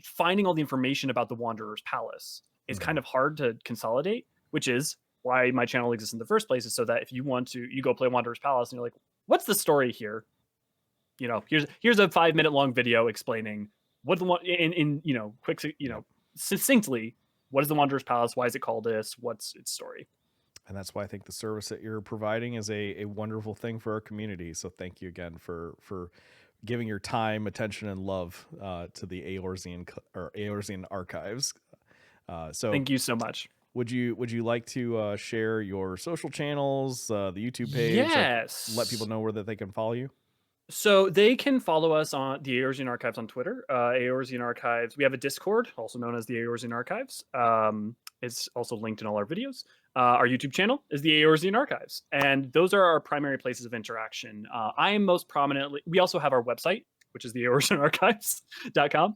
Finding all the information about the Wanderer's Palace is kind of hard to consolidate, which is why my channel exists in the first place, is so that if you want to, you go play Wanderer's Palace and you're like, what's the story here? Here's a 5-minute long video explaining what the in quick, succinctly, what is the Wanderer's Palace? Why is it called this? What's its story? And that's why I think the service that you're providing is a wonderful thing for our community. So thank you again for giving your time, attention, and love to the Eorzean archives. So thank you so much. Would you like to share your social channels, the YouTube page? Yes. Let people know where that they can follow you. So they can follow us on the Eorzean Archives on Twitter, Eorzean Archives. We have a Discord, also known as the Eorzean Archives. It's also linked in all our videos. Our YouTube channel is the Eorzean Archives, and those are our primary places of interaction. I am most prominently, we also have our website, which is the Eorzeanarchives.com.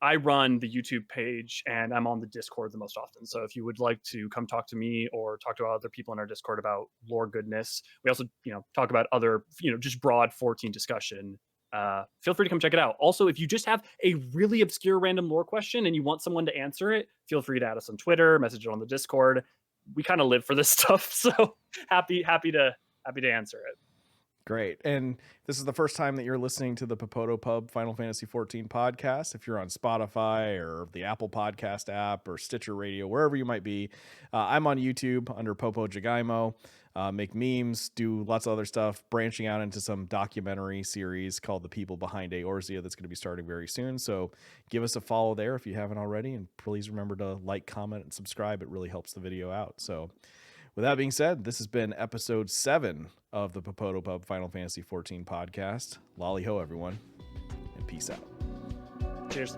I run the YouTube page, and I'm on the Discord the most often. So if you would like to come talk to me or talk to other people in our Discord about lore goodness, we also, talk about other, just broad 14 discussion. Feel free to come check it out. Also, if you just have a really obscure random lore question and you want someone to answer it, feel free to add us on Twitter, message it on the Discord. We kind of live for this stuff, so happy to Happy to answer it. Great. And this is the first time that you're listening to the Popoto Pub Final Fantasy XIV podcast. If you're on Spotify or the Apple Podcast app or Stitcher Radio, wherever you might be, I'm on YouTube under Popo Jagaimo. Make memes, do lots of other stuff, branching out into some documentary series called The People Behind Eorzean that's going to be starting very soon. So give us a follow there if you haven't already. And please remember to like, comment, and subscribe. It really helps the video out. So with that being said, this has been episode 7 of the Popoto Pub Final Fantasy XIV podcast. Lolly ho, everyone, and peace out. Cheers.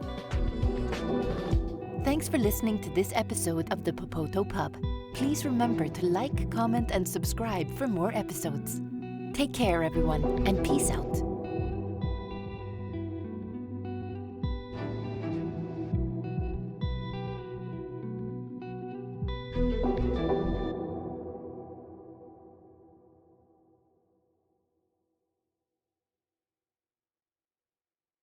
Thanks for listening to this episode of the Popoto Pub. Please remember to like, comment, and subscribe for more episodes. Take care, everyone, and peace out.